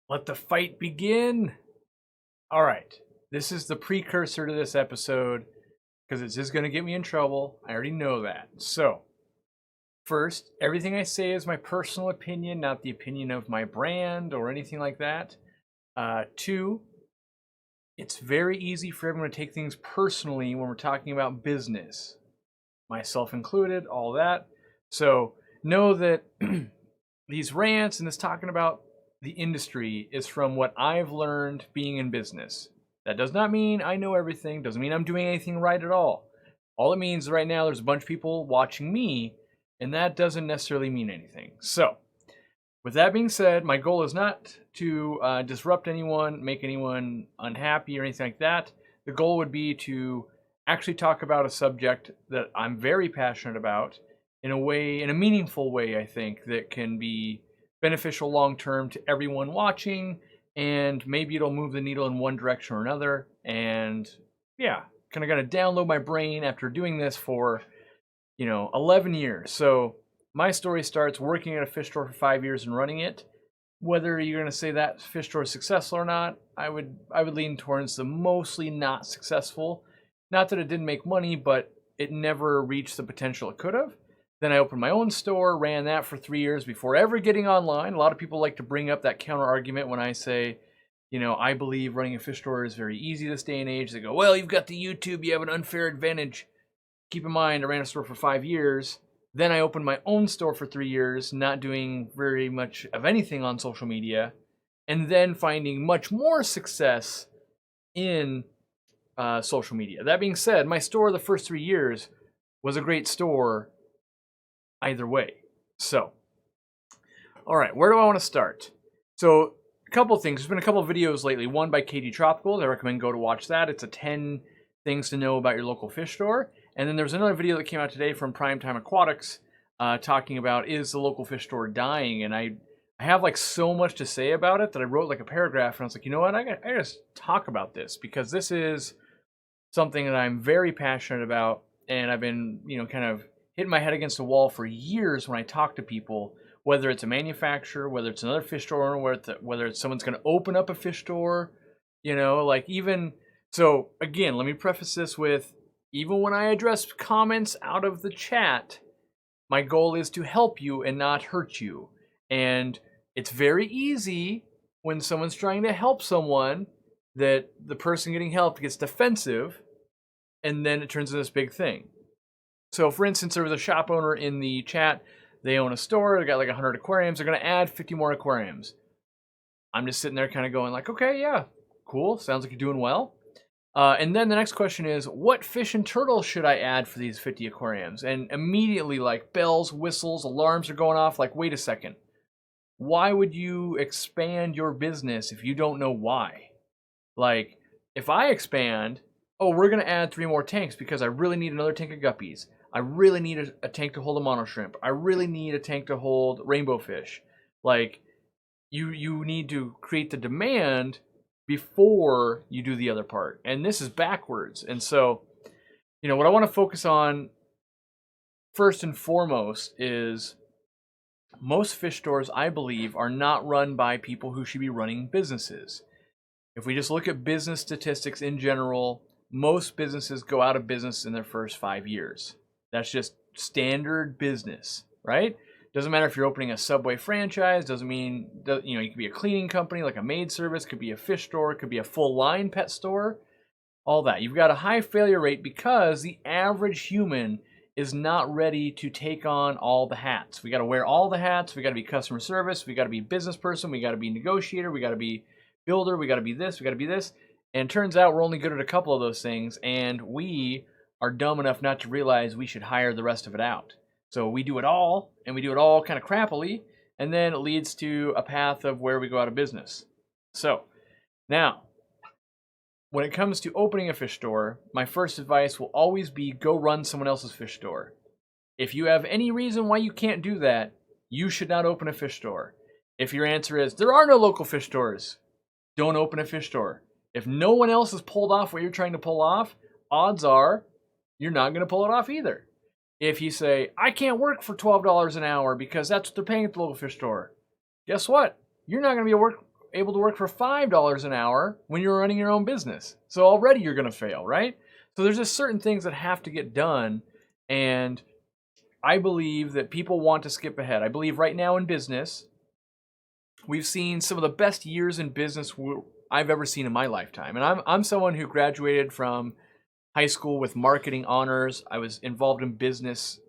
Let the fight begin. All right. This is the precursor to this episode because it's just going to get me in trouble. I already know that. So, first, everything I say is my personal opinion, not the opinion of my brand or anything like that. Two, it's very easy for everyone to take things personally when we're talking about business, myself included, all that. So, know that these rants and this talking about the industry is from what I've learned being in business. That does not mean I know everything, doesn't mean I'm doing anything right at all. All it means right now there's a bunch of people watching me, and that doesn't necessarily mean anything. So, with that being said, my goal is not to disrupt anyone, make anyone unhappy or anything like that. The goal would be to actually talk about a subject that I'm very passionate about in a meaningful way, I think, that can be beneficial long term to everyone watching, and maybe it'll move the needle in one direction or another. And yeah, kind of got to download my brain after doing this for 11 years. So my story starts working at a fish store for 5 years and running it. Whether you're going to say that fish store is successful or not, I would lean towards the mostly not successful. Not that it didn't make money, but it never reached the potential it could have. Then I opened my own store, ran that for 3 years before ever getting online. A lot of people like to bring up that counter argument when I say, I believe running a fish store is very easy this day and age. They go, well, you've got the YouTube, you have an unfair advantage. Keep in mind, I ran a store for 5 years. Then I opened my own store for 3 years, not doing very much of anything on social media, and then finding much more success in social media. That being said, my store the first 3 years was a great store either way. So, all right, where do I want to start? So, a couple things. There's been a couple of videos lately. One by KD Tropical. I recommend go to watch that. It's a 10 things to know about your local fish store. And then there's another video that came out today from Primetime Aquatics talking about, is the local fish store dying? And I have like so much to say about it that I wrote like a paragraph, and I was like, you know what, I gotta talk about this because this is something that I'm very passionate about, and I've been kind of hitting my head against the wall for years when I talk to people, whether it's a manufacturer, whether it's another fish store owner, whether it's someone's going to open up a fish store, So again, let me preface this with, even when I address comments out of the chat, my goal is to help you and not hurt you. And it's very easy when someone's trying to help someone that the person getting helped gets defensive, and then it turns into this big thing. So for instance, there was a shop owner in the chat. They own a store. They got like 100 aquariums. They're going to add 50 more aquariums. I'm just sitting there kind of going like, okay, yeah, cool. Sounds like you're doing well. And then the next question is, what fish and turtles should I add for these 50 aquariums? And immediately, like, bells, whistles, alarms are going off. Like, wait a second. Why would you expand your business if you don't know why? Like, if I expand, we're going to add 3 more tanks because I really need another tank of guppies. I really need a tank to hold a mono shrimp. I really need a tank to hold rainbow fish. Like, you need to create the demand before you do the other part. And this is backwards. And so, what I want to focus on first and foremost is most fish stores, I believe, are not run by people who should be running businesses. If we just look at business statistics in general, most businesses go out of business in their first 5 years. That's just standard business, right? Doesn't matter if you're opening a Subway franchise. Doesn't mean you could be a cleaning company like a maid service. Could be a fish store. Could be a full line pet store. All that. You've got a high failure rate because the average human is not ready to take on all the hats. We got to wear all the hats. We got to be customer service. We got to be business person. We got to be negotiator. We got to be builder. We got to be this. We got to be this. And it turns out we're only good at a couple of those things, and we are dumb enough not to realize we should hire the rest of it out. So we do it all, and we do it all kind of crappily, and then it leads to a path of where we go out of business. So, now, when it comes to opening a fish store, my first advice will always be go run someone else's fish store. If you have any reason why you can't do that, you should not open a fish store. If your answer is, there are no local fish stores, don't open a fish store. If no one else has pulled off what you're trying to pull off, odds are you're not going to pull it off either. If you say, I can't work for $12 an hour because that's what they're paying at the local fish store, guess what? You're not going to be able to work for $5 an hour when you're running your own business. So already you're going to fail, right? So there's just certain things that have to get done. And I believe that people want to skip ahead. I believe right now in business, we've seen some of the best years in business I've ever seen in my lifetime. And I'm someone who graduated from high school with marketing honors. I was involved in business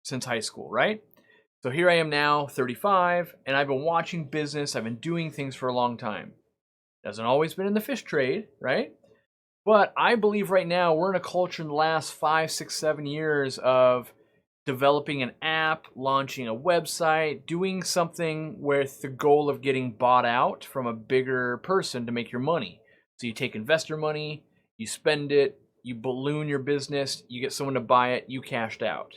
since high school, right? So here I am now, 35, and I've been watching business. I've been doing things for a long time. Hasn't always been in the fish trade, right? But I believe right now we're in a culture in the last 5, 6, 7 years of developing an app, launching a website, doing something with the goal of getting bought out from a bigger person to make your money. So you take investor money, you spend it, you balloon your business, you get someone to buy it, you cashed out.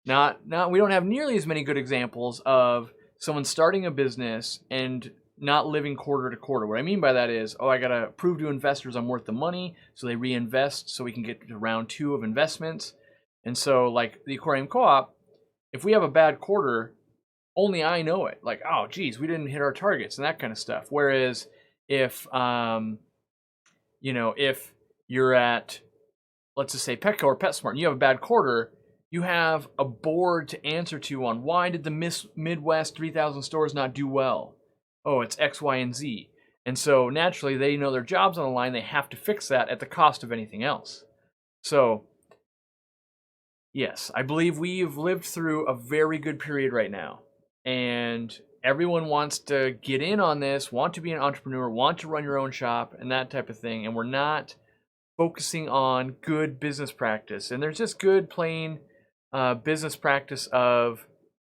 Now, we don't have nearly as many good examples of someone starting a business and not living quarter to quarter. What I mean by that is, I got to prove to investors I'm worth the money, so they reinvest so we can get to round 2 of investments. And so, like the Aquarium Co-op, if we have a bad quarter, only I know it. Like, oh, geez, we didn't hit our targets and that kind of stuff. Whereas if, if you're at, let's just say Petco or PetSmart, and you have a bad quarter, you have a board to answer to on why did the Midwest 3,000 stores not do well? Oh, it's X, Y, and Z. And so naturally, they know their job's on the line. They have to fix that at the cost of anything else. So yes, I believe we've lived through a very good period right now. And everyone wants to get in on this, want to be an entrepreneur, want to run your own shop, and that type of thing. And we're not focusing on good business practice. And there's just good, plain business practice of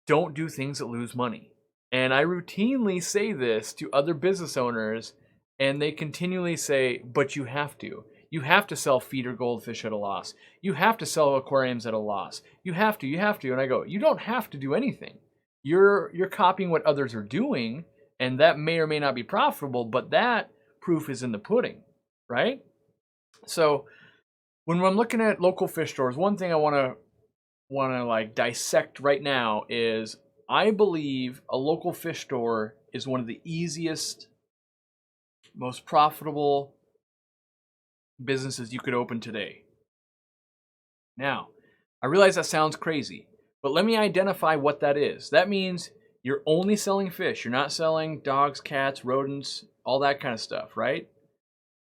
don't do things that lose money. And I routinely say this to other business owners, and they continually say, but you have to. You have to sell feeder goldfish at a loss. You have to sell aquariums at a loss. You have to. And I go, you don't have to do anything. You're copying what others are doing, and that may or may not be profitable, but that proof is in the pudding, right? So when I'm looking at local fish stores, one thing I want to like dissect right now is I believe a local fish store is one of the easiest, most profitable businesses you could open today. Now, I realize that sounds crazy, but let me identify what that is. That means you're only selling fish. You're not selling dogs, cats, rodents, all that kind of stuff, right?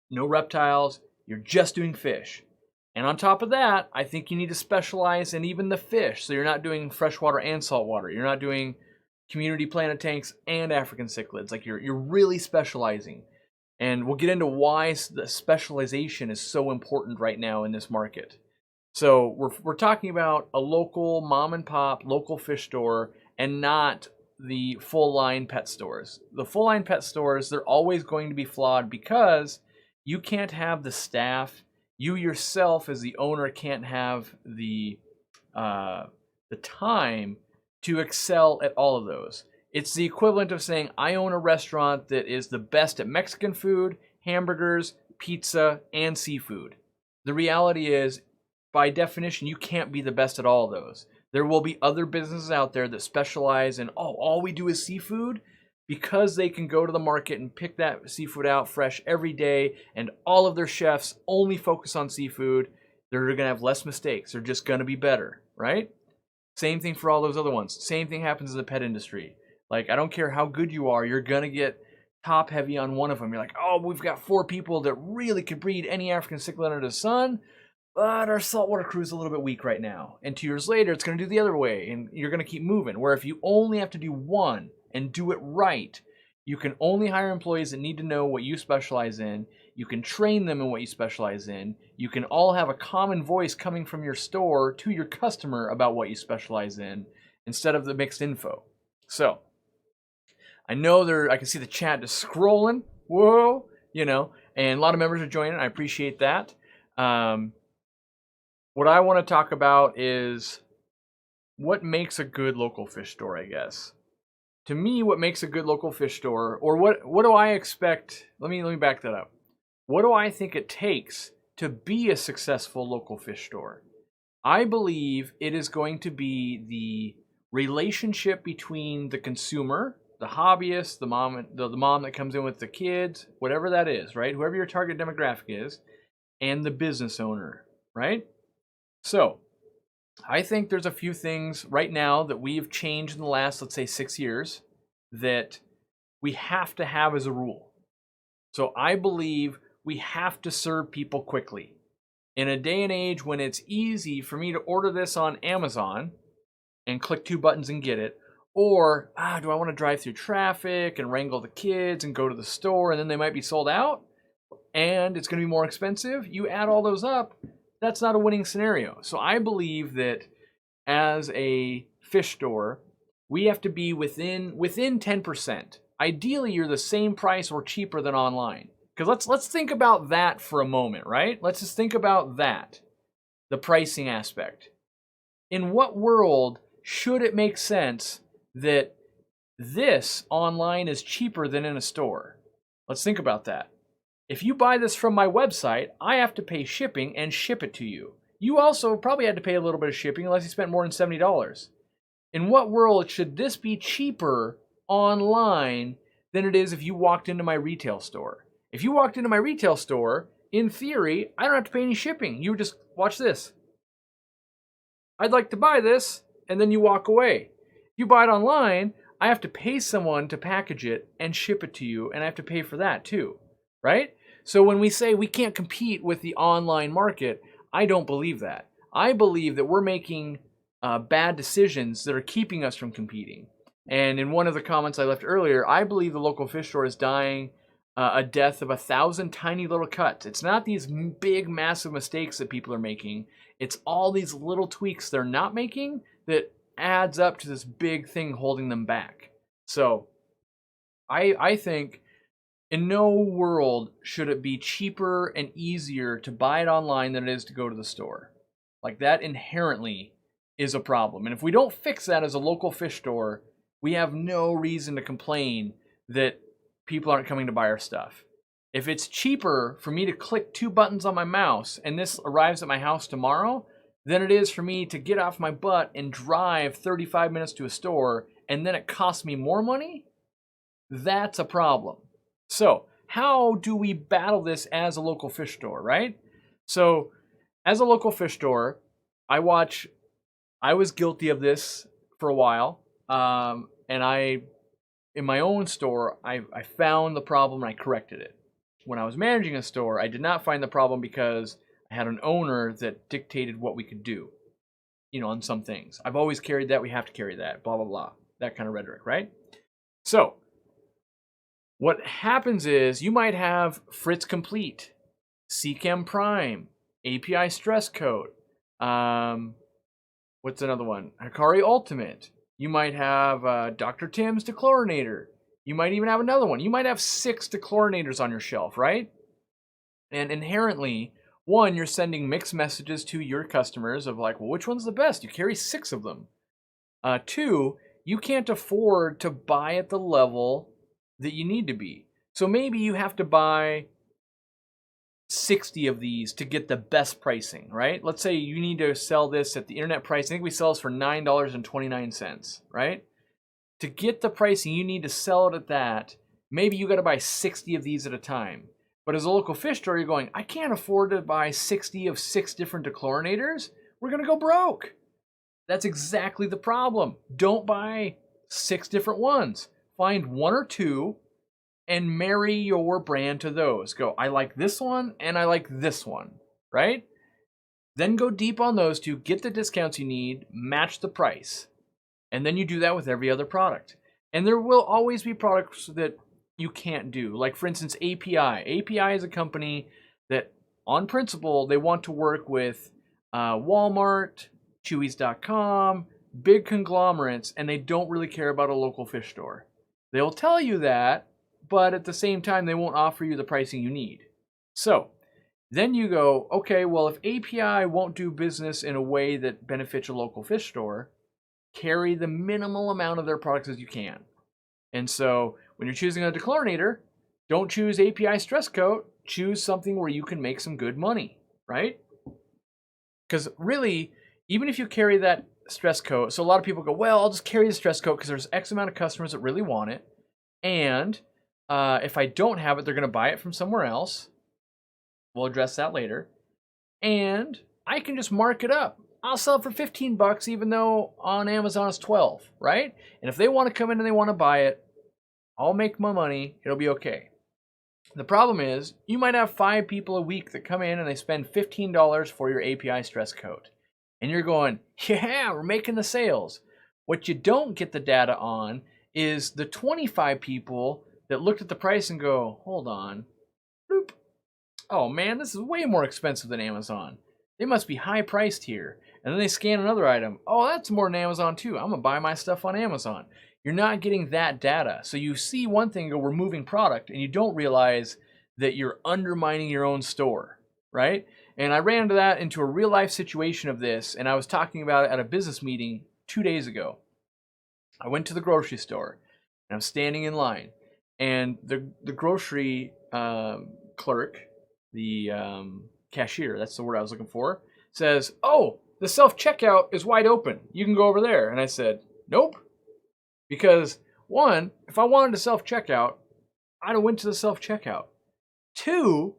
No reptiles. You're just doing fish. And on top of that, I think you need to specialize in even the fish. So you're not doing freshwater and saltwater. You're not doing community planted tanks and African cichlids. Like you're really specializing. And we'll get into why the specialization is so important right now in this market. So we're talking about a local mom and pop, local fish store, and not the full line pet stores. The full line pet stores, they're always going to be flawed because you can't have the staff. You yourself as the owner can't have the time to excel at all of those. It's the equivalent of saying, I own a restaurant that is the best at Mexican food, hamburgers, pizza, and seafood. The reality is, by definition, you can't be the best at all of those. There will be other businesses out there that specialize in, all we do is seafood, because they can go to the market and pick that seafood out fresh every day, and all of their chefs only focus on seafood. They're going to have less mistakes. They're just going to be better, right? Same thing for all those other ones. Same thing happens in the pet industry. Like, I don't care how good you are, you're going to get top heavy on one of them. You're like, we've got 4 people that really could breed any African cichlid under the sun, but our saltwater crew is a little bit weak right now. And 2 years later, it's going to do the other way, and you're going to keep moving. Where if you only have to do one and do it right, you can only hire employees that need to know what you specialize in. You can train them in what you specialize in. You can all have a common voice coming from your store to your customer about what you specialize in instead of the mixed info. So I know I can see the chat just scrolling. Whoa, and a lot of members are joining. I appreciate that. What I want to talk about is what makes a good local fish store, I guess. To me, what makes a good local fish store, or what do I expect? Let me back that up. What do I think it takes to be a successful local fish store? I believe it is going to be the relationship between the consumer the hobbyist, the mom that comes in with the kids, whatever that is, right? Whoever your target demographic is, and the business owner, right? So I think there's a few things right now that we've changed in the last, let's say, 6 years that we have to have as a rule. So I believe we have to serve people quickly. In a day and age when it's easy for me to order this on Amazon and click 2 buttons and get it, or do I want to drive through traffic and wrangle the kids and go to the store and then they might be sold out and it's going to be more expensive? You add all those up, that's not a winning scenario. So I believe that as a fish store, we have to be within 10%. Ideally, you're the same price or cheaper than online. Because let's think about that for a moment, right? Let's just think about that, the pricing aspect. In what world should it make sense that this online is cheaper than in a store? Let's think about that. If you buy this from my website, I have to pay shipping and ship it to you. You also probably had to pay a little bit of shipping unless you spent more than $70. In what world should this be cheaper online than it is if you walked into my retail store? If you walked into my retail store, in theory, I don't have to pay any shipping. You just watch this. I'd like to buy this, and then you walk away. If you buy it online, I have to pay someone to package it and ship it to you, and I have to pay for that too, right? So when we say we can't compete with the online market, I don't believe that. I believe that we're making bad decisions that are keeping us from competing. And in one of the comments I left earlier, I believe the local fish store is dying a death of 1,000 tiny little cuts. It's not these big, massive mistakes that people are making. It's all these little tweaks they're not making that adds up to this big thing holding them back. So I think in no world should it be cheaper and easier to buy it online than it is to go to the store. Like, that inherently is a problem. And if we don't fix that as a local fish store, we have no reason to complain that people aren't coming to buy our stuff. If it's cheaper for me to click 2 buttons on my mouse and this arrives at my house tomorrow than it is for me to get off my butt and drive 35 minutes to a store and then it costs me more money, that's a problem. So how do we battle this as a local fish store, right? So as a local fish store, I was guilty of this for a while, and in my own store, I found the problem and I corrected it. When I was managing a store, I did not find the problem because I had an owner that dictated what we could do, on some things. I've always carried that, we have to carry that, blah, blah, blah, that kind of rhetoric, right? So what happens is you might have Fritz Complete, CChem Prime, API Stress Coat, what's another one? Hikari Ultimate. You might have Dr. Tim's Dechlorinator. You might even have another one. You might have 6 dechlorinators on your shelf, right? And inherently, one, you're sending mixed messages to your customers of like, well, which one's the best? You carry 6 of them. 2, you can't afford to buy at the level that you need to be. So maybe you have to buy 60 of these to get the best pricing, right? Let's say you need to sell this at the internet price. I think we sell this for $9.29, right? To get the pricing, you need to sell it at that. Maybe you got to buy 60 of these at a time. But as a local fish store, you're going, I can't afford to buy 60 of 6 different dechlorinators. We're going to go broke. That's exactly the problem. Don't buy 6 different ones. Find 1 or 2 and marry your brand to those. Go, I like this one and I like this one, right? Then go deep on those 2, get the discounts you need, match the price. And then you do that with every other product. And there will always be products that you can't do. Like, for instance, API. API is a company that, on principle, they want to work with Walmart, Chewies.com, big conglomerates, and they don't really care about a local fish store. They'll tell you that, but at the same time, they won't offer you the pricing you need. So then you go, okay, well, if API won't do business in a way that benefits a local fish store, carry the minimal amount of their products as you can. And so when you're choosing a dechlorinator, don't choose API Stress Coat. Choose something where you can make some good money, right? Because really, even if you carry that stress coat. So a lot of people go, well, I'll just carry the stress coat because there's X amount of customers that really want it. And if I don't have it, they're going to buy it from somewhere else. We'll address that later. And I can just mark it up. I'll sell it for 15 bucks, even though on Amazon it's 12, right? And if they want to come in and they want to buy it, I'll make my money. It'll be okay. The problem is you might have 5 people a week that come in and they spend $15 for your API stress coat. And you're going, yeah, we're making the sales. What you don't get the data on is the 25 people that looked at the price and go, hold on, bloop. Oh man, this is way more expensive than Amazon. They must be high priced here. And then they scan another item. Oh, that's more than Amazon too. I'm gonna buy my stuff on Amazon. You're not getting that data. So you see one thing, go, we're moving product, and you don't realize that you're undermining your own store, right? And I ran into a real life situation of this, and I was talking about it at a business meeting 2 days ago. I went to the grocery store, and I'm standing in line, and the grocery clerk, the cashier, that's the word I was looking for, says, oh, the self-checkout is wide open. You can go over there. And I said, nope. Because one, if I wanted to self-checkout, I'd have went to the self-checkout. 2,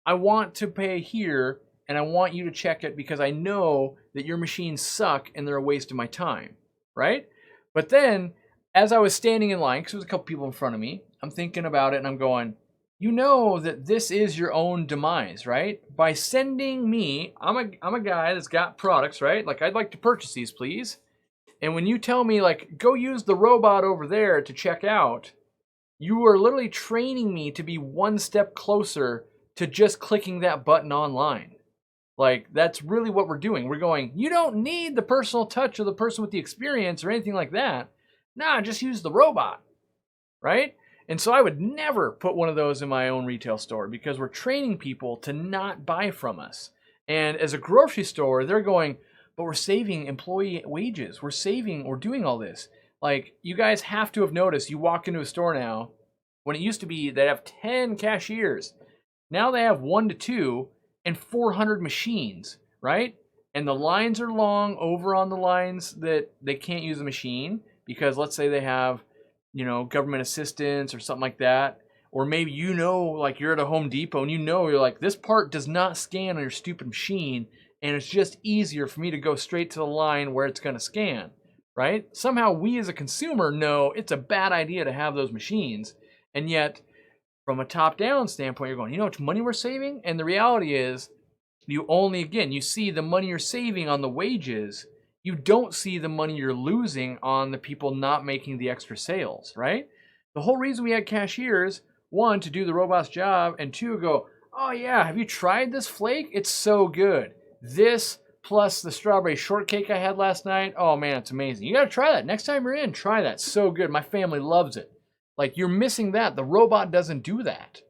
I want to pay here and I want you to check it because I know that your machines suck and they're a waste of my time, right? But then as I was standing in line, because there was a couple people in front of me, I'm thinking about it and I'm going, you know that this is your own demise, right? By sending me, I'm a guy that's got products, right? Like, I'd like to purchase these, please. And when you tell me, like, go use the robot over there to check out, you are literally training me to be one step closer to just clicking that button online. Like, that's really what we're doing. We're going, you don't need the personal touch of the person with the experience or anything like that. Nah, just use the robot, right? And so I would never put one of those in my own retail store because we're training people to not buy from us. And as a grocery store, they're going, but we're saving employee wages. We're doing all this. Like, you guys have to have noticed, you walk into a store now, when it used to be they'd have 10 cashiers. Now they have 1 to 2 and 400 machines, right? And the lines are long over on the lines that they can't use a machine because let's say they have, government assistance or something like that. Or maybe like you're at a Home Depot and you're like, this part does not scan on your stupid machine and it's just easier for me to go straight to the line where it's going to scan, right? Somehow we as a consumer know it's a bad idea to have those machines. And yet, from a top-down standpoint, you're going, you know how much money we're saving? And the reality is, you see the money you're saving on the wages. You don't see the money you're losing on the people not making the extra sales, right? The whole reason we had cashiers, 1, to do the robot's job, and 2, go, oh yeah, have you tried this flake? It's so good. This plus the strawberry shortcake I had last night, oh man, it's amazing. You gotta try that. Next time you're in, try that. So good. My family loves it. Like, you're missing that. The robot doesn't do that.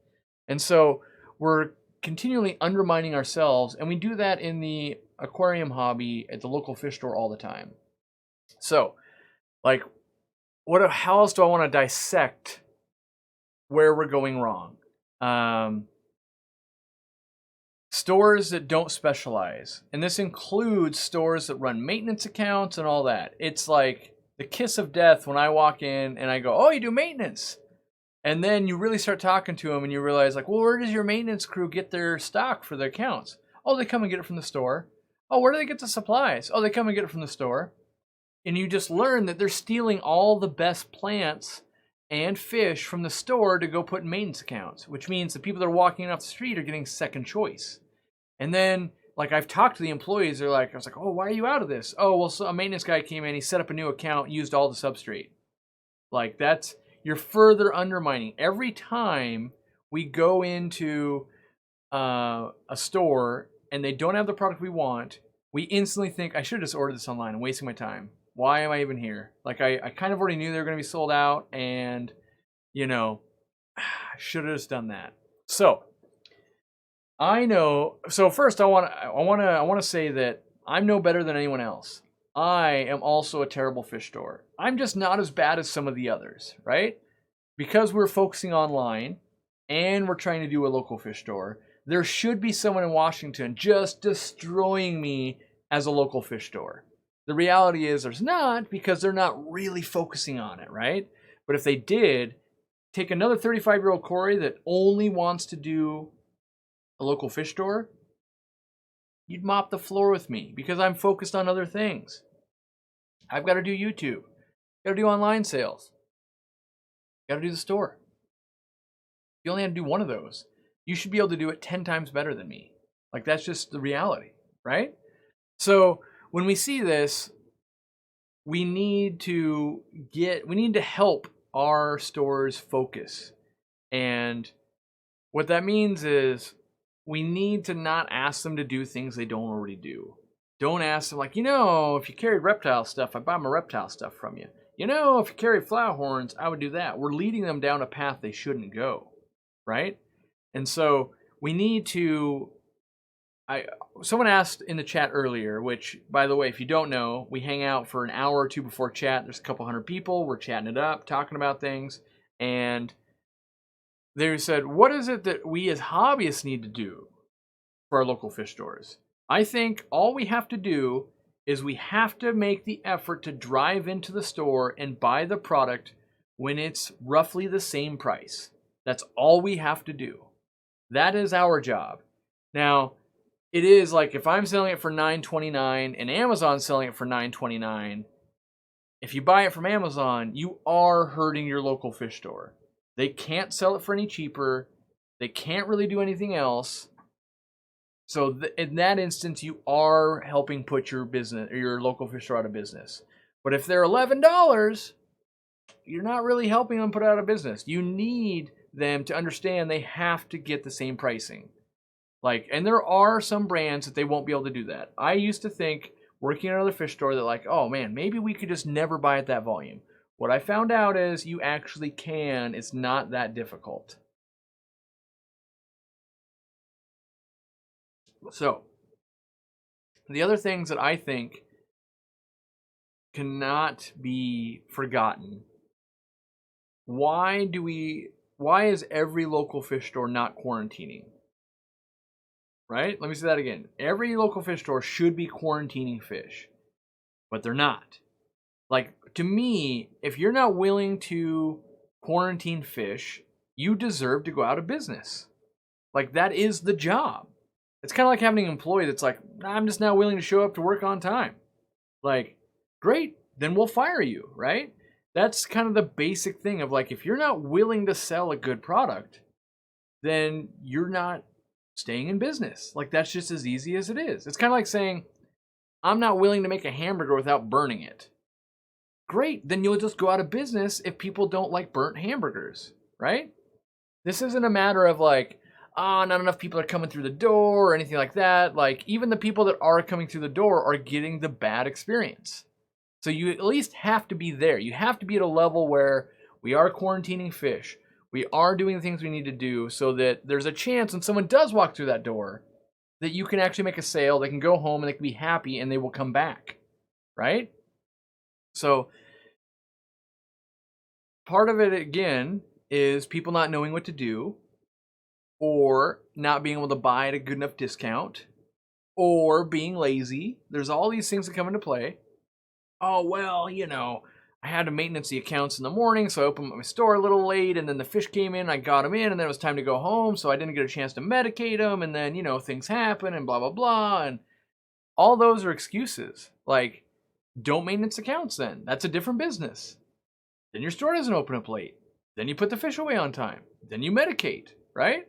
And so we're continually undermining ourselves, and we do that in the aquarium hobby at the local fish store all the time. So, like, how else do I want to dissect where we're going wrong? Stores that don't specialize. And this includes stores that run maintenance accounts and all that. It's like the kiss of death when I walk in and I go, oh, you do maintenance. And then you really start talking to them and you realize, like, well, where does your maintenance crew get their stock for their accounts? Oh, they come and get it from the store. Oh, where do they get the supplies? Oh, they come and get it from the store. And you just learn that they're stealing all the best plants and fish from the store to go put in maintenance accounts, which means the people that are walking off the street are getting second choice. And then, like, I've talked to the employees, I was like, oh, why are you out of this? Oh, well, so a maintenance guy came in, he set up a new account, used all the substrate. Like, you're further undermining. Every time we go into a store and they don't have the product we want, we instantly think, I should have just ordered this online. I'm wasting my time. Why am I even here? Like, I kind of already knew they were going to be sold out, and, should have just done that. So, I know. So first, I want to say that I'm no better than anyone else. I am also a terrible fish store. I'm just not as bad as some of the others, right? Because we're focusing online and we're trying to do a local fish store, there should be someone in Washington just destroying me as a local fish store. The reality is there's not, because they're not really focusing on it, right? But if they did, take another 35-year-old Corey that only wants to do a local fish store, you'd mop the floor with me because I'm focused on other things. I've got to do YouTube, got to do online sales, got to do the store. If you only had to do one of those, you should be able to do it 10 times better than me. Like, that's just the reality, right? So when we see this, we need to help our stores focus. And what that means is we need to not ask them to do things they don't already do. Don't ask them like, if you carried reptile stuff, I'd buy my reptile stuff from you. If you carried flower horns, I would do that. We're leading them down a path they shouldn't go, right? And so we need to, someone asked in the chat earlier, which, by the way, if you don't know, we hang out for an hour or two before chat. There's a couple hundred people. We're chatting it up, talking about things. And they said, what is it that we as hobbyists need to do for our local fish stores? I think all we have to do is we have to make the effort to drive into the store and buy the product when it's roughly the same price. That's all we have to do. That is our job. Now, it is like if I'm selling it for $9.29 and Amazon's selling it for $9.29, if you buy it from Amazon, you are hurting your local fish store. They can't sell it for any cheaper. They can't really do anything else. So in that instance, you are helping put your business or your local fish store out of business. But if they're $11, you're not really helping them put out of business. You need them to understand they have to get the same pricing. And there are some brands that they won't be able to do that. I used to think, working at another fish store, that oh man, maybe we could just never buy at that volume. What I found out is you actually can. It's not that difficult. So, the other things that I think cannot be forgotten. Why is every local fish store not quarantining? Right? Let me say that again. Every local fish store should be quarantining fish, but they're not. To me, if you're not willing to quarantine fish, you deserve to go out of business. That is the job. It's kind of like having an employee that's like, I'm just not willing to show up to work on time. Great, then we'll fire you, right? That's kind of the basic thing of if you're not willing to sell a good product, then you're not staying in business. That's just as easy as it is. It's kind of like saying, I'm not willing to make a hamburger without burning it. Great, then you'll just go out of business if people don't like burnt hamburgers, right? This isn't a matter of not enough people are coming through the door or anything like that. Even the people that are coming through the door are getting the bad experience. So you at least have to be there. You have to be at a level where we are quarantining fish. We are doing the things we need to do so that there's a chance when someone does walk through that door that you can actually make a sale, they can go home and they can be happy and they will come back, right? So part of it, again, is people not knowing what to do, or not being able to buy at a good enough discount, or being lazy. There's all these things that come into play. Oh, well, I had to maintenance the accounts in the morning, so I opened my store a little late, and then the fish came in, I got them in, and then it was time to go home, so I didn't get a chance to medicate them, and then, things happen, and blah, blah, blah, and all those are excuses. Don't maintenance accounts then. That's a different business. Then your store doesn't open up late. Then you put the fish away on time. Then you medicate, right?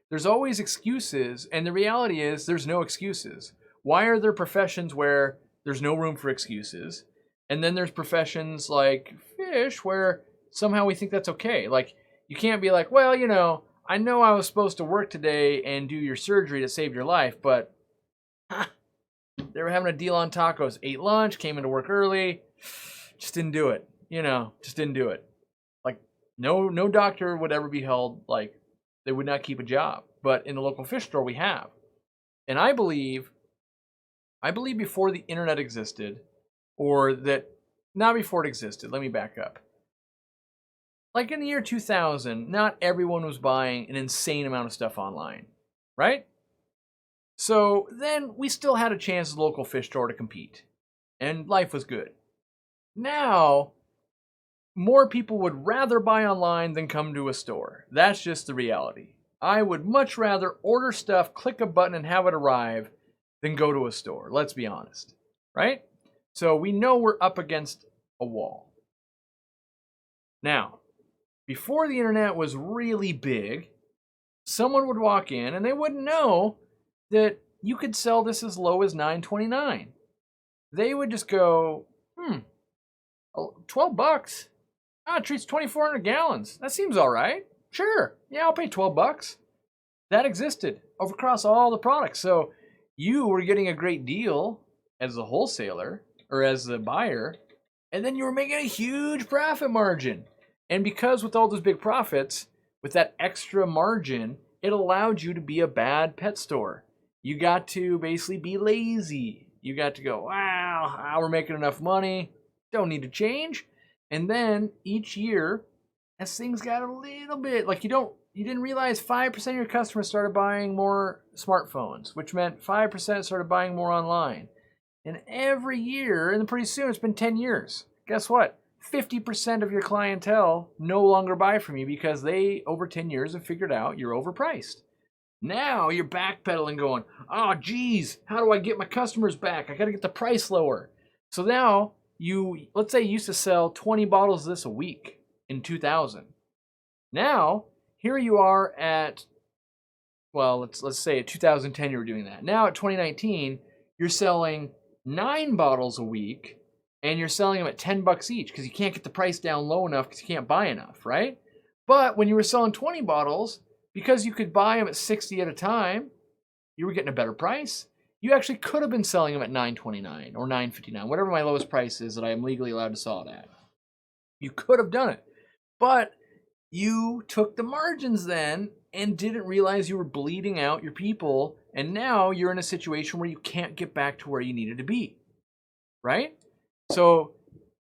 There's always excuses, and the reality is there's no excuses. Why are there professions where there's no room for excuses? And then there's professions like fish where somehow we think that's okay. You can't be well, I know I was supposed to work today and do your surgery to save your life, but they were having a deal on tacos. Ate lunch, came into work early, just didn't do it. Just didn't do it. No doctor would ever be held they would not keep a job. But in the local fish store, we have. And I believe before the internet existed, or that, not before it existed, let me back up. In the year 2000, not everyone was buying an insane amount of stuff online, right? So then we still had a chance as a local fish store to compete. and life was good. Now, more people would rather buy online than come to a store. That's just the reality. I would much rather order stuff, click a button, and have it arrive than go to a store. Let's be honest, right? So we know we're up against a wall. Now, before the internet was really big, someone would walk in and they wouldn't know that you could sell this as low as $9.29. They would just go, 12 bucks? Ah, it treats 2,400 gallons. That seems all right. Sure, yeah, I'll pay 12 bucks. That existed across all the products. So you were getting a great deal as a wholesaler or as the buyer, and then you were making a huge profit margin. And because with all those big profits, with that extra margin, it allowed you to be a bad pet store. You got to basically be lazy. You got to go, wow, we're making enough money. Don't need to change. And then each year, as things got a little bit, like you didn't realize 5% of your customers started buying more smartphones, which meant 5% started buying more online. And every year, and then pretty soon it's been 10 years. Guess what? 50% of your clientele no longer buy from you because they, over 10 years, have figured out you're overpriced. Now you're backpedaling going, oh, geez, how do I get my customers back? I got to get the price lower. So now let's say you used to sell 20 bottles of this a week in 2000. Now, here you are at, well, let's say at 2010 you were doing that. Now at 2019, you're selling 9 bottles a week and you're selling them at 10 bucks each because you can't get the price down low enough because you can't buy enough, right? But when you were selling 20 bottles, because you could buy them at 60 at a time, you were getting a better price. You actually could have been selling them at $9.29 or $9.59, whatever my lowest price is that I am legally allowed to sell it at. You could have done it, but you took the margins then and didn't realize you were bleeding out your people, and now you're in a situation where you can't get back to where you needed to be, right? So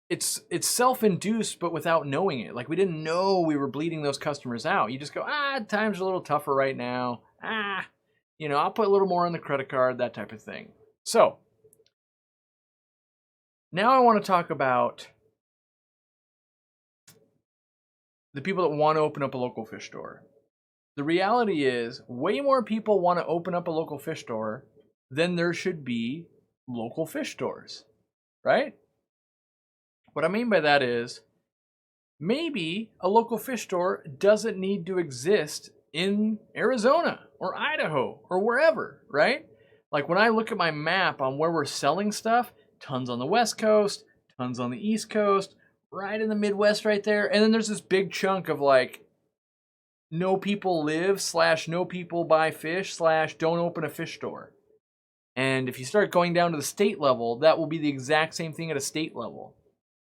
it's self-induced, but without knowing it. Like, we didn't know we were bleeding those customers out. You just go, time's a little tougher right now. I'll put a little more on the credit card, that type of thing. So now I want to talk about the people that want to open up a local fish store. The reality is way more people want to open up a local fish store than there should be local fish stores, right? What I mean by that is maybe a local fish store doesn't need to exist in Arizona or Idaho or wherever, right? Like when I look at my map on where we're selling stuff, tons on the West Coast, tons on the East Coast, right in the Midwest right there. And then there's this big chunk of like no people live / no people buy fish / don't open a fish store. And if you start going down to the state level, that will be the exact same thing at a state level.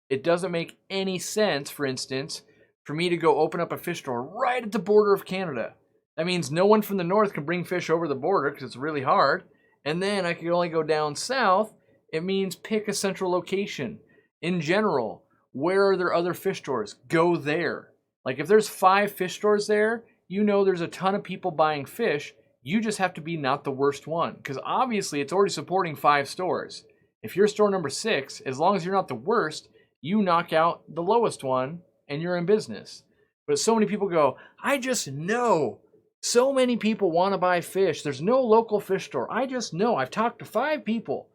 It doesn't make any sense, for instance, for me to go open up a fish store right at the border of Canada. That means no one from the north can bring fish over the border because it's really hard. And then I can only go down south. It means pick a central location. In general, where are there other fish stores? Go there. Like if there's 5 fish stores there, there's a ton of people buying fish. You just have to be not the worst one because obviously it's already supporting 5 stores. If you're store number 6, as long as you're not the worst, you knock out the lowest one and you're in business. But so many people go, I just know so many people want to buy fish. There's no local fish store. I just know. I've talked to 5 people.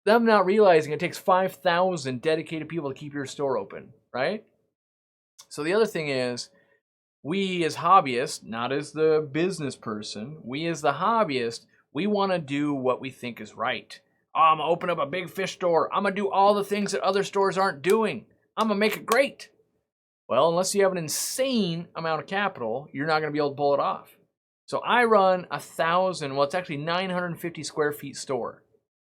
Them not realizing it takes 5,000 dedicated people to keep your store open, right? So the other thing is, we as hobbyists, not as the business person, we as the hobbyist, we want to do what we think is right. I'm going to open up a big fish store. I'm going to do all the things that other stores aren't doing. I'm going to make it great. Well, unless you have an insane amount of capital, you're not going to be able to pull it off. So I run 950 square feet store.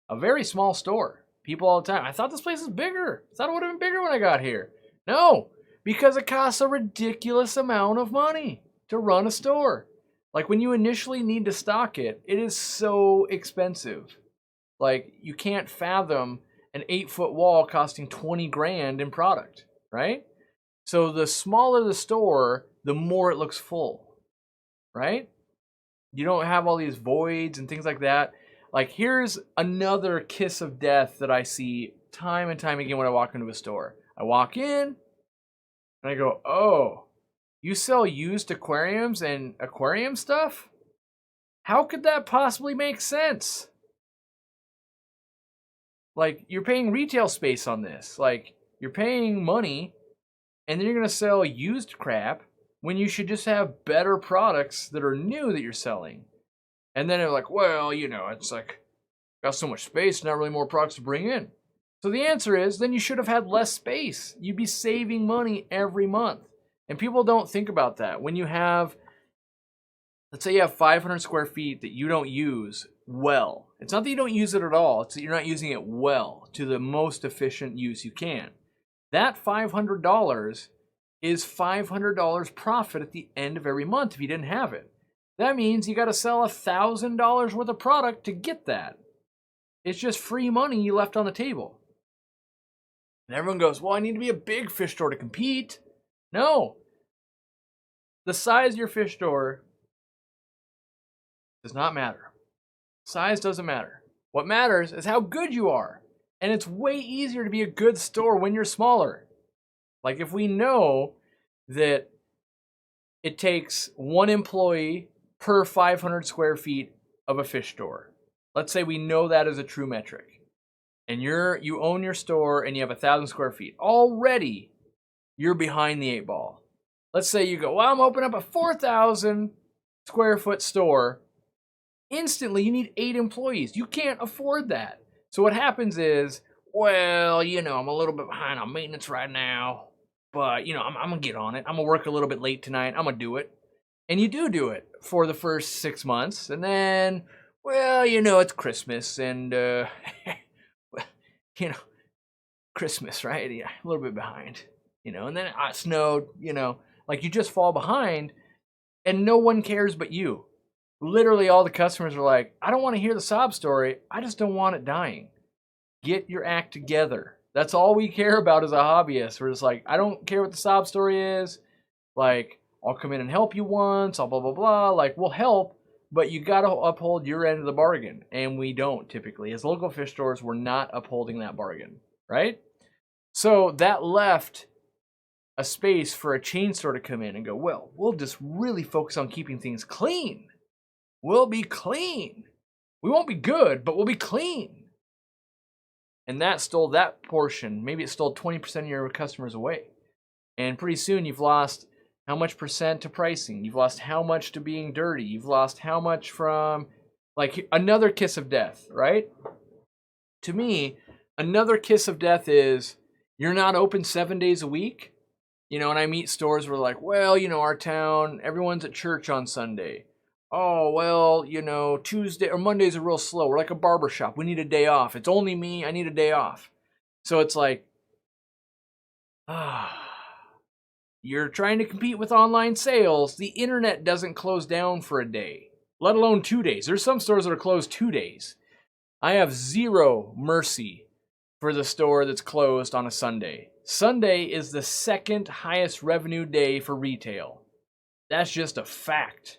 A very small store. People all the time, I thought this place was bigger. I thought it would have been bigger when I got here. No, because it costs a ridiculous amount of money to run a store. Like when you initially need to stock it, it is so expensive. Like you can't fathom an 8-foot wall costing 20 grand in product, right? So the smaller the store, the more it looks full, right? You don't have all these voids and things like that. Like here's another kiss of death that I see time and time again when I walk into a store. I walk in and I go, oh, you sell used aquariums and aquarium stuff? How could that possibly make sense? Like, you're paying retail space on this. Like, you're paying money, and then you're going to sell used crap when you should just have better products that are new that you're selling. And then they're like, well, it's like, got so much space, not really more products to bring in. So the answer is, then you should have had less space. You'd be saving money every month. And people don't think about that. When you have, let's say you have 500 square feet that you don't use well. It's not that you don't use it at all. It's that you're not using it well to the most efficient use you can. That $500 is $500 profit at the end of every month if you didn't have it. That means you got to sell $1,000 worth of product to get that. It's just free money you left on the table. And everyone goes, well, I need to be a big fish store to compete. No. The size of your fish store does not matter. Size doesn't matter. What matters is how good you are. And it's way easier to be a good store when you're smaller. Like, if we know that it takes one employee per 500 square feet of a fish store. Let's say we know that is a true metric. And you own your store and you have 1,000 square feet. Already, you're behind the 8 ball. Let's say you go, well, I'm opening up a 4,000 square foot store. Instantly, you need 8 employees. You can't afford that. So what happens is, well, I'm a little bit behind on maintenance right now, but, I'm going to get on it. I'm going to work a little bit late tonight. I'm going to do it. And you do it for the first 6 months. And then, well, it's Christmas and, Christmas, right? Yeah, a little bit behind, and then it snowed, like you just fall behind and no one cares but you. Literally all the customers are like, I don't want to hear the sob story. I just don't want it dying. Get your act together. That's all we care about as a hobbyist. We're just like, I don't care what the sob story is. Like, I'll come in and help you once, I'll blah, blah, blah. Like, we'll help, but you got to uphold your end of the bargain. And we don't typically. As local fish stores, we're not upholding that bargain, right? So that left a space for a chain store to come in and go, well, we'll just really focus on keeping things clean. We'll be clean. We won't be good, but we'll be clean. And that stole that portion. Maybe it stole 20% of your customers away. And pretty soon you've lost how much percent to pricing? You've lost how much to being dirty? You've lost how much from, like, another kiss of death, right? To me, another kiss of death is you're not open 7 days a week. And I meet stores where like, well, our town, everyone's at church on Sunday. Oh, well, Tuesday or Mondays are real slow. We're like a barber shop. We need a day off. It's only me. I need a day off. So it's like, you're trying to compete with online sales. The internet doesn't close down for a day, let alone 2 days. There's some stores that are closed 2 days. I have zero mercy for the store that's closed on a Sunday. Sunday is the second highest revenue day for retail. That's just a fact.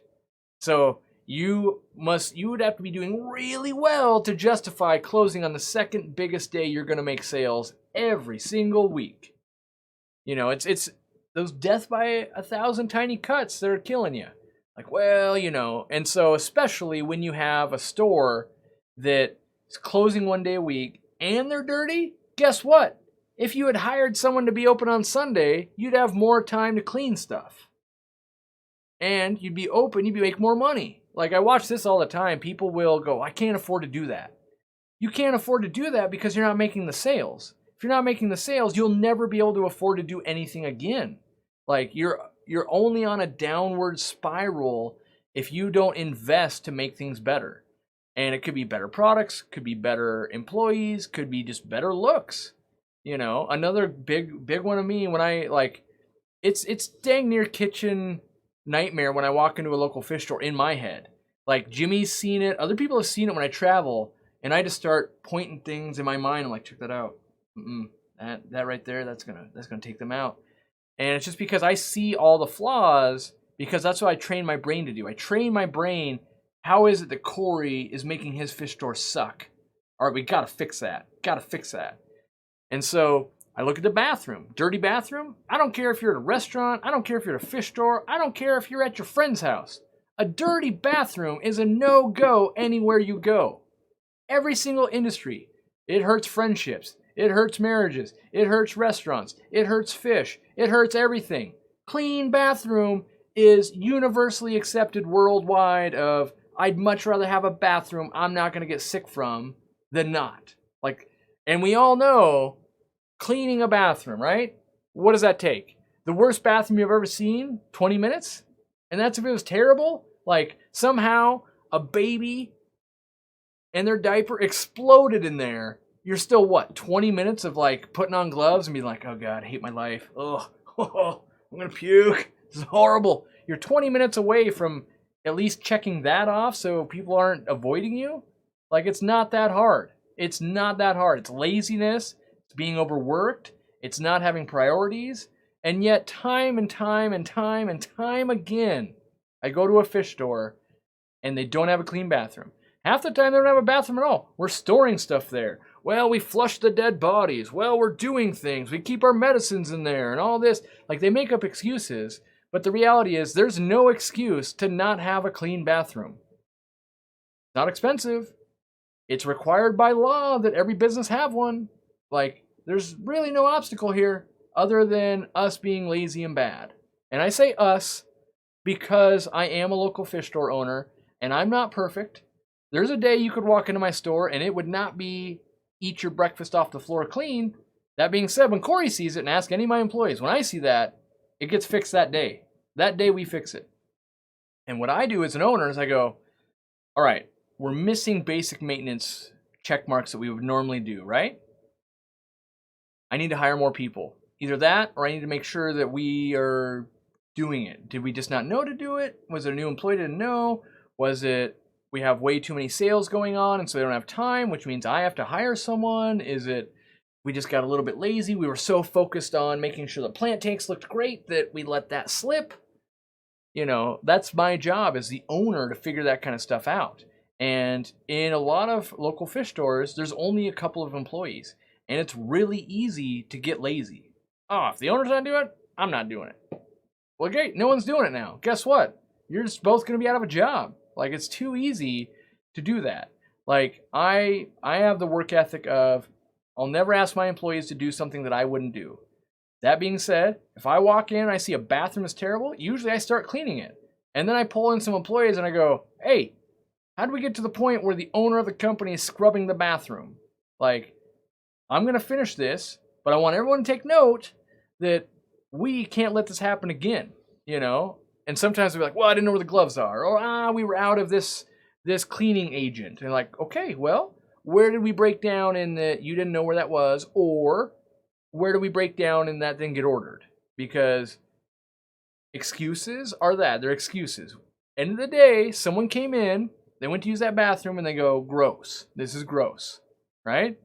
So you would have to be doing really well to justify closing on the second biggest day you're going to make sales every single week. It's those death by 1,000 tiny cuts that are killing you. Like, well, and so especially when you have a store that is closing 1 day a week and they're dirty, guess what? If you had hired someone to be open on Sunday, you'd have more time to clean stuff. And you'd be open, you'd make more money. Like, I watch this all the time. People will go, I can't afford to do that. You can't afford to do that because you're not making the sales. If you're not making the sales, you'll never be able to afford to do anything again. Like, you're only on a downward spiral if you don't invest to make things better. And it could be better products, could be better employees, could be just better looks. Another big one of me when I it's dang near kitchen nightmare when I walk into a local fish store in my head. Like, Jimmy's seen it, other people have seen it when I travel, and I just start pointing things in my mind. I'm like, check that out. That right there, that's gonna take them out. And it's just because I see all the flaws, because that's what I train my brain to do. I train my brain, how is it that Corey is making his fish store suck? All right, we gotta fix that. And so I look at the bathroom. Dirty bathroom? I don't care if you're at a restaurant. I don't care if you're at a fish store. I don't care if you're at your friend's house. A dirty bathroom is a no-go anywhere you go. Every single industry. It hurts friendships. It hurts marriages. It hurts restaurants. It hurts fish. It hurts everything. Clean bathroom is universally accepted worldwide of, I'd much rather have a bathroom I'm not going to get sick from than not. And we all know cleaning a bathroom, right? What does that take? The worst bathroom you've ever seen? 20 minutes? And that's if it was terrible? Somehow a baby and their diaper exploded in there. You're still, 20 minutes of putting on gloves and being like, oh God, I hate my life. Ugh, I'm going to puke. This is horrible. You're 20 minutes away from at least checking that off so people aren't avoiding you. It's not that hard. It's not that hard. It's laziness. It's being overworked. It's not having priorities. And yet time and time and time and time again, I go to a fish store and they don't have a clean bathroom. Half the time they don't have a bathroom at all. We're storing stuff there. Well, we flush the dead bodies. Well, we're doing things. We keep our medicines in there and all this. They make up excuses. But the reality is there's no excuse to not have a clean bathroom. It's not expensive. It's required by law that every business have one. There's really no obstacle here other than us being lazy and bad. And I say us because I am a local fish store owner and I'm not perfect. There's a day you could walk into my store and it would not be eat your breakfast off the floor clean. That being said, when Corey sees it, and ask any of my employees, when I see that, it gets fixed that day. That day we fix it. And what I do as an owner is I go, all right, we're missing basic maintenance check marks that we would normally do, right? I need to hire more people. Either that or I need to make sure that we are doing it. Did we just not know to do it? Was it a new employee didn't know? Was it we have way too many sales going on and so they don't have time, which means I have to hire someone? Is it we just got a little bit lazy? We were so focused on making sure the plant tanks looked great that we let that slip. That's my job as the owner to figure that kind of stuff out. And in a lot of local fish stores, there's only a couple of employees. And it's really easy to get lazy. Oh, if the owner's not doing it, I'm not doing it. Well, great, no one's doing it now. Guess what? You're just both going to be out of a job. It's too easy to do that. I have the work ethic of I'll never ask my employees to do something that I wouldn't do. That being said, if I walk in and I see a bathroom is terrible, usually I start cleaning it. And then I pull in some employees and I go, hey, how do we get to the point where the owner of the company is scrubbing the bathroom? I'm going to finish this, but I want everyone to take note that we can't let this happen again, And sometimes they'll be like, well, I didn't know where the gloves are. Or, we were out of this cleaning agent. And okay, well, where did we break down in that you didn't know where that was? Or where do we break down and that didn't get ordered? Because excuses are that. They're excuses. End of the day, someone came in, they went to use that bathroom, and they go, gross. This is gross, right?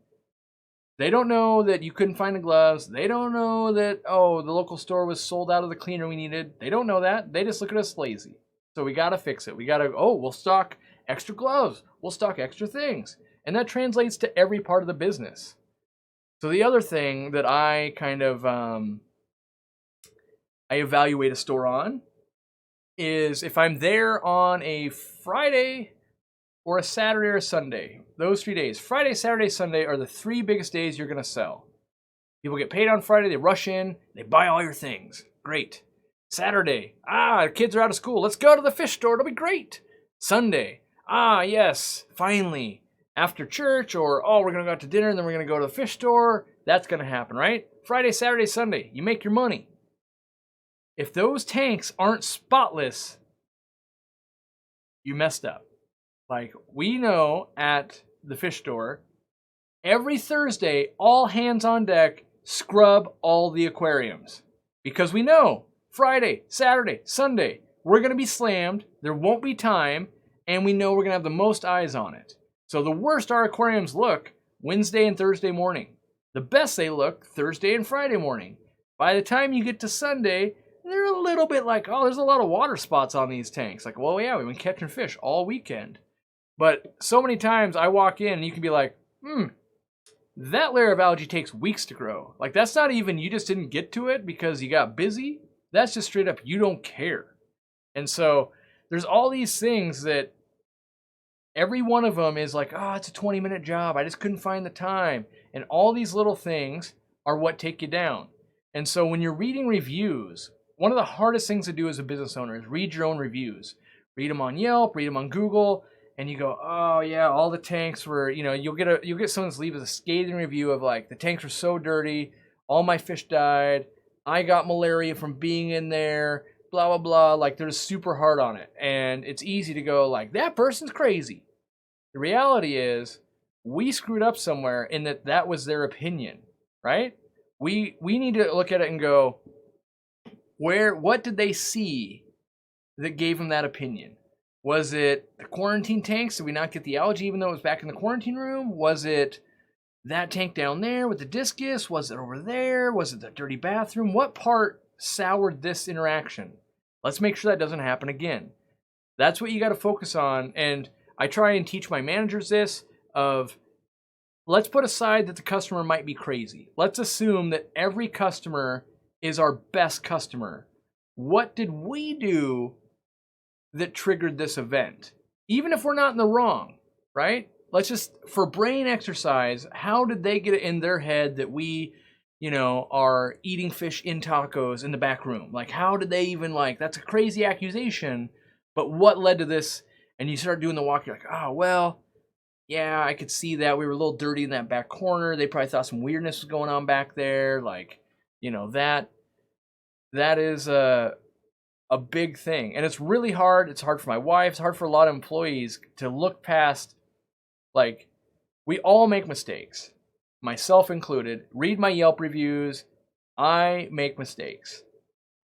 They don't know that you couldn't find the gloves. They don't know that, the local store was sold out of the cleaner we needed. They don't know that. They just look at us lazy. So we got to fix it. We got to, we'll stock extra gloves. We'll stock extra things. And that translates to every part of the business. So the other thing that I kind of, I evaluate a store on is if I'm there on a Friday or a Saturday or a Sunday. Those 3 days. Friday, Saturday, Sunday are the 3 biggest days you're going to sell. People get paid on Friday, they rush in, they buy all your things. Great. Saturday, the kids are out of school. Let's go to the fish store. It'll be great. Sunday, yes, finally. After church or, we're going to go out to dinner and then we're going to go to the fish store. That's going to happen, right? Friday, Saturday, Sunday, you make your money. If those tanks aren't spotless, you messed up. We know at the fish store, every Thursday, all hands on deck, scrub all the aquariums. Because we know Friday, Saturday, Sunday, we're going to be slammed, there won't be time, and we know we're going to have the most eyes on it. So the worst our aquariums look, Wednesday and Thursday morning. The best they look, Thursday and Friday morning. By the time you get to Sunday, they're a little bit there's a lot of water spots on these tanks. Well, yeah, we've been catching fish all weekend. But so many times I walk in and you can be like, that layer of algae takes weeks to grow. Like, that's not even you just didn't get to it because you got busy. That's just straight up you don't care. And so there's all these things that every one of them is like, oh, it's a 20-minute job. I just couldn't find the time. And all these little things are what take you down. And so when you're reading reviews, one of the hardest things to do as a business owner is read your own reviews. Read them on Yelp, read them on Google, and you go, oh yeah, all the tanks were, you'll get someone to leave a scathing review of like, the tanks were so dirty, all my fish died, I got malaria from being in there, blah, blah, blah. Like, they're super hard on it. And it's easy to go like, that person's crazy. The reality is, we screwed up somewhere in that was their opinion, right? We need to look at it and go, what did they see that gave them that opinion? Was it the quarantine tanks? Did we not get the algae even though it was back in the quarantine room? Was it that tank down there with the discus? Was it over there? Was it the dirty bathroom? What part soured this interaction? Let's make sure that doesn't happen again. That's what you got to focus on. And I try and teach my managers this of, let's put aside that the customer might be crazy. Let's assume that every customer is our best customer. What did we do that triggered this event? Even if we're not in the wrong, right? Let's just, for brain exercise, how did they get it in their head that we, are eating fish in tacos in the back room? Like, how did they even, that's a crazy accusation, but what led to this? And you start doing the walk, you're like, oh, well, yeah, I could see that. We were a little dirty in that back corner. They probably thought some weirdness was going on back there. That is a big thing. And it's really hard. It's hard for my wife. It's hard for a lot of employees to look past, we all make mistakes, myself included. Read my Yelp reviews. I make mistakes.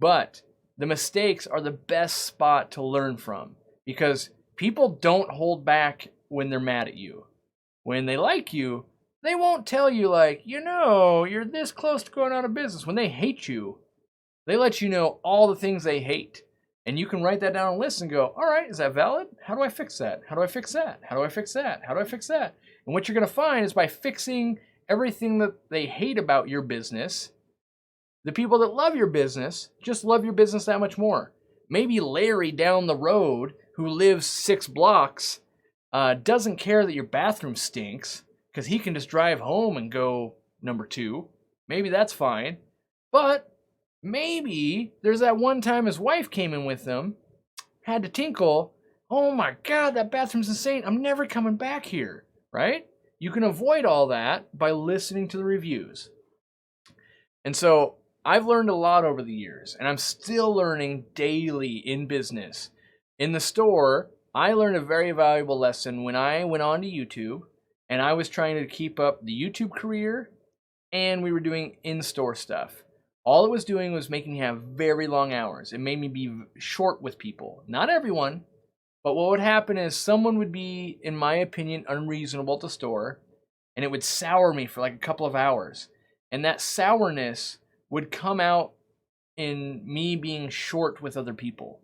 But the mistakes are the best spot to learn from, because people don't hold back when they're mad at you. When they like you, they won't tell you you're this close to going out of business. When they hate you, they let you know all the things they hate. And you can write that down on a list and go, all right, is that valid? How do I fix that? How do I fix that? How do I fix that? How do I fix that? And what you're going to find is by fixing everything that they hate about your business, the people that love your business just love your business that much more. Maybe Larry down the road, who lives 6 blocks, doesn't care that your bathroom stinks because he can just drive home and go number 2. Maybe that's fine. But maybe there's that one time his wife came in with him, had to tinkle. Oh my God, that bathroom's insane. I'm never coming back here, right? You can avoid all that by listening to the reviews. And so I've learned a lot over the years, and I'm still learning daily in business. In the store, I learned a very valuable lesson when I went on to YouTube, and I was trying to keep up the YouTube career, and we were doing in-store stuff. All it was doing was making me have very long hours. It made me be short with people. Not everyone, but what would happen is someone would be, in my opinion, unreasonable at the store, and it would sour me for a couple of hours. And that sourness would come out in me being short with other people.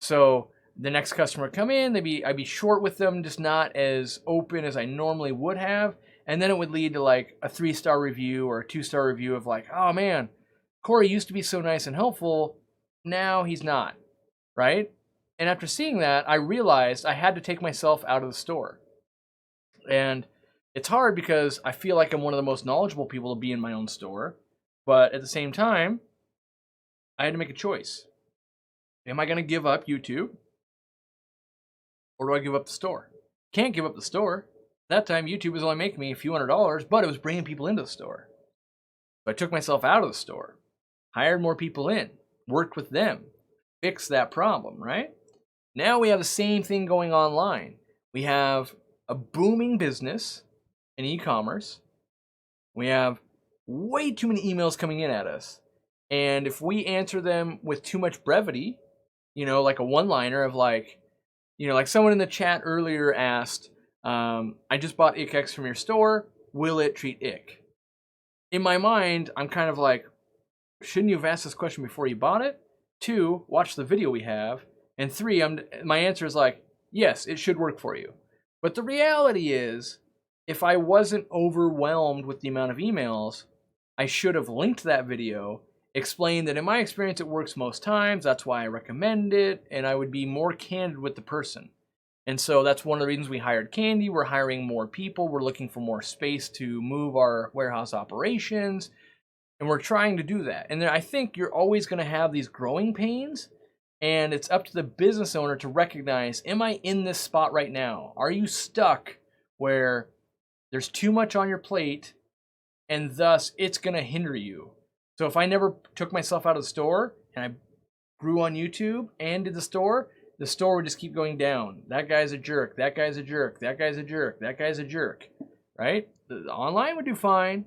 So the next customer would come in, I'd be short with them, just not as open as I normally would have. And then it would lead to a 3-star review or a 2-star review of oh man, Corey used to be so nice and helpful, now he's not, right? And after seeing that, I realized I had to take myself out of the store. And it's hard because I feel like I'm one of the most knowledgeable people to be in my own store. But at the same time, I had to make a choice. Am I going to give up YouTube? Or do I give up the store? Can't give up the store. That time, YouTube was only making me a few $100s, but it was bringing people into the store. So I took myself out of the store, hired more people in, worked with them, fixed that problem, right? Now we have the same thing going online. We have a booming business in e-commerce. We have way too many emails coming in at us. And if we answer them with too much brevity, like a one-liner of like someone in the chat earlier asked, I just bought IckX from your store. Will it treat ick? In my mind, I'm kind of like, shouldn't you have asked this question before you bought it? 2, watch the video we have. And 3, my answer is yes, it should work for you. But the reality is if I wasn't overwhelmed with the amount of emails, I should have linked that video, explained that in my experience it works most times, that's why I recommend it, and I would be more candid with the person. And so that's one of the reasons we hired Candy. We're hiring more people. We're looking for more space to move our warehouse operations. And we're trying to do that. And then I think you're always going to have these growing pains. And it's up to the business owner to recognize, am I in this spot right now? Are you stuck where there's too much on your plate and thus it's going to hinder you? So if I never took myself out of the store and I grew on YouTube and did the store would just keep going down. That guy's a jerk. That guy's a jerk. That guy's a jerk. That guy's a jerk. Right? The online would do fine,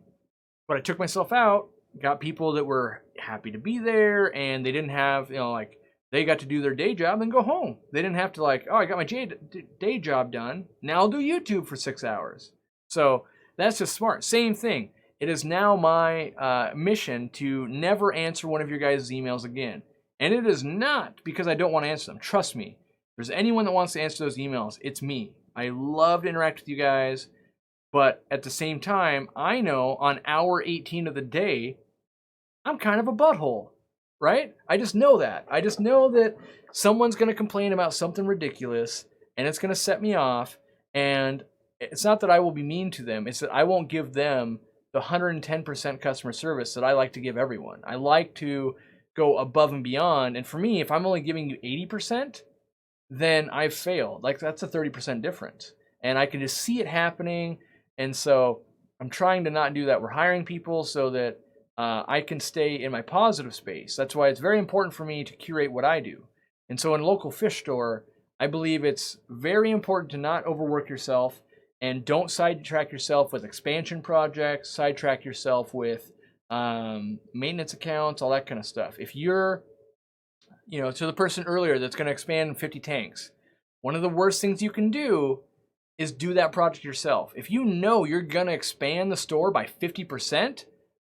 but I took myself out, got people that were happy to be there, and they didn't have, like, they got to do their day job and go home. They didn't have to, like, oh, I got my day job done. Now I'll do YouTube for 6 hours. So that's just smart. Same thing. It is now my mission to never answer one of your guys' emails again. And it is not because I don't want to answer them. Trust me. If there's anyone that wants to answer those emails, it's me. I love to interact with you guys. But at the same time, I know on hour 18 of the day, I'm kind of a butthole, right? I just know that. I just know that someone's going to complain about something ridiculous, and it's going to set me off. And it's not that I will be mean to them. It's that I won't give them the 110% customer service that I like to give everyone. I like to go above and beyond. And for me, if I'm only giving you 80%, then I've failed. Like, that's a 30% difference. And I can just see it happening. And so I'm trying to not do that. We're hiring people so that I can stay in my positive space. That's why it's very important for me to curate what I do. And so in a local fish store, I believe it's very important to not overwork yourself, and don't sidetrack yourself with expansion projects, sidetrack yourself with maintenance accounts, all that kind of stuff. If you're, to the person earlier that's going to expand 50 tanks, one of the worst things you can do is do that project yourself. If you know you're going to expand the store by 50%,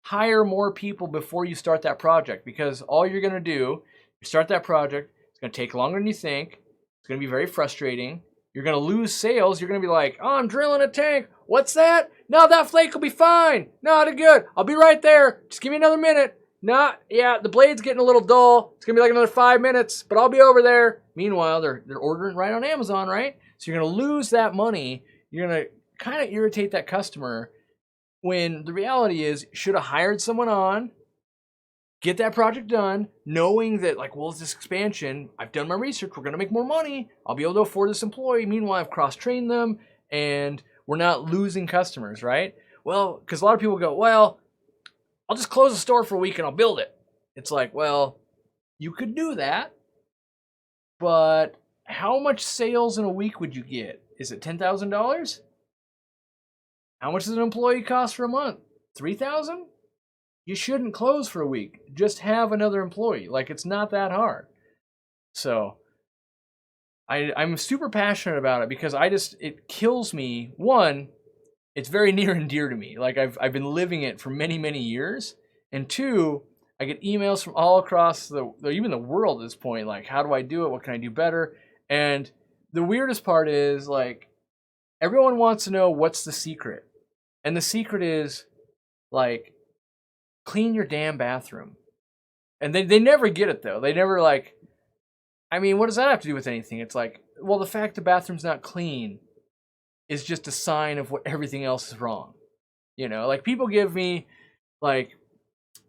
hire more people before you start that project, because all you're going to do, you start that project, it's going to take longer than you think, it's going to be very frustrating, you're going to lose sales, you're going to be like, oh, I'm drilling a tank, what's that? No, that flake will be fine, no, they're good, I'll be right there, just give me another minute, yeah, the blade's getting a little dull, it's going to be like another 5 minutes, but I'll be over there. Meanwhile, they're ordering right on Amazon, right? So you're going to lose that money, you're going to kind of irritate that customer, when the reality is, should have hired someone on, get that project done, knowing that, like, well, it's this expansion, I've done my research, we're going to make more money, I'll be able to afford this employee, meanwhile, I've cross-trained them, and we're not losing customers, right? Well, because a lot of people go, well, I'll just close the store for a week and I'll build it. It's like, well, you could do that, but how much sales in a week would you get? Is it $10,000? How much does an employee cost for a month? $3,000? You shouldn't close for a week. Just have another employee. Like, it's not that hard. So I'm super passionate about it because it kills me. One, it's very near and dear to me. Like, I've been living it for many, many years. And two, I get emails from all across even the world at this point. Like, how do I do it? What can I do better? And the weirdest part is, like, everyone wants to know what's the secret. And the secret is, like, clean your damn bathroom. And they never get it, though. They never, like, I mean, what does that have to do with anything? It's like, well, the fact the bathroom's not clean is just a sign of what everything else is wrong. Like, people give me, like,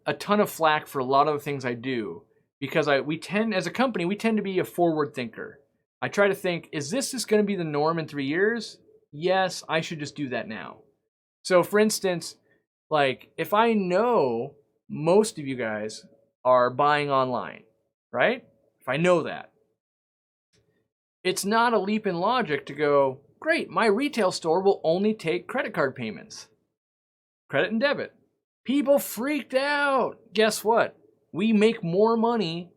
a ton of flack for a lot of the things I do because as a company, we tend to be a forward thinker. I try to think, is this just going to be the norm in 3 years? Yes, I should just do that now. So, for instance, like, if I know most of you guys are buying online, right? If I know that, it's not a leap in logic to go, great, my retail store will only take credit card payments. Credit and debit. People freaked out. Guess what? We make more money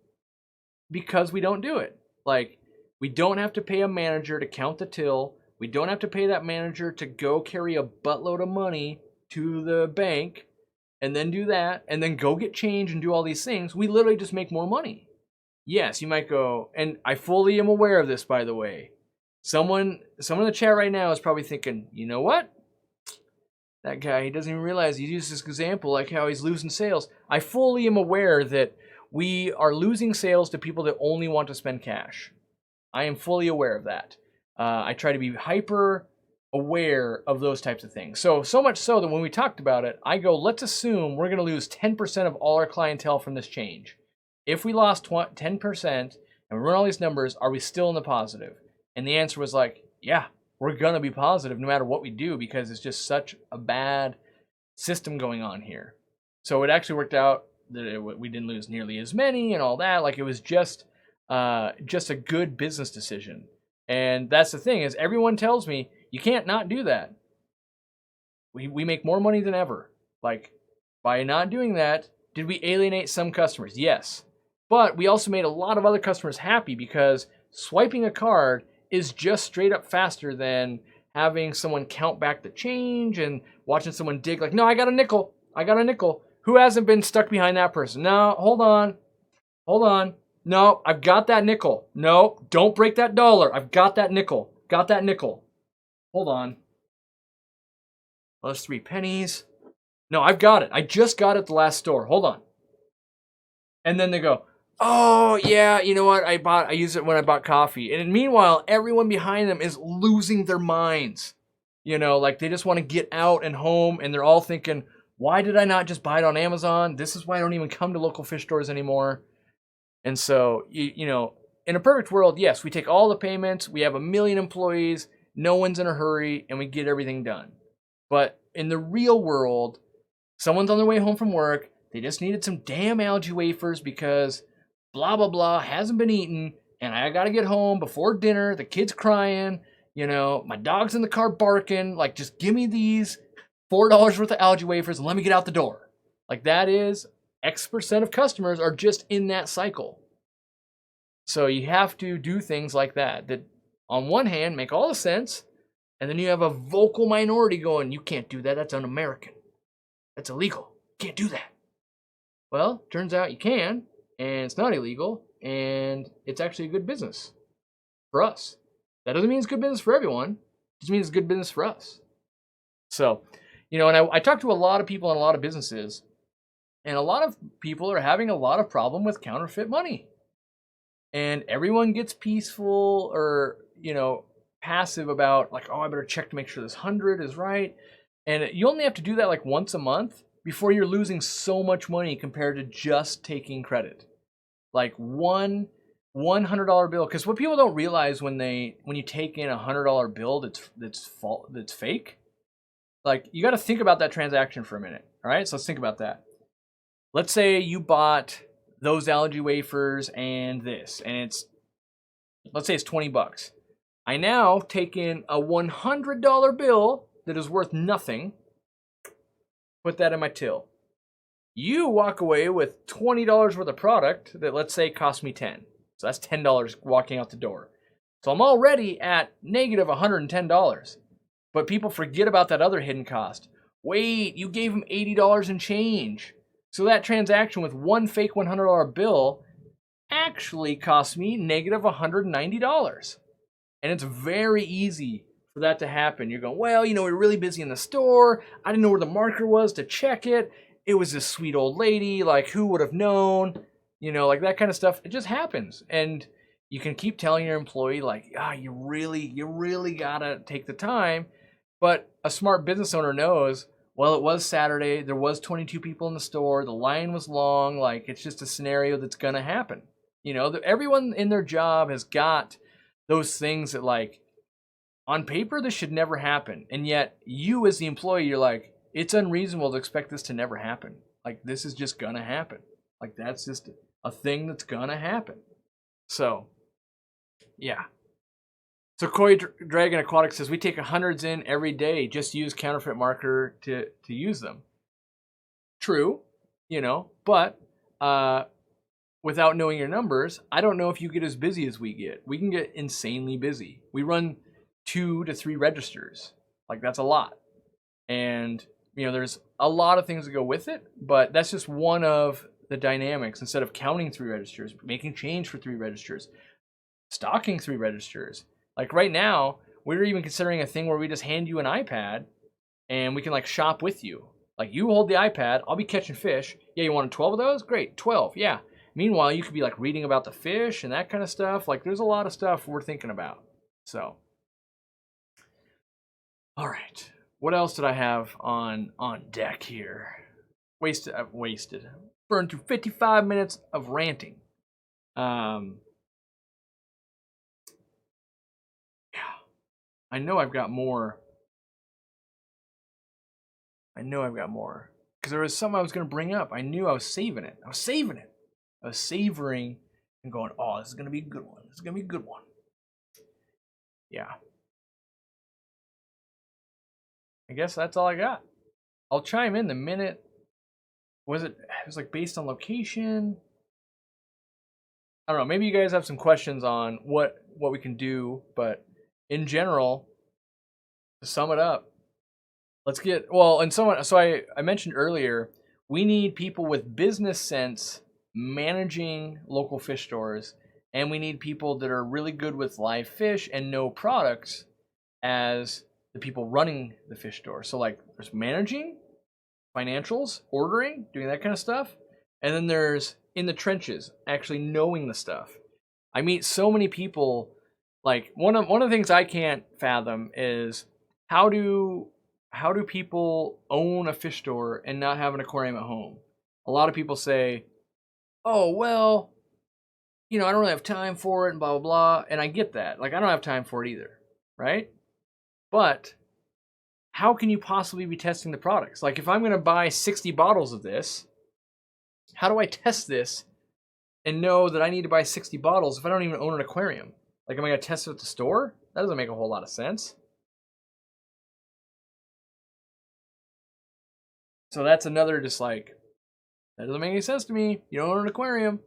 because we don't do it. Like, we don't have to pay a manager to count the till. We don't have to pay that manager to go carry a buttload of money to the bank and then do that and then go get change and do all these things. We literally just make more money. Yes, you might go, and I fully am aware of this, by the way. Someone in the chat right now is probably thinking, you know what? that guy, he doesn't even realize he used this example like how he's losing sales. I fully am aware that we are losing sales to people that only want to spend cash. I am fully aware of that. I try to be hyper aware of those types of things. So much so that when we talked about it, I go, let's assume we're going to lose 10% of all our clientele from this change. If we lost 10% and we run all these numbers, are we still in the positive? And the answer was like, yeah, we're going to be positive no matter what we do because it's just such a bad system going on here. So it actually worked out that we didn't lose nearly as many and all that. Like it was just a good business decision. And that's the thing is everyone tells me you can't not do that. We make more money than ever. Like by not doing that, did we alienate some customers? Yes. But we also made a lot of other customers happy because swiping a card is just straight up faster than having someone count back the change and watching someone dig like, no, I got a nickel. I got a nickel. Who hasn't been stuck behind that person? No, hold on. No, I've got that nickel. No, don't break that dollar. I've got that nickel. Got that nickel. Hold on. Well, that's 3 pennies. No, I've got it. I just got it at the last store. Hold on. And then they go, oh, yeah, you know what? I used it when I bought coffee. And meanwhile, everyone behind them is losing their minds. You know, like they just want to get out and home and they're all thinking, why did I not just buy it on Amazon? This is why I don't even come to local fish stores anymore. And so, you know, in a perfect world, yes, we take all the payments. We have 1 million employees. No one's in a hurry and we get everything done. But in the real world, someone's on their way home from work. They just needed some damn algae wafers because blah, blah, blah hasn't been eaten. And I got to get home before dinner. The kid's crying. You know, my dog's in the car barking. Like, just give me these $4 worth of algae wafers and let me get out the door. Like that is X% of customers are just in that cycle. So you have to do things like that on one hand make all the sense. And then you have a vocal minority going, you can't do that. That's un-American. That's illegal. You can't do that. Well, turns out you can, and it's not illegal, and it's actually a good business for us. That doesn't mean it's good business for everyone. It just means it's good business for us. So, you know, and I talked to a lot of people in a lot of businesses, and a lot of people are having a lot of problem with counterfeit money. And everyone gets peaceful or, you know, passive about like, oh, I better check to make sure this 100 is right. And you only have to do that like once a month before you're losing so much money compared to just taking credit. Like one $100 bill, because what people don't realize when you take in a $100 bill that's fake, like you got to think about that transaction for a minute. All right, so let's think about that. Let's say you bought those algae wafers and this, and let's say it's $20. I now take in a $100 bill that is worth nothing, put that in my till. You walk away with $20 worth of product that, let's say, cost me $10. So that's $10 walking out the door. So I'm already at negative $110. But people forget about that other hidden cost. Wait, you gave them $80 in change. So that transaction with one fake $100 bill actually cost me negative $190. And it's very easy for that to happen. You're going, well, you know, we were really busy in the store. I didn't know where the marker was to check it. It was this sweet old lady. Like, who would have known? You know, like that kind of stuff. It just happens. And you can keep telling your employee, like, you really got to take the time. But a smart business owner knows, well, it was Saturday. There was 22 people in the store. The line was long. Like, it's just a scenario that's going to happen. You know, everyone in their job has got those things that, like, on paper, this should never happen. And yet, you as the employee, you're like, it's unreasonable to expect this to never happen. Like, this is just going to happen. Like, that's just a thing that's going to happen. So, yeah. So, Koi Dragon Aquatic says, we take hundreds in every day. Just use counterfeit marker to use them. True, you know, but without knowing your numbers, I don't know if you get as busy as we get. We can get insanely busy. We run 2 to 3 registers. Like, that's a lot. And, you know, there's a lot of things that go with it, but that's just one of the dynamics. Instead of counting 3 registers, making change for 3 registers, stocking 3 registers. Like right now, we're even considering a thing where we just hand you an iPad and we can like shop with you. Like you hold the iPad, I'll be catching fish. Yeah, you want 12 of those? Great, 12. Yeah. Meanwhile, you could be like reading about the fish and that kind of stuff. Like there's a lot of stuff we're thinking about. So, all right. What else did I have on deck here? I've wasted. Burned through 55 minutes of ranting. Yeah. I know I've got more. Because there was something I was going to bring up. I knew I was saving it. I was savoring and going, oh, this is going to be a good one. Yeah. I guess that's all I got. I'll chime in the minute. It was like based on location. I don't know. Maybe you guys have some questions on what we can do, but in general, to sum it up, let's get so I mentioned earlier, we need people with business sense managing local fish stores, and we need people that are really good with live fish and know products as the people running the fish store. So like there's managing, financials, ordering, doing that kind of stuff, and then there's in the trenches, actually knowing the stuff. I meet so many people. Like one of the things I can't fathom is how do people own a fish store and not have an aquarium at home? A lot of people say, "Oh, well, I don't really have time for it," and blah blah blah. And I get that. Like I don't have time for it either, right? But how can you possibly be testing the products? Like if I'm going to buy 60 bottles of this, how do I test this and know that I need to buy 60 bottles if I don't even own an aquarium? Like, am I going to test it at the store? That doesn't make a whole lot of sense. So that's another just like, that doesn't make any sense to me. You don't own an aquarium.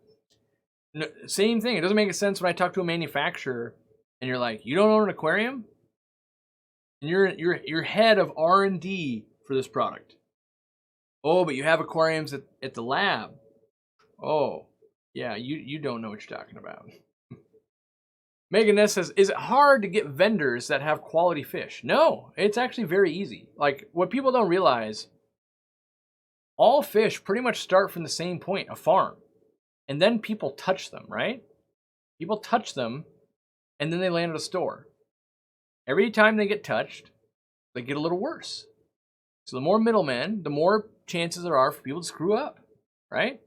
No, same thing. It doesn't make sense when I talk to a manufacturer and you're like, you don't own an aquarium? And you're head of R&D for this product. Oh, but you have aquariums at the lab. Oh, yeah, you don't know what you're talking about. Megan Ness says, is it hard to get vendors that have quality fish? No, it's actually very easy. Like, what people don't realize, all fish pretty much start from the same point, a farm. And then people touch them, right? People touch them, and then they land at a store. Every time they get touched, they get a little worse. So the more middlemen, the more chances there are for people to screw up, right?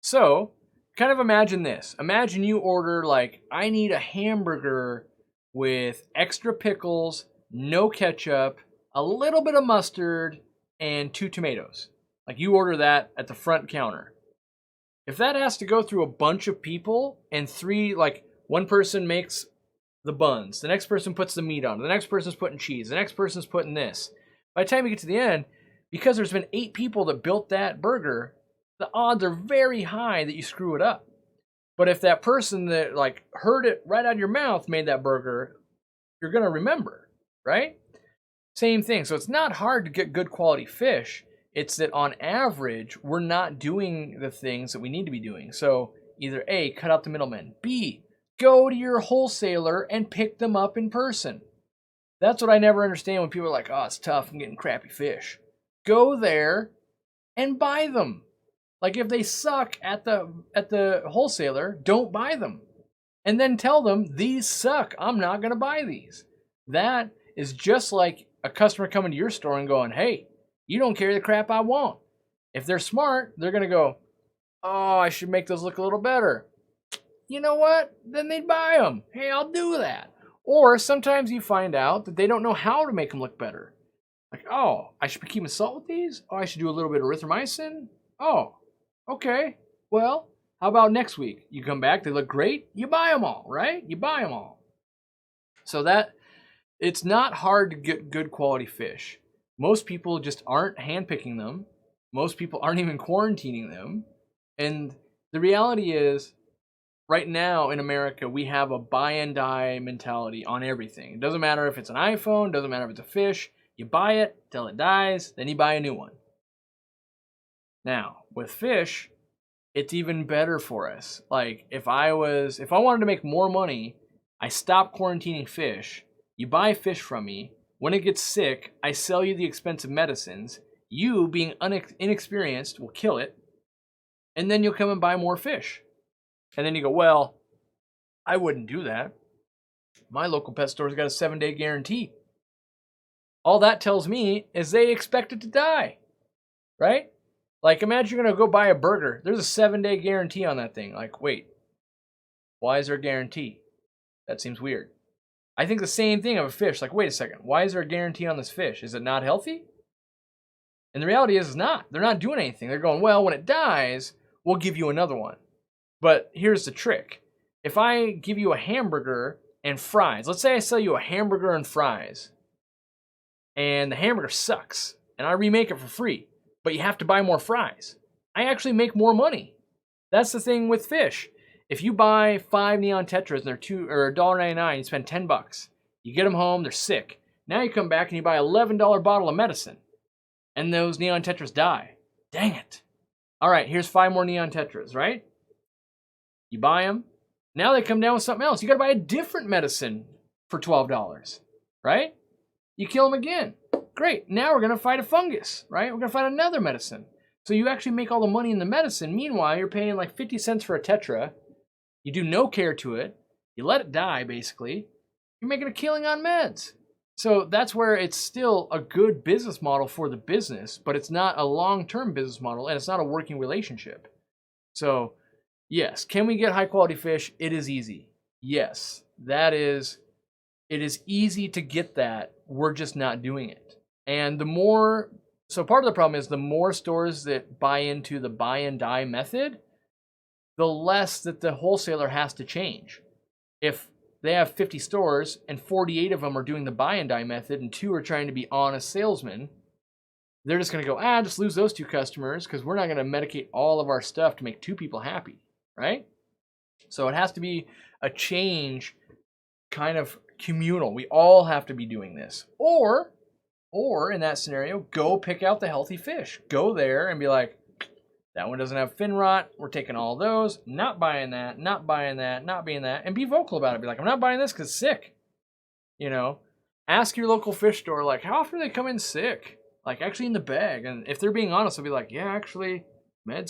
So, kind of imagine this. Imagine you order, like, I need a hamburger with extra pickles, no ketchup, a little bit of mustard, and 2 tomatoes. Like, you order that at the front counter. If that has to go through a bunch of people and one person makes the buns, the next person puts the meat on, the next person's putting cheese, the next person's putting this. By the time you get to the end, because there's been 8 people that built that burger, the odds are very high that you screw it up. But if that person that heard it right out of your mouth made that burger, you're going to remember, right? Same thing. So it's not hard to get good quality fish. It's that on average, we're not doing the things that we need to be doing. So either A, cut out the middlemen. B, go to your wholesaler and pick them up in person. That's what I never understand when people are like, oh, it's tough, I'm getting crappy fish. Go there and buy them. Like if they suck at the wholesaler, don't buy them. And then tell them, these suck, I'm not going to buy these. That is just like a customer coming to your store and going, hey, you don't carry the crap I want. If they're smart, they're going to go, oh, I should make those look a little better. You know what? Then they'd buy them. Hey, I'll do that. Or sometimes you find out that they don't know how to make them look better. Like, oh, I should be keeping salt with these? Oh, I should do a little bit of erythromycin? Oh, okay. Well, how about next week? You come back, they look great, you buy them all, right? You buy them all. So that, it's not hard to get good quality fish. Most people just aren't handpicking them. Most people aren't even quarantining them. And the reality is, right now in America, we have a buy and die mentality on everything. It doesn't matter if it's an iPhone, doesn't matter if it's a fish. You buy it till it dies, then you buy a new one. Now, with fish, it's even better for us. Like, if I wanted to make more money, I stop quarantining fish. You buy fish from me. When it gets sick, I sell you the expensive medicines. You, being inexperienced, will kill it. And then you'll come and buy more fish. And then you go, well, I wouldn't do that. My local pet store's got a 7-day guarantee. All that tells me is they expect it to die, right? Like, imagine you're going to go buy a burger. There's a 7-day guarantee on that thing. Like, wait, why is there a guarantee? That seems weird. I think the same thing of a fish. Like, wait a second, why is there a guarantee on this fish? Is it not healthy? And the reality is it's not. They're not doing anything. They're going, well, when it dies, we'll give you another one. But here's the trick. If I give you a hamburger and fries, let's say I sell you a hamburger and fries, and the hamburger sucks, and I remake it for free, but you have to buy more fries. I actually make more money. That's the thing with fish. If you buy 5 neon tetras and they're $1.99, you spend $10. You get them home, they're sick. Now you come back and you buy an $11 bottle of medicine, and those neon tetras die. Dang it. All right, here's 5 more neon tetras, right? You buy them. Now they come down with something else. You got to buy a different medicine for $12, right? You kill them again. Great. Now we're going to fight a fungus, right? We're going to fight another medicine. So you actually make all the money in the medicine. Meanwhile, you're paying like 50 cents for a tetra. You do no care to it. You let it die, basically. You're making a killing on meds. So that's where it's still a good business model for the business, but it's not a long-term business model, and it's not a working relationship. So yes, can we get high-quality fish? It is easy. Yes, it is easy to get that. We're just not doing it. And so part of the problem is the more stores that buy into the buy and die method, the less that the wholesaler has to change. If they have 50 stores and 48 of them are doing the buy and die method and 2 are trying to be honest salesmen, they're just going to go, just lose those 2 customers because we're not going to medicate all of our stuff to make 2 people happy, right? So it has to be a change, kind of communal. We all have to be doing this. Or in that scenario, go pick out the healthy fish. Go there and be like, that one doesn't have fin rot. We're taking all those. Not buying that. Not buying that. Not being that. And be vocal about it. Be like, I'm not buying this because it's sick. You know, ask your local fish store, like, how often do they come in sick? Like, actually in the bag. And if they're being honest, they'll be like, yeah, actually, they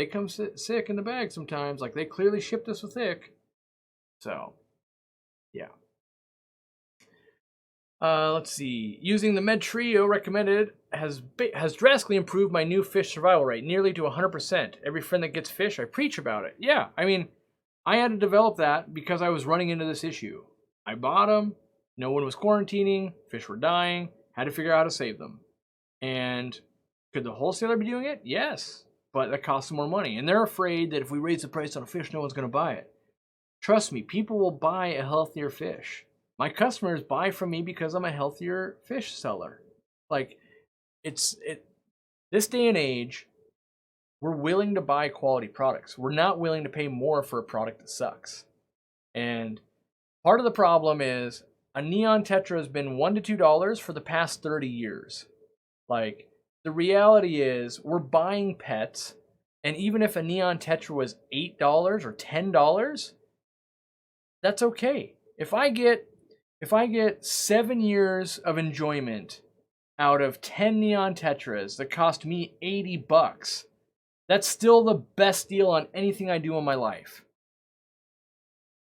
come sick in the bag sometimes. Like, they clearly shipped us with thick. So, yeah. Let's see. Using the Med Trio recommended has drastically improved my new fish survival rate, nearly to 100%. Every friend that gets fish, I preach about it. Yeah, I mean, I had to develop that because I was running into this issue. I bought them, no one was quarantining, fish were dying, had to figure out how to save them. And could the wholesaler be doing it? Yes, but that costs them more money. And they're afraid that if we raise the price on a fish, no one's going to buy it. Trust me, people will buy a healthier fish. My customers buy from me because I'm a healthier fish seller. Like, this day and age, we're willing to buy quality products. We're not willing to pay more for a product that sucks. And part of the problem is a neon tetra has been $1 to $2 for the past 30 years. Like, the reality is we're buying pets, and even if a neon tetra was $8 or $10, that's okay. If I get 7 years of enjoyment out of 10 neon tetras that cost me $80, that's still the best deal on anything I do in my life.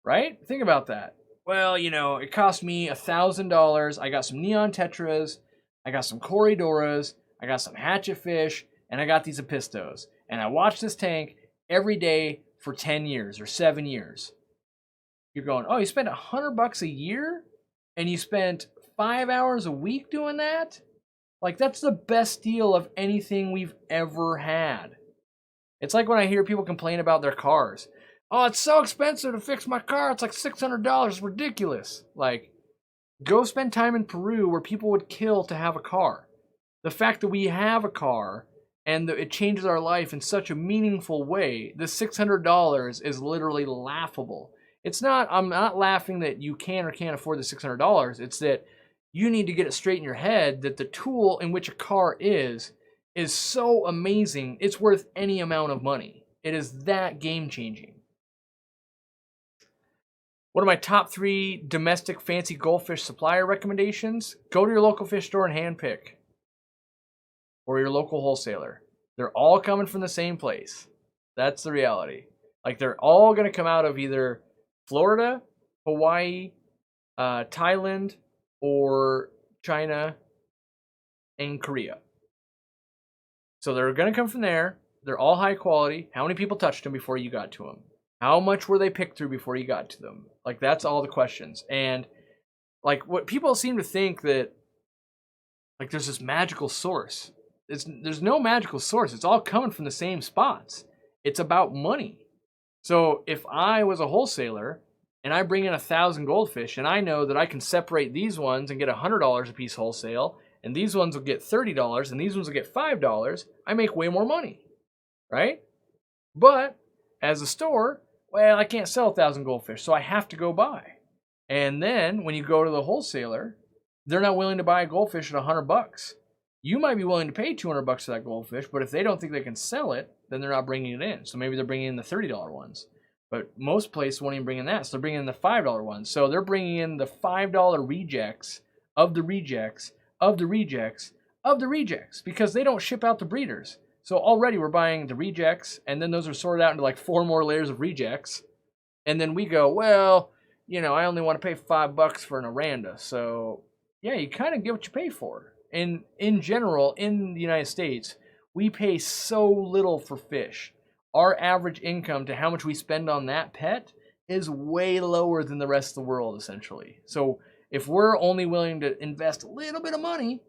Right? Think about that. Well, it cost me $1,000. I got some neon tetras, I got some corridoras, I got some hatchet fish, and I got these apistos. And I watched this tank every day for 10 years or 7 years. You're going, oh, you spent $100 a year? And you spent 5 hours a week doing that? Like, that's the best deal of anything we've ever had. It's like when I hear people complain about their cars. Oh, it's so expensive to fix my car. It's like $600. It's ridiculous. Like, go spend time in Peru where people would kill to have a car. The fact that we have a car and it changes our life in such a meaningful way, the $600 is literally laughable. I'm not laughing that you can or can't afford the $600. It's that you need to get it straight in your head that the tool in which a car is so amazing, it's worth any amount of money. It is that game-changing. One of my top 3 domestic fancy goldfish supplier recommendations: go to your local fish store and handpick, or your local wholesaler. They're all coming from the same place. That's the reality. Like, they're all going to come out of either Florida, Hawaii, Thailand, or China and Korea. So they're going to come from there. They're all high quality. How many people touched them before you got to them? How much were they picked through before you got to them? Like, that's all the questions. And like, what people seem to think that, like, there's this magical source. There's no magical source. It's all coming from the same spots. It's about money. So if I was a wholesaler and I bring in 1,000 goldfish and I know that I can separate these ones and get $100 a piece wholesale, and these ones will get $30 and these ones will get $5, I make way more money, right? But as a store, well, I can't sell 1,000 goldfish, so I have to go buy. And then when you go to the wholesaler, they're not willing to buy a goldfish at $100. You might be willing to pay $200 for that goldfish, but if they don't think they can sell it, then they're not bringing it in. So maybe they're bringing in the $30 ones. But most places won't even bring in that, so they're bringing in the $5 ones. So they're bringing in the $5 rejects of the rejects of the rejects of the rejects, because they don't ship out to breeders. So already we're buying the rejects, and then those are sorted out into like 4 more layers of rejects. And then we go, well, you know, I only want to pay $5 for an Aranda. So yeah, you kind of get what you pay for. And in general, in the United States, we pay so little for fish. Our average income to how much we spend on that pet is way lower than the rest of the world, essentially. So if we're only willing to invest a little bit of money,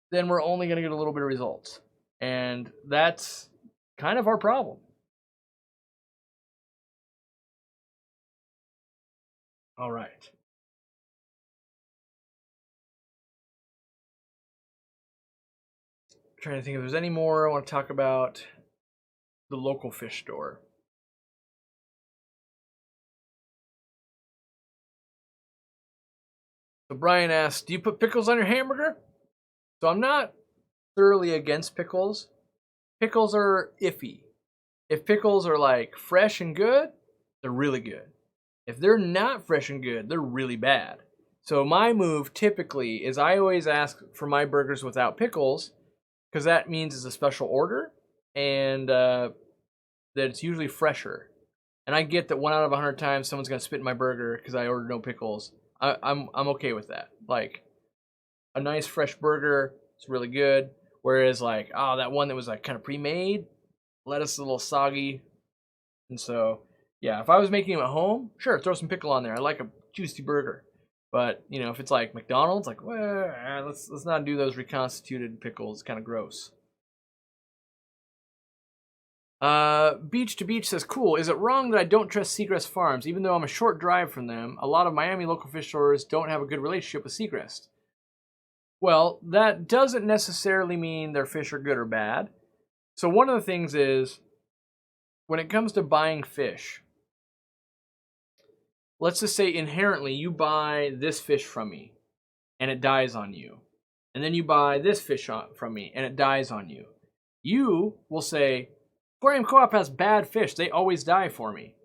then we're only going to get a little bit of results. And that's kind of our problem. All right. I'm trying to think if there's any more I want to talk about the local fish store. So Brian asks, do you put pickles on your hamburger? So I'm not thoroughly against pickles. Pickles are iffy. If pickles are like fresh and good, they're really good. If they're not fresh and good, they're really bad. So my move typically is I always ask for my burgers without pickles, because that means it's a special order, and that it's usually fresher. And I get that 1 out of 100 times someone's gonna spit in my burger because I ordered no pickles. I'm okay with that. Like, a nice fresh burger, it's really good. Whereas like, oh, that one that was like kind of pre-made, lettuce is a little soggy. And so, yeah, if I was making them at home, sure, throw some pickle on there. I like a juicy burger. But, you know, if it's like McDonald's, like, well, let's not do those reconstituted pickles. It's kind of gross. Beach to Beach says, cool. Is it wrong that I don't trust Seagrass Farms, even though I'm a short drive from them? A lot of Miami local fish stores don't have a good relationship with Seagrass. Well, that doesn't necessarily mean their fish are good or bad. So one of the things is, when it comes to buying fish, let's just say inherently you buy this fish from me and it dies on you. And then you buy this fish from me and it dies on you. You will say, Aquarium Co-op has bad fish. They always die for me.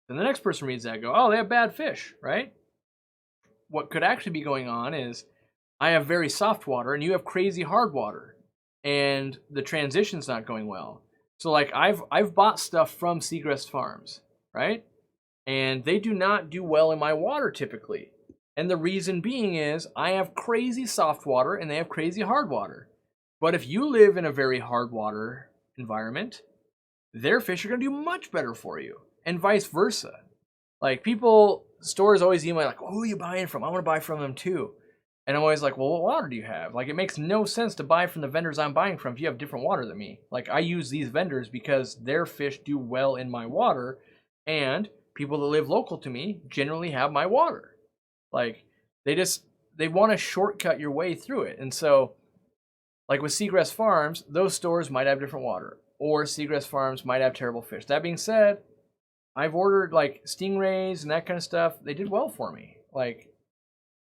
Then the next person reads that and go, oh, they have bad fish, right? What could actually be going on is, I have very soft water and you have crazy hard water, and the transition's not going well. So like I've bought stuff from Seagrass Farms, right? And they do not do well in my water typically. And the reason being is I have crazy soft water and they have crazy hard water. But if you live in a very hard water environment, their fish are going to do much better for you, and vice versa. Like, stores always email like, oh, who are you buying from? I want to buy from them too. And I'm always like, well, what water do you have? Like, it makes no sense to buy from the vendors I'm buying from if you have different water than me. Like, I use these vendors because their fish do well in my water, and people that live local to me generally have my water. Like, they want to shortcut your way through it. And so, like with Seagrass Farms, those stores might have different water, or Seagrass Farms might have terrible fish. That being said, I've ordered like stingrays and that kind of stuff. They did well for me. Like,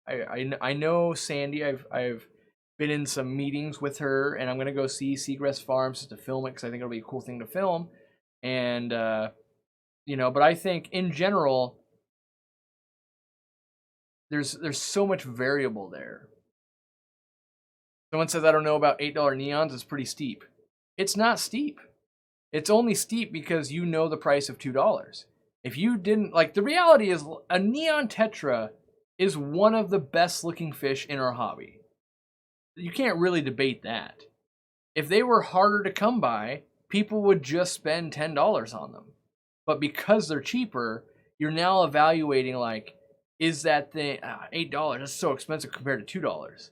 I know Sandy. I've been in some meetings with her, and I'm gonna go see Seagrass Farms to film it because I think it'll be a cool thing to film. And you know, but I think in general, there's so much variable there. Someone says I don't know about $8 neons. It's pretty steep. It's not steep. It's only steep because you know the price of $2. If you didn't, like, the reality is a neon tetra is one of the best looking fish in our hobby. You can't really debate that. If they were harder to come by, people would just spend $10 on them. But because they're cheaper, you're now evaluating, like, is that thing $8? That's so expensive compared to $2.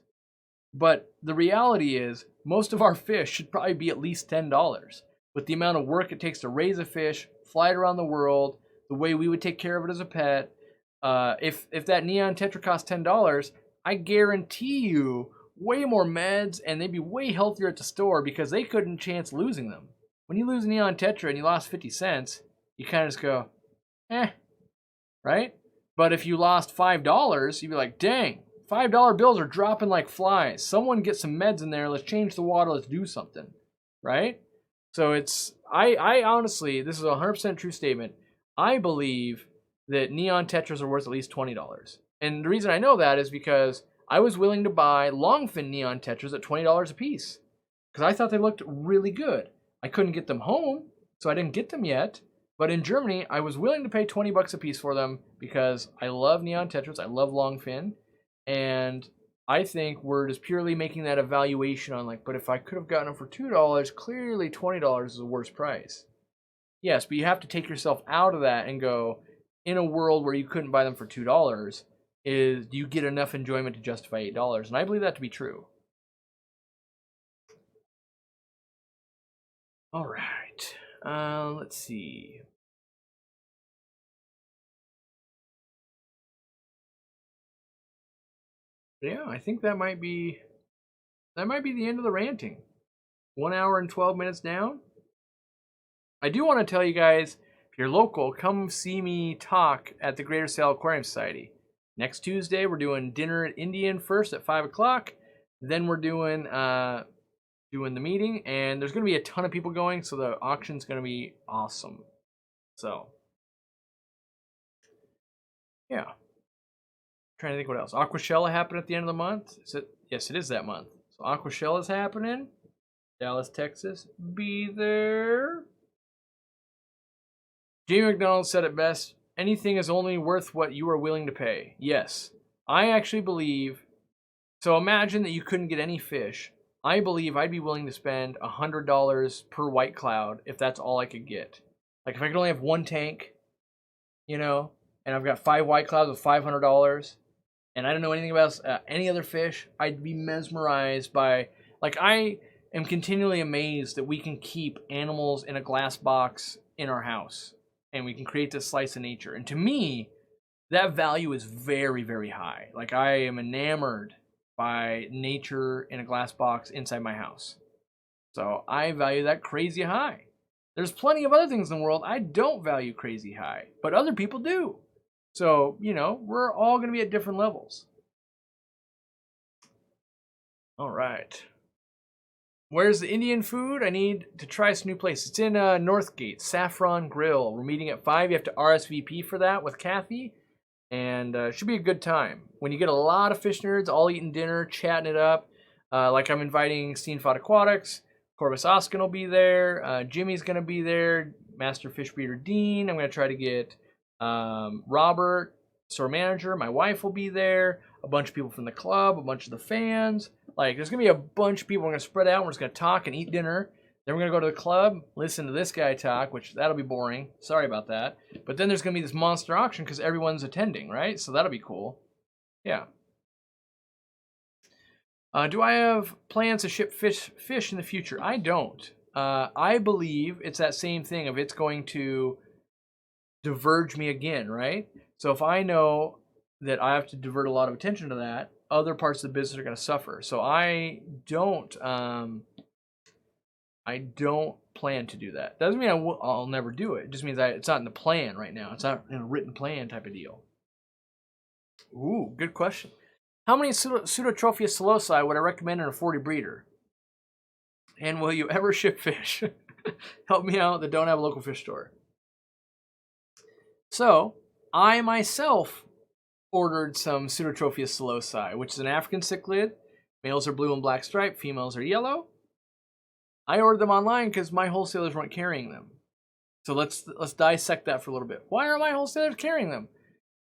But the reality is, most of our fish should probably be at least $10. With the amount of work it takes to raise a fish, fly it around the world, the way we would take care of it as a pet, if that neon tetra cost $10, I guarantee you way more meds, and they'd be way healthier at the store because they couldn't chance losing them. When you lose a neon tetra and you lost 50 cents, you kind of just go, right? But if you lost $5, you'd be like, dang, $5 bills are dropping like flies. Someone get some meds in there. Let's change the water. Let's do something, right? So it's, I honestly, this is a 100% true statement. I believe that neon tetras are worth at least $20. And the reason I know that is because I was willing to buy longfin neon tetras at $20 a piece because I thought they looked really good. I couldn't get them home, so I didn't get them yet. But in Germany, I was willing to pay $20 a piece for them because I love neon tetras. I love longfin. And I think we're just purely making that evaluation on, like, but if I could have gotten them for $2, clearly $20 is the worst price. Yes, but you have to take yourself out of that and go, in a world where you couldn't buy them for $2, do you get enough enjoyment to justify $8? And I believe that to be true. All right. Let's see. Yeah, I think that might be the end of the ranting. 1 hour and 12 minutes down. I do want to tell you guys, if you're local, come see me talk at the Greater Sale Aquarium Society. Next Tuesday, we're doing dinner at Indian first at 5 o'clock. Then we're doing the meeting, and there's going to be a ton of people going, so the auction's going to be awesome. So, yeah. Trying to think what else. Aquashella happened at the end of the month. Is it? Yes, it is that month. So Aquashella's happening. Dallas, Texas. Be there. Jamie McDonald said it best. Anything is only worth what you are willing to pay. Yes. I actually believe. So imagine that you couldn't get any fish. I believe I'd be willing to spend $100 per white cloud if that's all I could get. Like if I could only have one tank, and I've got 5 white clouds with $500, and I don't know anything about any other fish, I'd be mesmerized by, like, I am continually amazed that we can keep animals in a glass box in our house, and we can create this slice of nature. And to me, that value is very, very high. Like, I am enamored by nature in a glass box inside my house. So I value that crazy high. There's plenty of other things in the world I don't value crazy high, but other people do. So, we're all going to be at different levels. All right. Where's the Indian food? I need to try some new place. It's in Northgate, Saffron Grill. We're meeting at 5. You have to RSVP for that with Kathy. And it should be a good time. When you get a lot of fish nerds all eating dinner, chatting it up. Like I'm inviting Steenfod Aquatics. Corvus Oskin will be there. Jimmy's going to be there. Master Fish Breeder Dean. I'm going to try to get Robert, store manager. My wife will be there. A bunch of people from the club. A bunch of the fans. Like, there's going to be a bunch of people. We're going to spread out. We're just going to talk and eat dinner. Then we're going to go to the club, listen to this guy talk, which that'll be boring. Sorry about that. But then there's going to be this monster auction because everyone's attending, right? So that'll be cool. Yeah. Do I have plans to ship fish in the future? I don't. I believe it's that same thing of it's going to diverge me again, right? So if I know that I have to divert a lot of attention to that, other parts of the business are going to suffer. So I don't plan to do that. Doesn't mean I'll never do it. It just means it's not in the plan right now. It's not in a written plan type of deal. Ooh, good question. How many Pseudotrophia celosi would I recommend in a 40 breeder? And will you ever ship fish? Help me out that don't have a local fish store. So, I myself ordered some Pseudotropheus celosi, which is an African cichlid. Males are blue and black striped, females are yellow. I ordered them online because my wholesalers weren't carrying them. So let's dissect that for a little bit. Why are my wholesalers carrying them?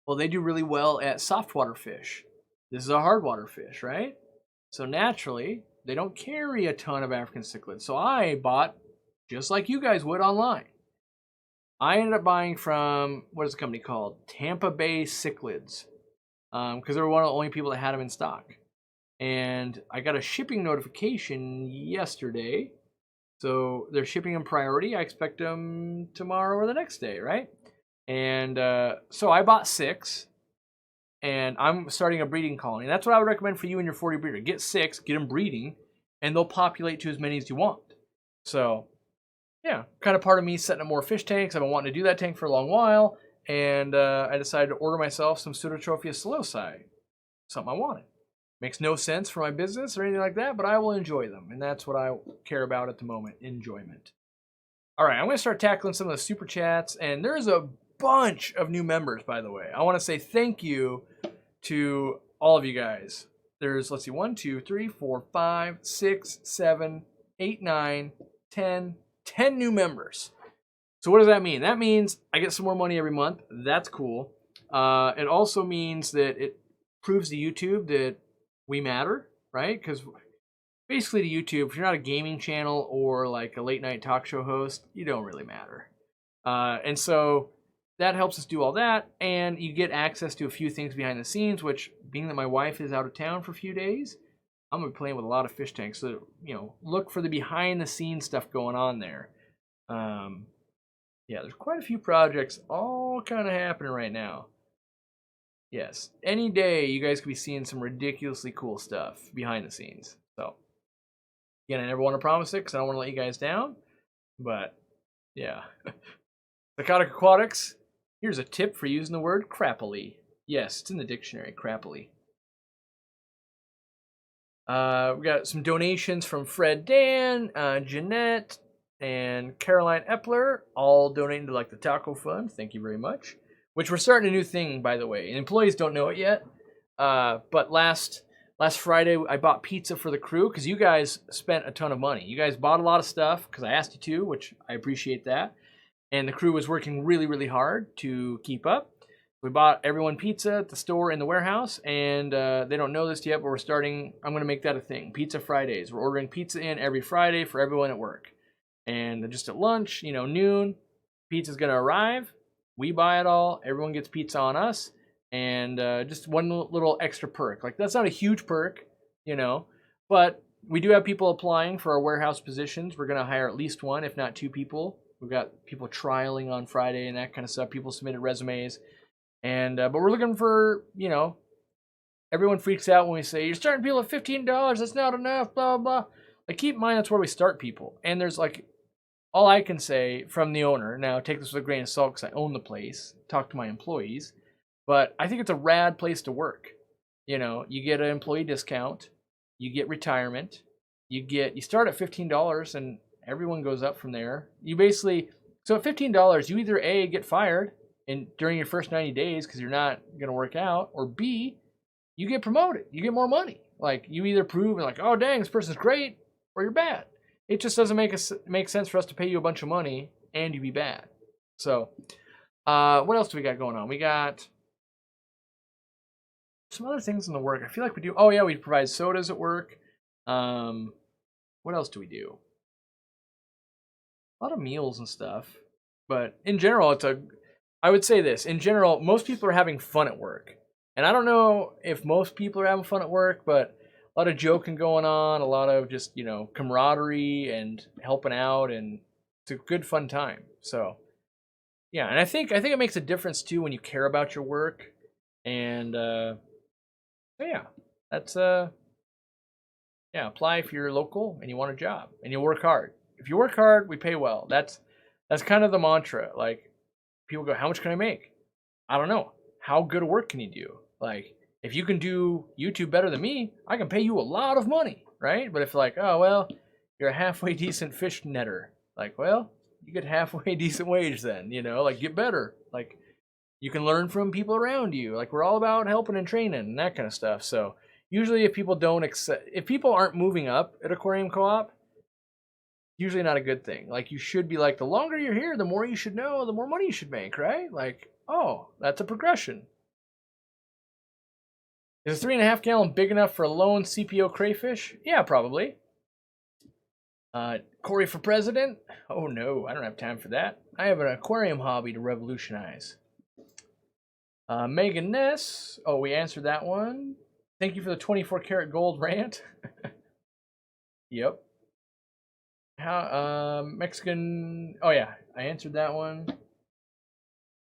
Well, they do really well at softwater fish. This is a hardwater fish, right? So naturally, they don't carry a ton of African cichlids. So I bought, just like you guys would online. I ended up buying from, what is the company called? Tampa Bay Cichlids. Because they were one of the only people that had them in stock. And I got a shipping notification yesterday. So they're shipping them priority. I expect them tomorrow or the next day, right? And so I bought 6. And I'm starting a breeding colony. That's what I would recommend for you and your 40 breeder. Get 6, get them breeding, and they'll populate to as many as you want. So, yeah, kind of part of me setting up more fish tanks. I've been wanting to do that tank for a long while. And I decided to order myself some Pseudotropheus celosi. Something I wanted. Makes no sense for my business or anything like that, but I will enjoy them. And that's what I care about at the moment, enjoyment. All right, I'm going to start tackling some of the super chats. And there's a bunch of new members, by the way. I want to say thank you to all of you guys. There's, let's see, 1, 2, 3, 4, 5, 6, 7, 8, 9, 10 new members. So what does that mean? That means I get some more money every month. That's cool. It also means that it proves to YouTube that we matter, right? Because basically to YouTube, if you're not a gaming channel or like a late night talk show host, you don't really matter. And so that helps us do all that, and you get access to a few things behind the scenes, which, being that my wife is out of town for a few days, I'm going to be playing with a lot of fish tanks. So, look for the behind-the-scenes stuff going on there. Yeah, there's quite a few projects all kind of happening right now. Yes, any day you guys could be seeing some ridiculously cool stuff behind the scenes. So, again, I never want to promise it because I don't want to let you guys down, but, yeah. Aquatic Aquatics. Here's a tip for using the word crappily. Yes, it's in the dictionary, crappily. We got some donations from Fred Dan, Jeanette, and Caroline Epler, all donating to like the Taco Fund. Thank you very much. Which we're starting a new thing, by the way. And employees don't know it yet. But last Friday, I bought pizza for the crew because you guys spent a ton of money. You guys bought a lot of stuff because I asked you to, which I appreciate that. And the crew was working really, really hard to keep up. We bought everyone pizza at the store in the warehouse, and they don't know this yet, but we're starting. I'm going to make that a thing. Pizza Fridays. We're ordering pizza in every Friday for everyone at work. And just at lunch, noon, pizza's going to arrive. We buy it all. Everyone gets pizza on us. And just one little extra perk. Like, that's not a huge perk, but we do have people applying for our warehouse positions. We're going to hire at least 1, if not 2 people. We've got people trialing on Friday and that kind of stuff. People submitted resumes. And but we're looking for, everyone freaks out when we say, you're starting people at $15. That's not enough, blah, blah, blah. Like, keep in mind, that's where we start people. And there's like, all I can say from the owner, now take this with a grain of salt because I own the place, talk to my employees, but I think it's a rad place to work. You get an employee discount, you get retirement, you start at $15 and everyone goes up from there. So at $15, you either A, get fired during your first 90 days because you're not going to work out, or B, you get promoted. You get more money. Like, you either prove and like, oh, dang, this person's great, or you're bad. It just doesn't make sense for us to pay you a bunch of money and you be bad. So, what else do we got going on? We got some other things in the work. I feel like we do. Oh, yeah, we provide sodas at work. What else do we do? A lot of meals and stuff. But in general, I would say this. In general, most people are having fun at work. And I don't know if most people are having fun at work, but a lot of joking going on, a lot of just, camaraderie and helping out, and it's a good fun time. So, yeah, and I think it makes a difference too when you care about your work. And so yeah, that's apply if you're local and you want a job and you work hard. If you work hard, we pay well. That's kind of the mantra. Like, people go, how much can I make? I don't know. How good a work can you do? Like, if you can do YouTube better than me, I can pay you a lot of money, right? But if like, oh, well, you're a halfway decent fish netter. Like, well, you get halfway decent wage then, like, get better. Like, You can learn from people around you. Like, we're all about helping and training and that kind of stuff. So usually if people aren't moving up at aquarium co-op, usually not a good thing. Like, you should be like, the longer you're here, the more you should know, the more money you should make, right? Like, oh, that's a progression. Is a 3.5 gallon big enough for a lone CPO crayfish? Yeah, probably. Corey for president? Oh no, I don't have time for that. I have an aquarium hobby to revolutionize. Megan Ness. Oh, we answered that one. Thank you for the 24 karat gold rant. Yep. Mexican. Oh yeah, I answered that one.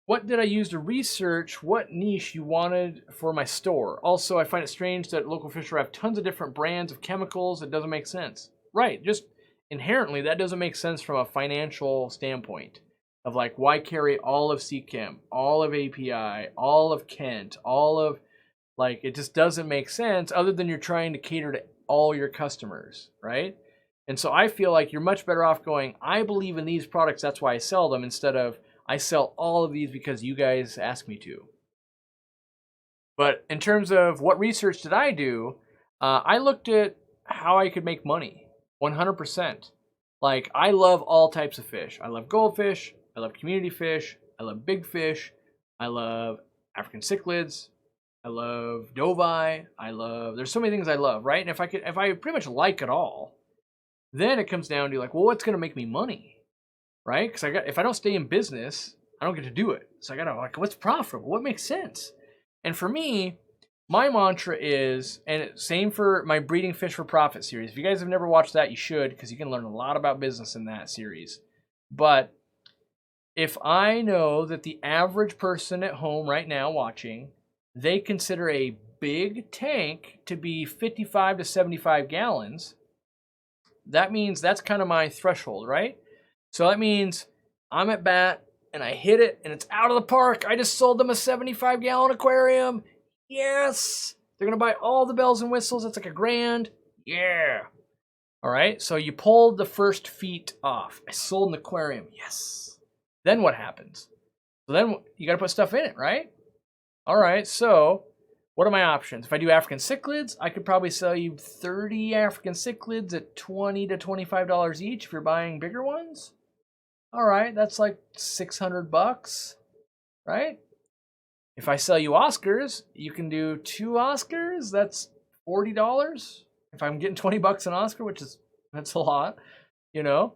What did I use to research what niche you wanted for my store? Also, I find it strange that local fisher have tons of different brands of chemicals. It doesn't make sense. Right, just inherently, that doesn't make sense from a financial standpoint. Of like, why carry all of CChem, all of API, all of Kent, all of, like, it just doesn't make sense other than you're trying to cater to all your customers, right? And so I feel like you're much better off going, I believe in these products, that's why I sell them, instead of, I sell all of these because you guys asked me to. But in terms of what research did I do, I looked at how I could make money, 100%. Like, I love all types of fish. I love goldfish, I love community fish, I love big fish, I love African cichlids, I love dovi, there's so many things I love, right? And if I pretty much like it all, then it comes down to like, well, what's gonna make me money? Right? Because if I don't stay in business, I don't get to do it. So I gotta like, what's profitable? What makes sense? And for me, my mantra is, and same for my Breeding Fish for Profit series. If you guys have never watched that, you should, because you can learn a lot about business in that series. But if I know that the average person at home right now watching, they consider a big tank to be 55 to 75 gallons, that means that's kind of my threshold, right? So that means I'm at bat and I hit it and it's out of the park. I just sold them a 75 gallon aquarium. Yes. They're going to buy all the bells and whistles. That's like $1,000. Yeah. All right. So you pulled the first feet off. I sold an aquarium. Yes. Then what happens? So then you got to put stuff in it, right? All right. So what are my options? If I do African cichlids, I could probably sell you 30 African cichlids at $20 to $25 each if you're buying bigger ones. All right, that's like $600, right? If I sell you Oscars, you can do 2 Oscars. That's $40. If I'm getting $20 an Oscar, that's a lot, you know.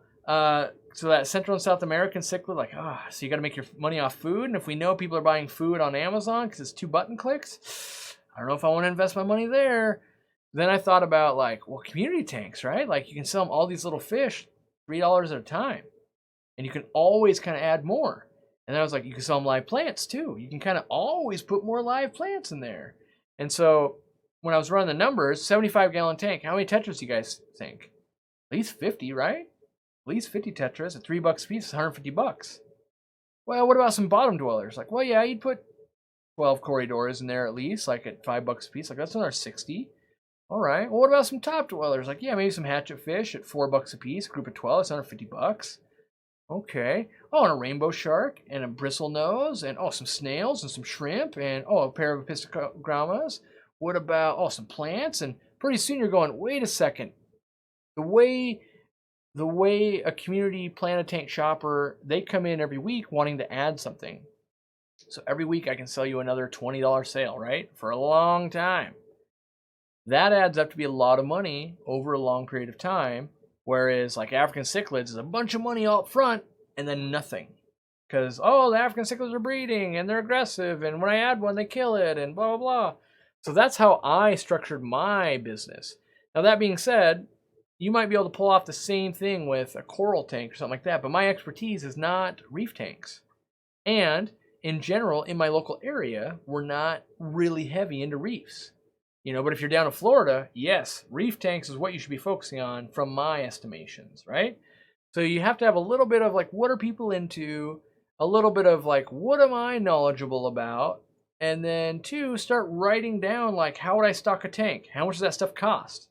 So that Central and South American cichlid, like, so you got to make your money off food. And if we know people are buying food on Amazon because it's 2 button clicks, I don't know if I want to invest my money there. Then I thought about like, well, community tanks, right? Like you can sell them all these little fish, $3 at a time. And you can always kind of add more. And then I was like, you can sell them live plants too. You can kind of always put more live plants in there. And so when I was running the numbers, 75 gallon tank, how many tetras do you guys think? At least 50, right? At least 50 tetras at $3 a piece, $150. Well, what about some bottom dwellers? Like, well, yeah, you'd put 12 corridors in there at least, like at $5 a piece. Like that's another 60. All right. Well, what about some top dwellers? Like, yeah, maybe some hatchet fish at $4 a piece, group of 12, it's $150. Okay. Oh, and a rainbow shark, and a bristle nose, and some snails, and some shrimp, and a pair of apistogrammas. What about some plants? And pretty soon you're going, wait a second. The way a community plant a tank shopper, they come in every week wanting to add something. So every week I can sell you another $20 sale, right? For a long time. That adds up to be a lot of money over a long period of time. Whereas like African cichlids is a bunch of money all up front and then nothing. Because, the African cichlids are breeding and they're aggressive and when I add one, they kill it and blah, blah, blah. So that's how I structured my business. Now that being said, you might be able to pull off the same thing with a coral tank or something like that. But my expertise is not reef tanks. And in general, in my local area, we're not really heavy into reefs. But if you're down in Florida, yes, reef tanks is what you should be focusing on from my estimations, right? So you have to have a little bit of like, what are people into? A little bit of like, what am I knowledgeable about? And then 2, start writing down like, how would I stock a tank? How much does that stuff cost?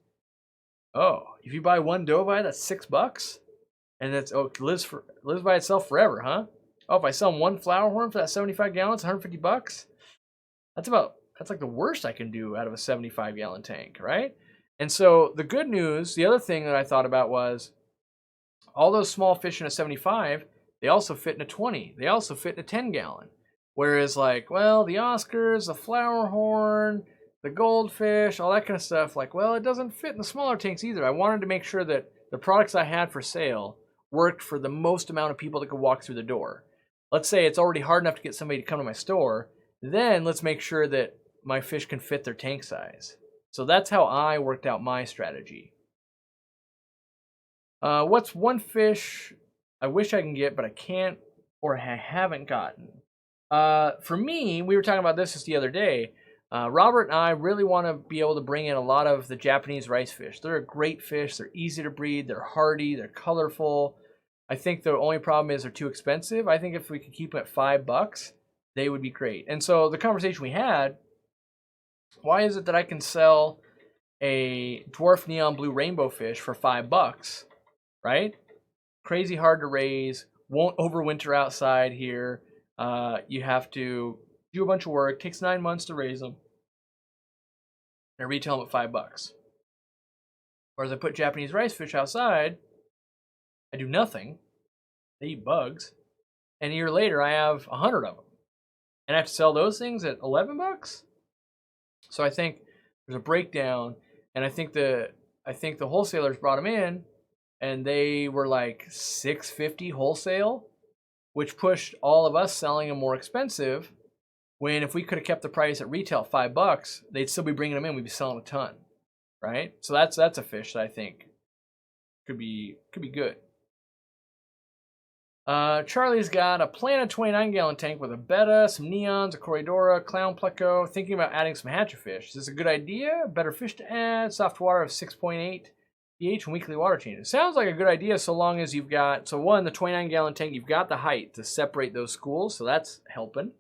Oh, if you buy one dovi, that's $6, and that's lives by itself forever, huh? Oh, if I sell them one flower horn for that 75 gallons, $150. That's like the worst I can do out of a 75-gallon tank, right? And so the good news, the other thing that I thought about was all those small fish in a 75, they also fit in a 20. They also fit in a 10-gallon. Whereas like, well, the Oscars, the flower horn, the goldfish, all that kind of stuff, like, well, it doesn't fit in the smaller tanks either. I wanted to make sure that the products I had for sale worked for the most amount of people that could walk through the door. Let's say it's already hard enough to get somebody to come to my store. Then let's make sure that my fish can fit their tank size. So that's how I worked out my strategy. What's one fish I wish I can get, but I can't or I haven't gotten? For me, we were talking about this just the other day. Robert and I really want to be able to bring in a lot of the Japanese rice fish. They're a great fish. They're easy to breed. They're hardy. They're colorful. I think the only problem is they're too expensive. I think if we could keep them at $5, they would be great. And so the conversation we had, why is it that I can sell a dwarf neon blue rainbow fish for $5, right? Crazy hard to raise, won't overwinter outside here. You have to do a bunch of work, takes 9 months to raise them, and I retail them at $5. Whereas I put Japanese rice fish outside, I do nothing, they eat bugs, and a year later I have 100 of them. And I have to sell those things at $11? So I think there's a breakdown, and I think the wholesalers brought them in, and they were like $6.50 wholesale, which pushed all of us selling them more expensive. When if we could have kept the price at retail $5, they'd still be bringing them in. We'd be selling a ton, right? So that's a fish that I think could be good. Charlie's got a Plana 29-gallon tank with a betta, some neons, a Corridora, clown pleco. Thinking about adding some hatchetfish. Is this a good idea? Better fish to add. Soft water of 6.8 pH and weekly water changes. Sounds like a good idea so long as you've got, so one, the 29-gallon tank, you've got the height to separate those schools, so that's helping.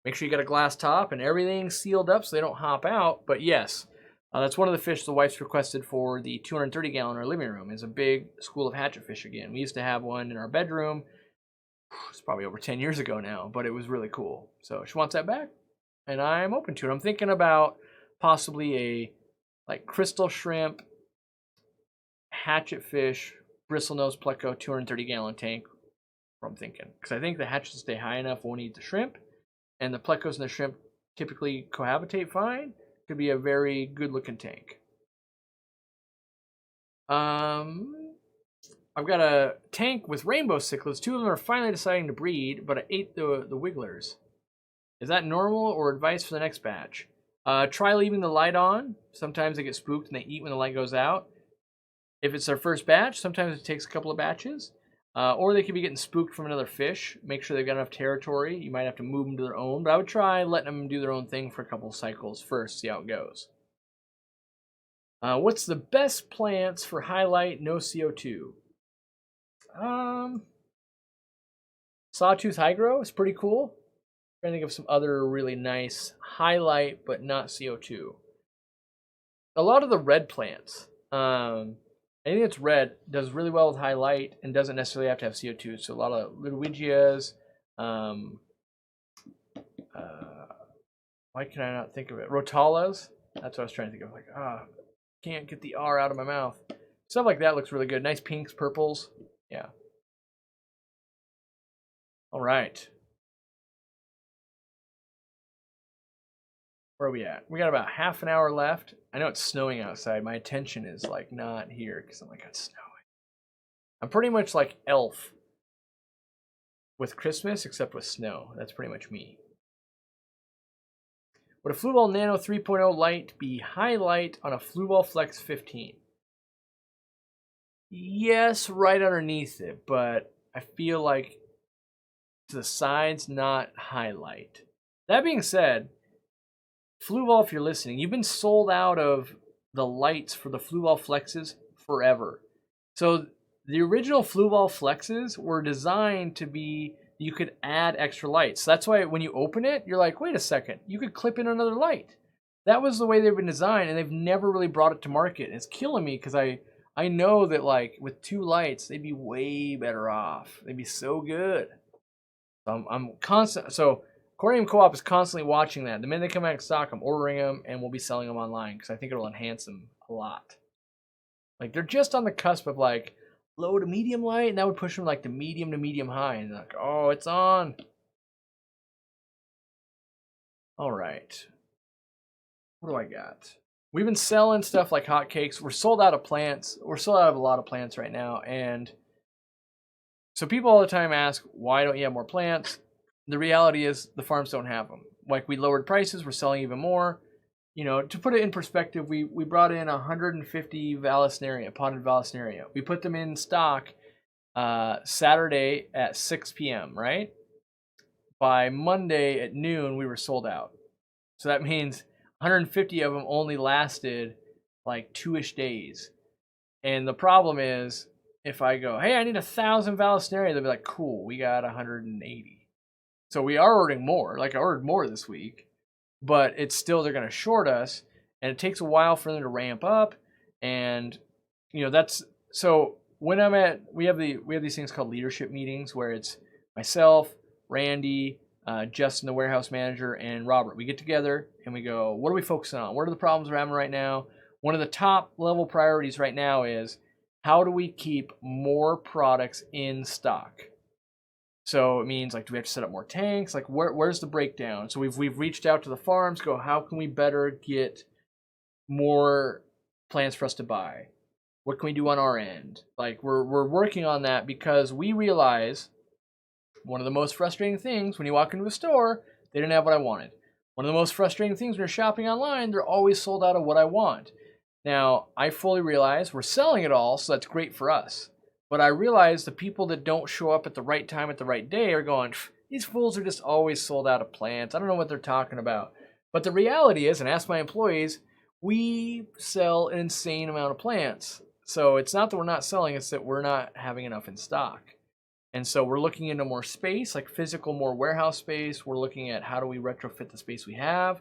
Make sure you got a glass top and everything sealed up so they don't hop out. But yes, that's one of the fish the wife's requested for the 230-gallon in our living room is a big school of hatchetfish again. We used to have one in our bedroom. It's probably over 10 years ago now, but it was really cool. So she wants that back, and I'm open to it. I'm thinking about possibly a like crystal shrimp, hatchetfish, bristlenose pleco 230-gallon tank. I'm thinking because I think the hatchets will stay high enough, won't eat the shrimp, and the plecos and the shrimp typically cohabitate fine. Could be a very good-looking tank. I've got a tank with rainbow cichlids. 2 of them are finally deciding to breed, but I ate the wigglers. Is that normal or advice for the next batch? Try leaving the light on. Sometimes they get spooked and they eat when the light goes out. If it's their first batch, sometimes it takes a couple of batches. Or they could be getting spooked from another fish. Make sure they've got enough territory. You might have to move them to their own, but I would try letting them do their own thing for a couple of cycles first, see how it goes. What's the best plants for highlight, no CO2? Sawtooth Hygro is pretty cool. I'm trying to think of some other really nice highlight, but not CO2. A lot of the red plants, anything that's red does really well with highlight and doesn't necessarily have to have CO2. So a lot of Ludwigias, why can I not think of it? Rotalas, that's what I was trying to think of. Like, can't get the R out of my mouth. Stuff like that looks really good. Nice pinks, purples. Yeah. All right. Where are we at? We got about half an hour left. I know it's snowing outside. My attention is like not here because I'm like, it's snowing. I'm pretty much like Elf with Christmas, except with snow. That's pretty much me. Would a Fluval Nano 3.0 light be highlight on a Fluval Flex 15? Yes, right underneath it, but I feel like to the sides, not highlight. That being said, Fluval, if you're listening, you've been sold out of the lights for the Fluval Flexes forever. So the original Fluval Flexes were designed to be, you could add extra lights. That's why when you open it, you're like, wait a second, you could clip in another light. That was the way they've been designed, and they've never really brought it to market. And it's killing me because I know that like with 2 lights, they'd be way better off. They'd be so good. I'm constant. So Aquarium Co-op is constantly watching that. The minute they come out of stock, I'm ordering them, and we'll be selling them online because I think it'll enhance them a lot. Like they're just on the cusp of like low to medium light, and that would push them like to medium high, and like, oh, it's on. All right, what do I got? We've been selling stuff like hotcakes. We're sold out of plants. We're sold out of a lot of plants right now, and so people all the time ask, why don't you have more plants? The reality is the farms don't have them. Like we lowered prices, we're selling even more. You know, to put it in perspective, we brought in 150 Vallisneria, potted Vallisneria. We put them in stock Saturday at 6 p.m., right? By Monday at noon, we were sold out. So that means 150 of them only lasted like 2-ish days. And the problem is, if I go, hey, I need 1,000 Vallisneria, they'll be like, cool, we got 180. So we are ordering more. Like I ordered more this week, but it's still, they're going to short us, and it takes a while for them to ramp up. And you know, that's so when I'm at, we have these things called leadership meetings where it's myself, Randy, Justin, the warehouse manager, and Robert. We get together and we go, what are we focusing on? What are the problems we're having right now? One of the top level priorities right now is how do we keep more products in stock? So it means like, do we have to set up more tanks? Like where's the breakdown? So we've reached out to the farms, go, how can we better get more plants for us to buy? What can we do on our end? Like we're working on that because we realize one of the most frustrating things when you walk into a store, they didn't have what I wanted. One of the most frustrating things when you're shopping online, they're always sold out of what I want. Now, I fully realize we're selling it all, so that's great for us. But I realize the people that don't show up at the right time at the right day are going, these fools are just always sold out of plants. I don't know what they're talking about. But the reality is, and ask my employees, we sell an insane amount of plants. So it's not that we're not selling, it's that we're not having enough in stock. And so we're looking into more space, like physical, more warehouse space. We're looking at how do we retrofit the space we have.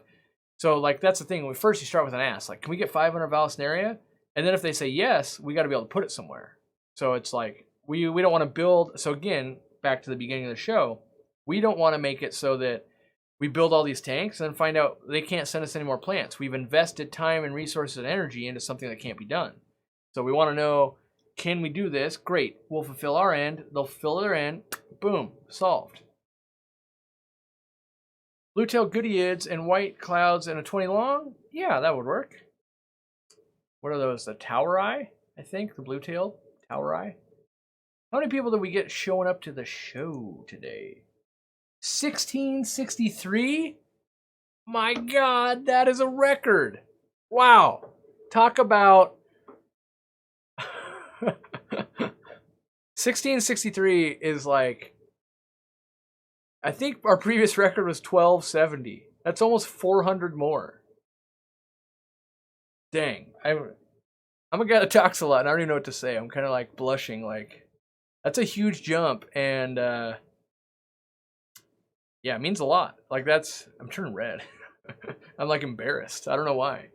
So like that's the thing. First you start with an ask, like, can we get 500 Vallisneria? And then if they say yes, we got to be able to put it somewhere. So it's like we don't want to build. So again, back to the beginning of the show, we don't want to make it so that we build all these tanks and then find out they can't send us any more plants. We've invested time and resources and energy into something that can't be done. So we want to know, can we do this? Great. We'll fulfill our end. They'll fulfill their end. Boom. Solved. Blue-tailed goodyids and white clouds and a 20 long? Yeah, that would work. What are those? The tower eye, I think. The blue-tailed tower eye. How many people did we get showing up to the show today? 1663? My God, that is a record. Wow. Talk about 1663 is like, I think our previous record was 1270. That's almost 400 more. Dang. I'm a guy that talks a lot and I don't even know what to say. I'm kind of like blushing. Like, that's a huge jump. And yeah, it means a lot. Like I'm turning red. I'm like embarrassed. I don't know why.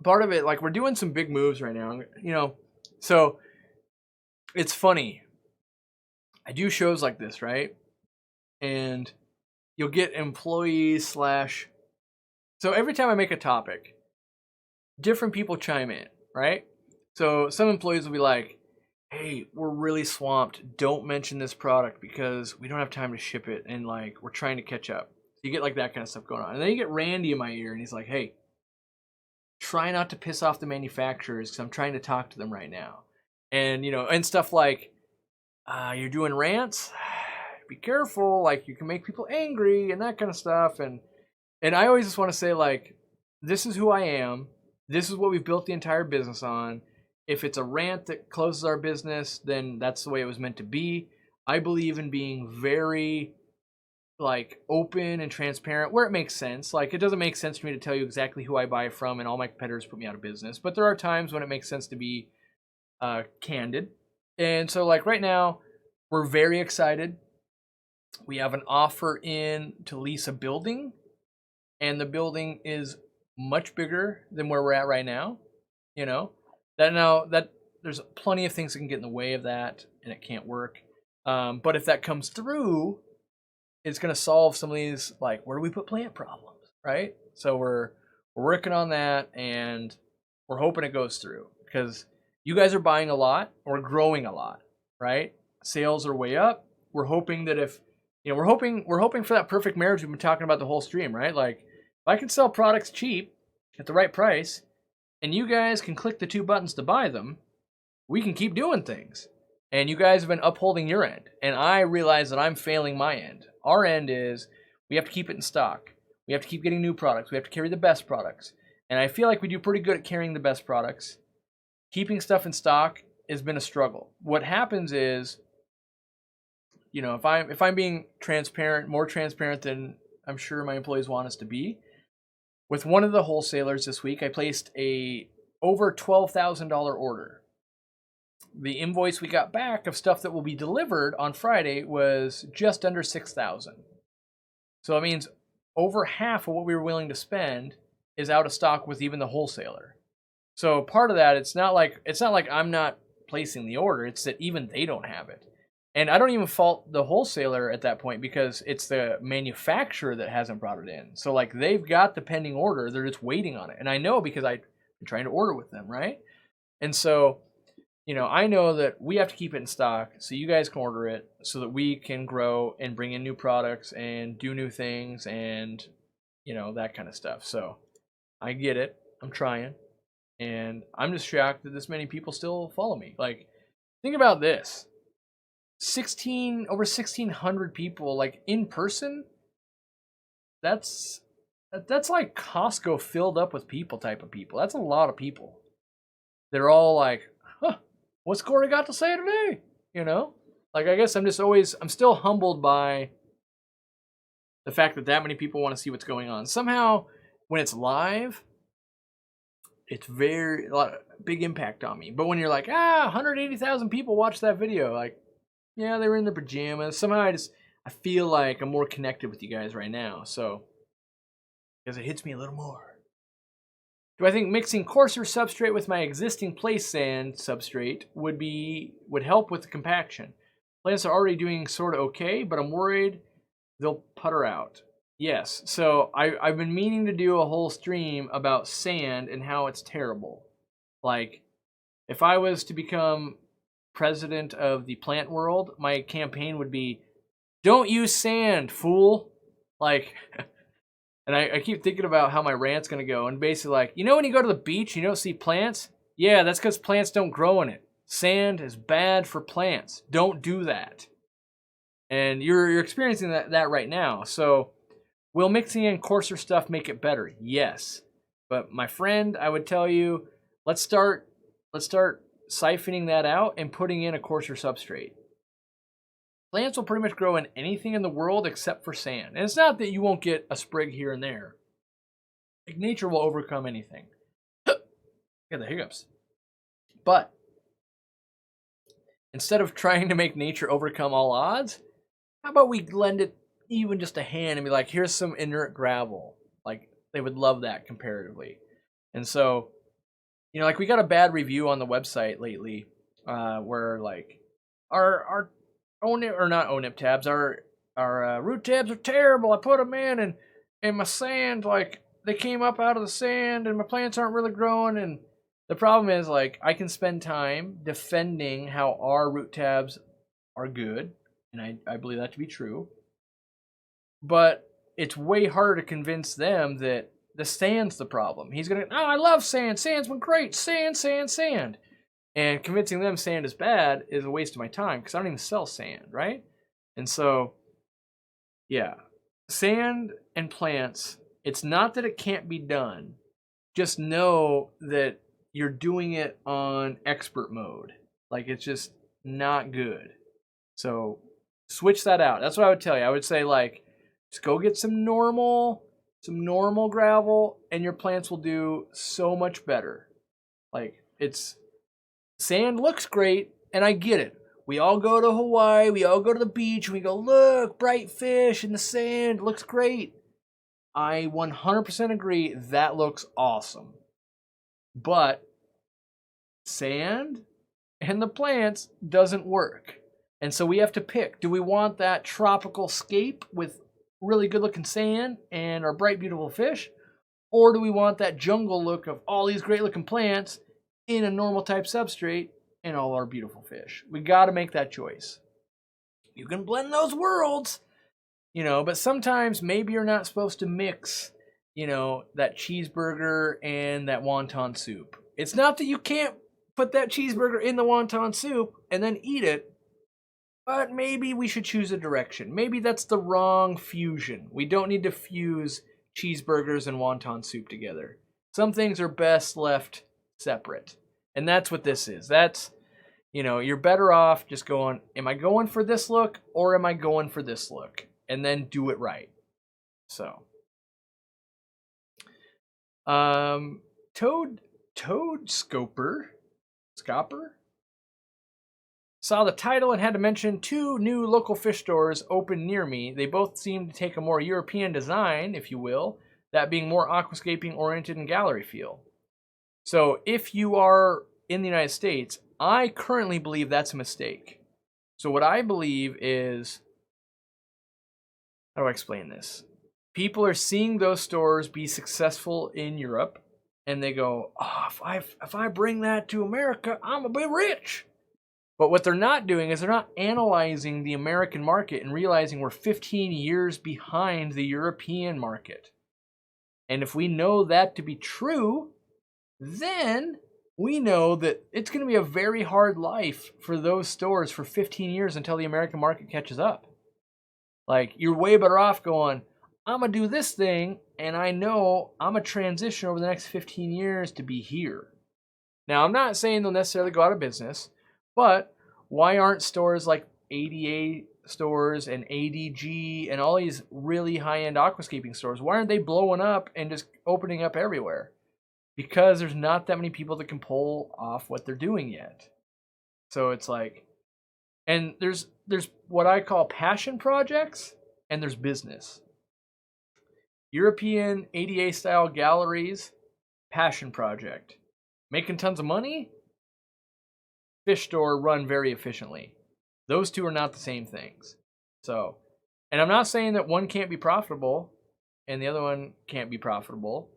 Part of it, like we're doing some big moves right now, you know, so it's funny. I do shows like this, right? And you'll get employees slash. So every time I make a topic, different people chime in, right? So some employees will be like, hey, we're really swamped. Don't mention this product because we don't have time to ship it. And like, we're trying to catch up. You get like that kind of stuff going on. And then you get Randy in my ear and he's like, hey, try not to piss off the manufacturers because I'm trying to talk to them right now. And, you know, and stuff like, you're doing rants, be careful, like you can make people angry and that kind of stuff. And I always just want to say, like, this is who I am. This is what we've built the entire business on. If it's a rant that closes our business, then that's the way it was meant to be. I believe in being very like open and transparent where it makes sense. Like it doesn't make sense for me to tell you exactly who I buy from and all my competitors put me out of business. But there are times when it makes sense to be candid. And so like right now, we're very excited. We have an offer in to lease a building. And the building is much bigger than where we're at right now. You know, that there's plenty of things that can get in the way of that and it can't work. But if that comes through, it's going to solve some of these, like, where do we put plant problems, right? So we're working on that, and we're hoping it goes through because you guys are buying a lot, we're growing a lot, right? Sales are way up. We're hoping that if we're hoping for that perfect marriage we've been talking about the whole stream, right? Like, if I can sell products cheap at the right price, and you guys can click the 2 buttons to buy them, we can keep doing things. And you guys have been upholding your end, and I realize that I'm failing my end. Our end is we have to keep it in stock. We have to keep getting new products. We have to carry the best products. And I feel like we do pretty good at carrying the best products. Keeping stuff in stock has been a struggle. What happens is, if I'm being transparent, more transparent than I'm sure my employees want us to be, with one of the wholesalers this week, I placed a over $12,000 order. The invoice we got back of stuff that will be delivered on Friday was just under $6,000. So it means over half of what we were willing to spend is out of stock with even the wholesaler. So part of that, it's not like I'm not placing the order, it's that even they don't have it. And I don't even fault the wholesaler at that point because it's the manufacturer that hasn't brought it in. So like they've got the pending order, they're just waiting on it. And I know because I've been trying to order with them, right? And so I know that we have to keep it in stock so you guys can order it so that we can grow and bring in new products and do new things and, that kind of stuff. So I get it. I'm trying. And I'm just shocked that this many people still follow me. Like, think about this. Over 1,600 people, like, in person. That's like Costco filled up with people type of people. That's a lot of people. They're all like, huh, what's Corey got to say today? Like, I guess I'm still humbled by the fact that many people want to see what's going on. Somehow, when it's live, it's a lot of big impact on me. But when you're like, 180,000 people watched that video, like, yeah, they were in their pajamas. Somehow I feel like I'm more connected with you guys right now. So, because it hits me a little more. Do I think mixing coarser substrate with my existing place sand substrate would help with the compaction? Plants are already doing sort of okay, but I'm worried they'll putter out. Yes, so I've been meaning to do a whole stream about sand and how it's terrible. Like, if I was to become president of the plant world, my campaign would be, don't use sand, fool. Like, and I keep thinking about how my rant's going to go. And basically like, when you go to the beach, you don't see plants? Yeah, that's because plants don't grow in it. Sand is bad for plants. Don't do that. And you're experiencing that right now. So will mixing in coarser stuff make it better? Yes. But my friend, I would tell you, let's start siphoning that out and putting in a coarser substrate. Plants will pretty much grow in anything in the world except for sand. And it's not that you won't get a sprig here and there. Like, nature will overcome anything. Get the hiccups. But instead of trying to make nature overcome all odds, how about we lend it even just a hand and be like, here's some inert gravel. Like, they would love that comparatively. And so, like, we got a bad review on the website lately, where like our ONIP, or not ONIP tabs, our root tabs are terrible. I put them in and my sand, like, they came up out of the sand and my plants aren't really growing. And the problem is, like, I can spend time defending how our root tabs are good, and I believe that to be true. But it's way harder to convince them that the sand's the problem. He's going to, I love sand. Sand's been great. Sand, sand, sand. And convincing them sand is bad is a waste of my time because I don't even sell sand, right? And so, yeah. Sand and plants, it's not that it can't be done. Just know that you're doing it on expert mode. Like, it's just not good. So switch that out. That's what I would tell you. I would say, like, just go get some normal gravel and your plants will do so much better. Like, sand looks great, and I get it. We all go to Hawaii, we all go to the beach, and we go, look, bright fish in the sand, looks great. I 100% agree, that looks awesome. But sand and the plants doesn't work. And so we have to pick. Do we want that tropical scape with really good looking sand and our bright, beautiful fish? Or do we want that jungle look of all these great looking plants in a normal type substrate and all our beautiful fish? We got to make that choice. You can blend those worlds, but sometimes maybe you're not supposed to mix, that cheeseburger and that wonton soup. It's not that you can't put that cheeseburger in the wonton soup and then eat it, but maybe we should choose a direction. Maybe that's the wrong fusion. We don't need to fuse cheeseburgers and wonton soup together. Some things are best left separate. And that's what this is. That's, you're better off just going, am I going for this look or am I going for this look? And then do it right. So, Toad Scopper saw the title and had to mention 2 new local fish stores open near me. They both seem to take a more European design, if you will, that being more aquascaping oriented and gallery feel. So if you are in the United States, I currently believe that's a mistake. So what I believe is, how do I explain this? People are seeing those stores be successful in Europe, and they go, if I bring that to America, I'm gonna be rich. But what they're not doing is they're not analyzing the American market and realizing we're 15 years behind the European market. And if we know that to be true, then we know that it's going to be a very hard life for those stores for 15 years until the American market catches up. Like, you're way better off going, I'm going to do this thing, and I know I'm going to transition over the next 15 years to be here. Now, I'm not saying they'll necessarily go out of business, but why aren't stores like ADA stores and ADG and all these really high-end aquascaping stores, why aren't they blowing up and just opening up everywhere? Because there's not that many people that can pull off what they're doing yet. So it's like, and there's what I call passion projects, and there's business. European ADA style galleries, passion project. Making tons of money, fish store run very efficiently. Those two are not the same things. So, and I'm not saying that one can't be profitable and the other one can't be profitable,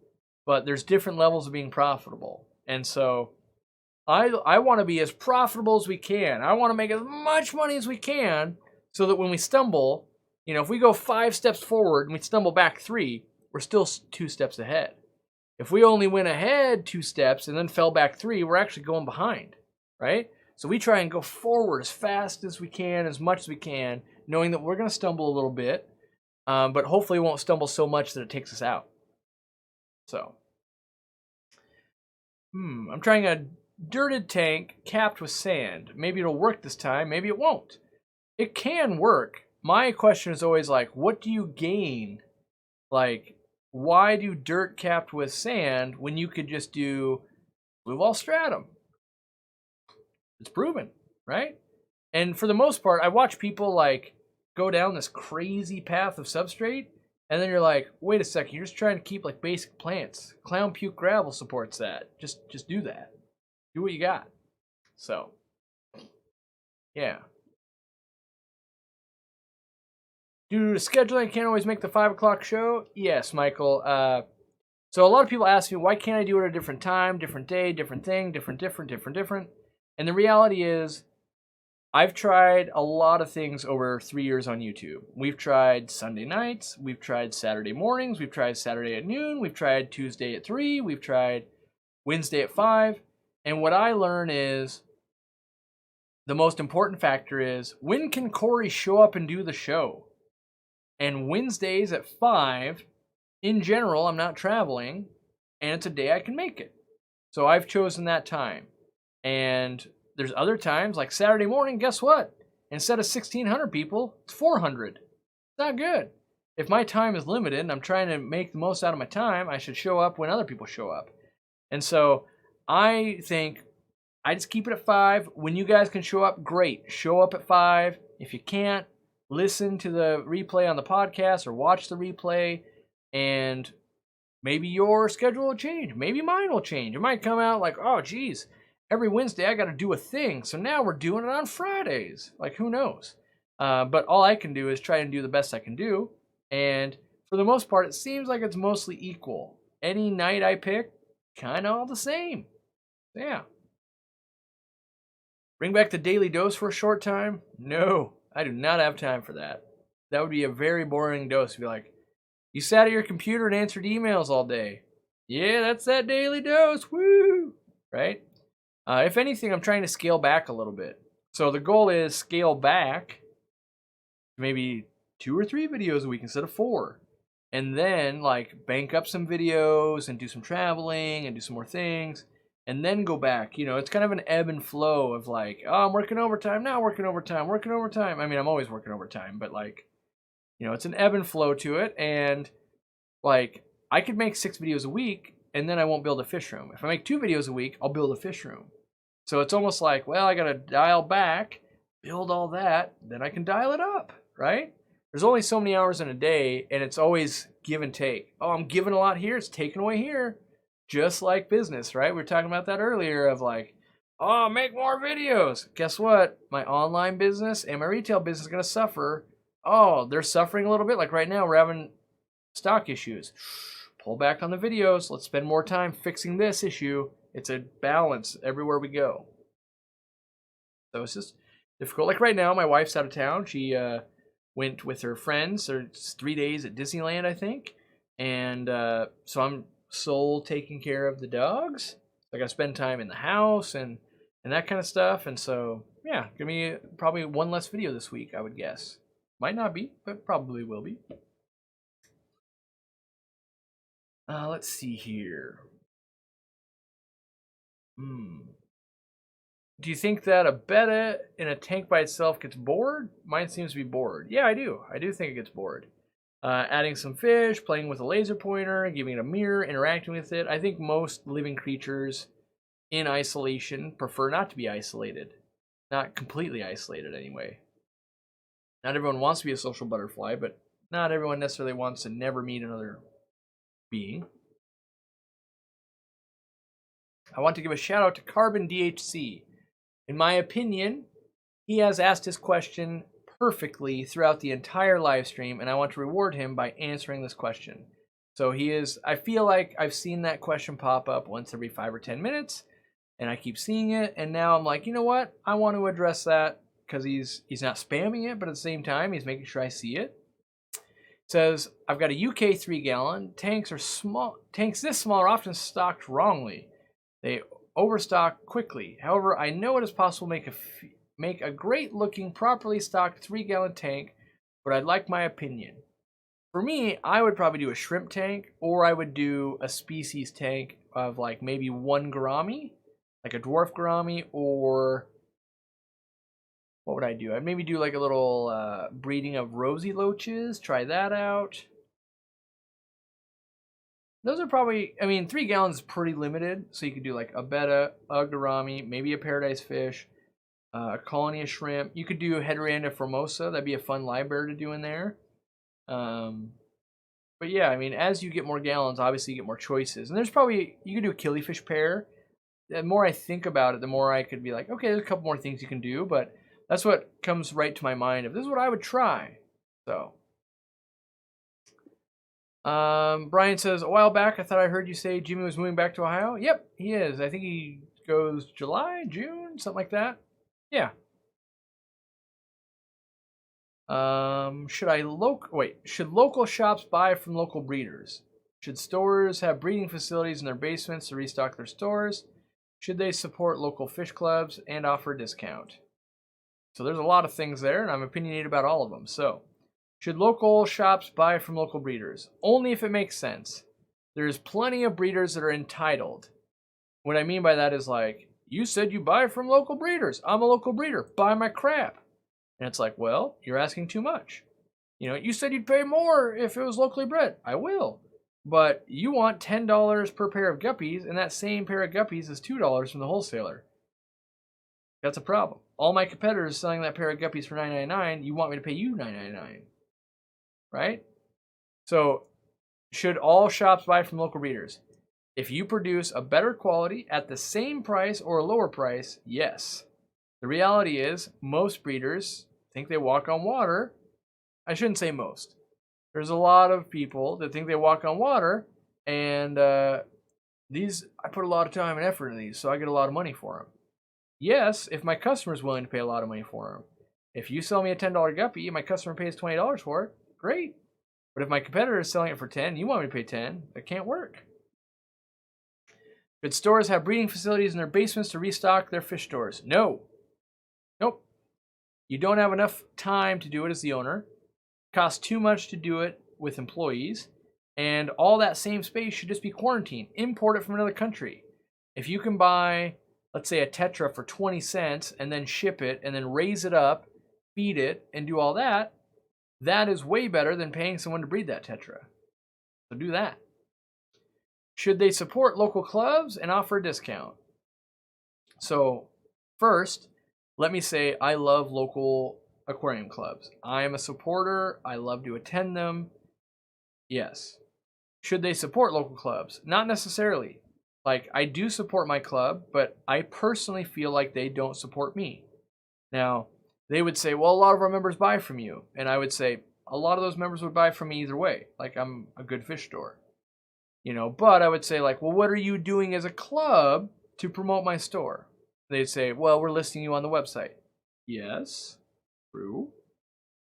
but there's different levels of being profitable. And so I want to be as profitable as we can. I want to make as much money as we can so that when we stumble, if we go 5 steps forward and we stumble back 3, we're still 2 steps ahead. If we only went ahead 2 steps and then fell back 3, we're actually going behind, right? So we try and go forward as fast as we can, as much as we can, knowing that we're going to stumble a little bit, but hopefully we won't stumble so much that it takes us out. So, I'm trying a dirted tank capped with sand. Maybe it'll work this time, maybe it won't. It can work. My question is always like, what do you gain? Like, why do dirt capped with sand when you could just do blue wall stratum? It's proven, right? And for the most part, I watch people like go down this crazy path of substrate, and then you're like, wait a second, you're just trying to keep like basic plants. Clown puke gravel supports that. Just do that. Do what you got. So, yeah. Due to scheduling, I can't always make the 5 o'clock show. Yes, Michael. So a lot of people ask me, why can't I do it at a different time, different day, different thing, different? And the reality is, I've tried a lot of things over 3 years on YouTube. We've tried Sunday nights, we've tried Saturday mornings, we've tried Saturday at noon, we've tried Tuesday at 3, we've tried Wednesday at 5. And what I learn is, the most important factor is, when can Corey show up and do the show? And Wednesdays at 5, in general, I'm not traveling, and it's a day I can make it. So I've chosen that time. And there's other times, like Saturday morning, guess what? Instead of 1,600 people, it's 400. It's not good. If my time is limited and I'm trying to make the most out of my time, I should show up when other people show up. And so I think I just keep it at 5. When you guys can show up, great. Show up at 5. If you can't, listen to the replay on the podcast or watch the replay, and maybe your schedule will change. Maybe mine will change. It might come out like, oh, geez, every Wednesday I got to do a thing. So now we're doing it on Fridays. Like, who knows? But all I can do is try and do the best I can do. And for the most part, it seems like it's mostly equal. Any night I pick, kind of all the same. Yeah. Bring back the daily dose for a short time? No, I do not have time for that. That would be a very boring dose. It'd be like, you sat at your computer and answered emails all day. Yeah, that's that daily dose. Woo! Right? If anything, I'm trying to scale back a little bit. So the goal is scale back maybe 2 or 3 videos a week instead of 4. And then like bank up some videos and do some traveling and do some more things. And then go back. You know, it's kind of an ebb and flow of like, oh, I'm working overtime, now working overtime, working overtime. I mean, I'm always working overtime, but like, you know, it's an ebb and flow to it. And like, I could make 6 videos a week and then I won't build a fish room. If I make 2 videos a week, I'll build a fish room. So it's almost like, well, I got to dial back, build all that, then I can dial it up, right? There's only so many hours in a day and it's always give and take. Oh, I'm giving a lot here, it's taken away here. Just like business, right? We were talking about that earlier of like, oh, make more videos. Guess what? My online business and my retail business is going to suffer. Oh, they're suffering a little bit. Like right now, we're having stock issues. Pull back on the videos. Let's spend more time fixing this issue. It's a balance everywhere we go. So it's just difficult. Like right now, my wife's out of town. She went with her friends. It's 3 days at Disneyland, I think. And so I'm sole taking care of the dogs. I gotta spend time in the house and that kind of stuff. And so yeah, give me probably 1 less video this week, I would guess. Might not be, but probably will be. Let's see here. Do you think that a betta in a tank by itself gets bored? Mine seems to be bored. Yeah, I do. I do think it gets bored. Adding some fish, playing with a laser pointer, giving it a mirror, interacting with it. I think most living creatures in isolation prefer not to be isolated. Not completely isolated, anyway. Not everyone wants to be a social butterfly, but not everyone necessarily wants to never meet another being. I want to give a shout out to Carbon DHC. In my opinion, he has asked his question perfectly throughout the entire live stream, and I want to reward him by answering this question. So he is, I feel like I've seen that question pop up once every 5 or 10 minutes, and I keep seeing it, and now I'm like, you know what? I want to address that because he's not spamming it, but at the same time, he's making sure I see it. It says, I've got a UK 3-gallon. Tanks are small. Tanks this small are often stocked wrongly. They overstock quickly. However, I know it is possible to make a great-looking, properly stocked 3-gallon tank, but I'd like my opinion. For me, I would probably do a shrimp tank, or I would do a species tank of like maybe 1 gourami, like a dwarf gourami, or what would I do? I'd maybe do like a little breeding of rosy loaches, try that out. Those are probably, I mean, 3 gallons is pretty limited, so you could do like a betta, a gourami, maybe a paradise fish, a colony of shrimp. You could do Hedoranda formosa. That'd be a fun library to do in there. But yeah, I mean, as you get more gallons, obviously you get more choices. And there's probably, you could do a killifish pair. The more I think about it, the more I could be like, okay, there's a couple more things you can do. But that's what comes right to my mind of this is what I would try. So. Brian says, a while back, I thought I heard you say Jimmy was moving back to Ohio. Yep, he is. I think he goes July, June, something like that. Yeah. Should local shops buy from local breeders? Should stores have breeding facilities in their basements to restock their stores? Should they support local fish clubs and offer a discount? So there's a lot of things there, and I'm opinionated about all of them. So, should local shops buy from local breeders? Only if it makes sense. There's plenty of breeders that are entitled. What I mean by that is like, you said you buy from local breeders. I'm a local breeder. Buy my crap. And it's like, well, you're asking too much. You know, you said you'd pay more if it was locally bred. I will. But you want $10 per pair of guppies, and that same pair of guppies is $2 from the wholesaler. That's a problem. All my competitors selling that pair of guppies for $9.99, you want me to pay you $9.99. Right? So, should all shops buy from local breeders? If you produce a better quality at the same price or a lower price, yes. The reality is, most breeders think they walk on water. I shouldn't say most. There's a lot of people that think they walk on water, and I put a lot of time and effort in these, so I get a lot of money for them. Yes, if my customer's willing to pay a lot of money for them. If you sell me a $10 guppy and my customer pays $20 for it, great. But if my competitor is selling it for 10, you want me to pay 10, that can't work. Should stores have breeding facilities in their basements to restock their fish stores? No. Nope. You don't have enough time to do it as the owner. It costs too much to do it with employees. And all that same space should just be quarantined. Import it from another country. If you can buy, let's say, a Tetra for 20 cents and then ship it and then raise it up, feed it, and do all that, that is way better than paying someone to breed that Tetra. So do that. Should they support local clubs and offer a discount? So first, let me say I love local aquarium clubs. I am a supporter. I love to attend them. Yes. Should they support local clubs? Not necessarily. Like, I do support my club, but I personally feel like they don't support me. Now, they would say, well, a lot of our members buy from you. And I would say, a lot of those members would buy from me either way. Like, I'm a good fish store. But I would say, like, well, what are you doing as a club to promote my store? They'd say, well, we're listing you on the website. Yes, true.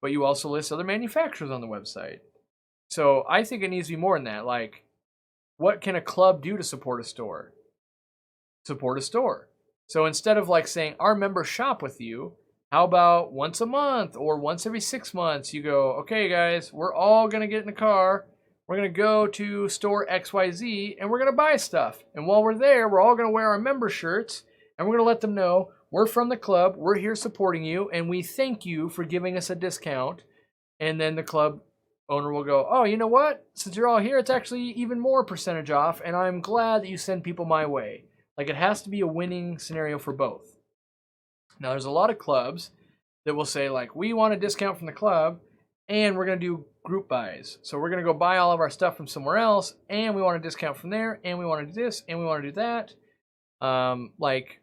But you also list other manufacturers on the website. So I think it needs to be more than that. Like, what can a club do to support a store? Support a store. So instead of like saying, our members shop with you, how about once a month or once every 6 months, you go, okay, guys, we're all going to get in the car. We're going to go to store XYZ and we're going to buy stuff. And while we're there, we're all going to wear our member shirts and we're going to let them know we're from the club, we're here supporting you, and we thank you for giving us a discount. And then the club owner will go, oh, you know what? Since you're all here, it's actually even more percentage off, and I'm glad that you send people my way. Like, it has to be a winning scenario for both. Now, there's a lot of clubs that will say, like, we want a discount from the club, and we're going to do group buys. So we're going to go buy all of our stuff from somewhere else, and we want a discount from there, and we want to do this, and we want to do that. Like,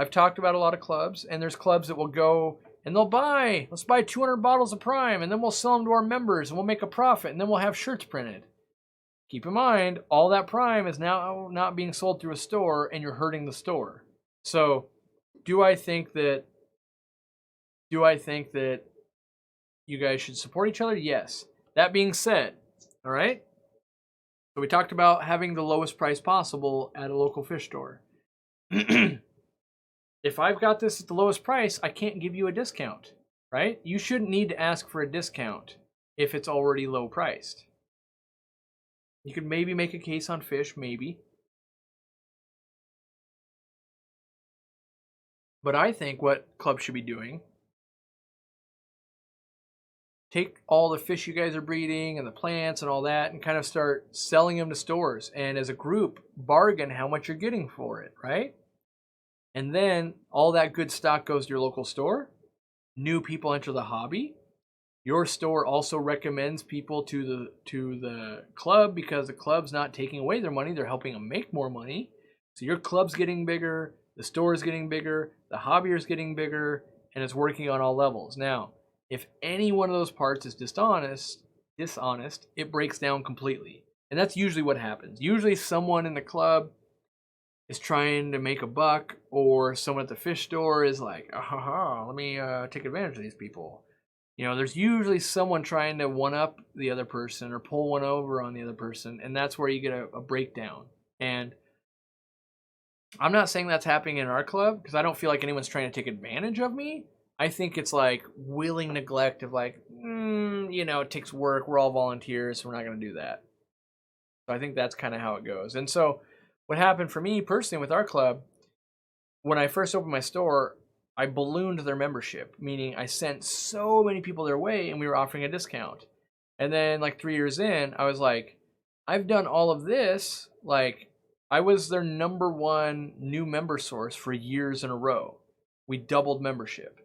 I've talked about a lot of clubs, and there's clubs that will go and they'll let's buy 200 bottles of Prime, and then we'll sell them to our members, and we'll make a profit, and then we'll have shirts printed. Keep in mind, all that Prime is now not being sold through a store, and you're hurting the store. So, do I think that you guys should support each other? Yes. That being said, all right? So we talked about having the lowest price possible at a local fish store. If I've got this at the lowest price, I can't give you a discount, right? You shouldn't need to ask for a discount if it's already low priced. You could maybe make a case on fish, maybe. But I think what clubs should be doing, take all the fish you guys are breeding and the plants and all that and kind of start selling them to stores. And as a group, bargain how much you're getting for it, right? And then all that good stock goes to your local store. New people enter the hobby. Your store also recommends people to the club because the club's not taking away their money. They're helping them make more money. So your club's getting bigger. The store is getting bigger. The hobby is getting bigger. And it's working on all levels. Now, if any one of those parts is dishonest, it breaks down completely. And that's usually what happens. Usually someone in the club is trying to make a buck, or someone at the fish store is like, let me take advantage of these people. There's usually someone trying to one-up the other person or pull one over on the other person, and that's where you get a breakdown. And I'm not saying that's happening in our club, because I don't feel like anyone's trying to take advantage of me. I think it's like willing neglect of like, it takes work, we're all volunteers, so we're not going to do that. So I think that's kind of how it goes. And so what happened for me personally with our club, when I first opened my store, I ballooned their membership, meaning I sent so many people their way and we were offering a discount. And then like 3 years in, I was like, I've done all of this. Like, I was their #1 new member source for years in a row. We doubled membership.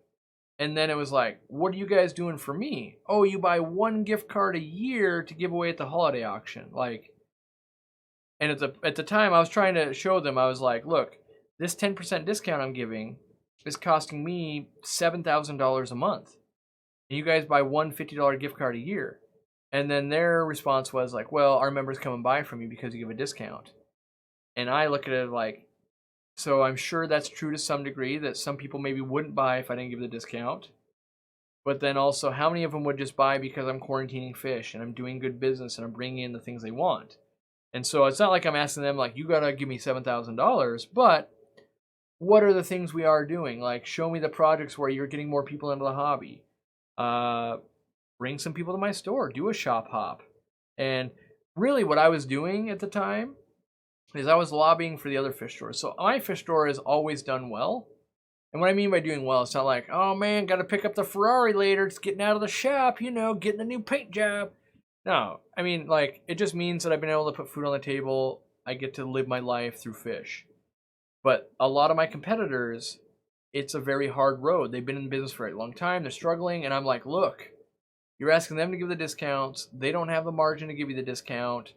And then it was like, what are you guys doing for me? Oh, you buy 1 gift card a year to give away at the holiday auction. Like, And at the time, I was trying to show them, I was like, look, this 10% discount I'm giving is costing me $7,000 a month. And you guys buy one $50 gift card a year. And then their response was like, well, our members come and buy from you because you give a discount. And I look at it like, so I'm sure that's true to some degree, that some people maybe wouldn't buy if I didn't give the discount. But then also, how many of them would just buy because I'm quarantining fish and I'm doing good business and I'm bringing in the things they want? And so it's not like I'm asking them, like, you got to give me $7,000, but what are the things we are doing? Like, show me the projects where you're getting more people into the hobby. Bring some people to my store. Do a shop hop. And really what I was doing at the time is I was lobbying for the other fish stores. So my fish store has always done well. And what I mean by doing well, it's not like, oh man, got to pick up the Ferrari later. It's getting out of the shop, getting a new paint job. No, I mean, like, it just means that I've been able to put food on the table. I get to live my life through fish. But a lot of my competitors, it's a very hard road. They've been in business for a long time. They're struggling. And I'm like, look, you're asking them to give the discounts. They don't have the margin to give you the discount.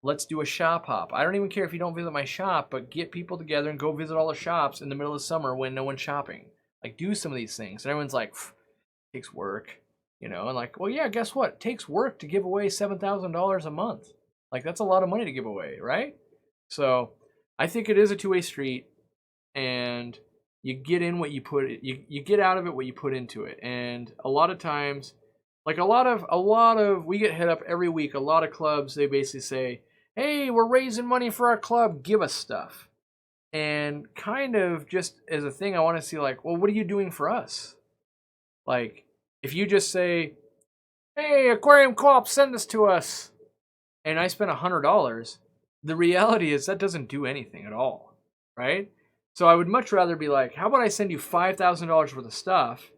Let's do a shop hop. I don't even care if you don't visit my shop, but get people together and go visit all the shops in the middle of the summer when no one's shopping. Like, do some of these things. And everyone's like, it takes work. And like, well, yeah, guess what? It takes work to give away $7,000 a month. Like, that's a lot of money to give away, right? So I think it is a two-way street, and you get in what you put, you get out of it what you put into it. And a lot of times, like a lot of, we get hit up every week. A lot of clubs, they basically say, hey, we're raising money for our club. Give us stuff. And kind of just as a thing, I want to see like, well, what are you doing for us? Like, if you just say, hey, Aquarium Co-op, send this to us, and I spent $100, the reality is that doesn't do anything at all, right? So I would much rather be like, how about I send you $5,000 worth of stuff,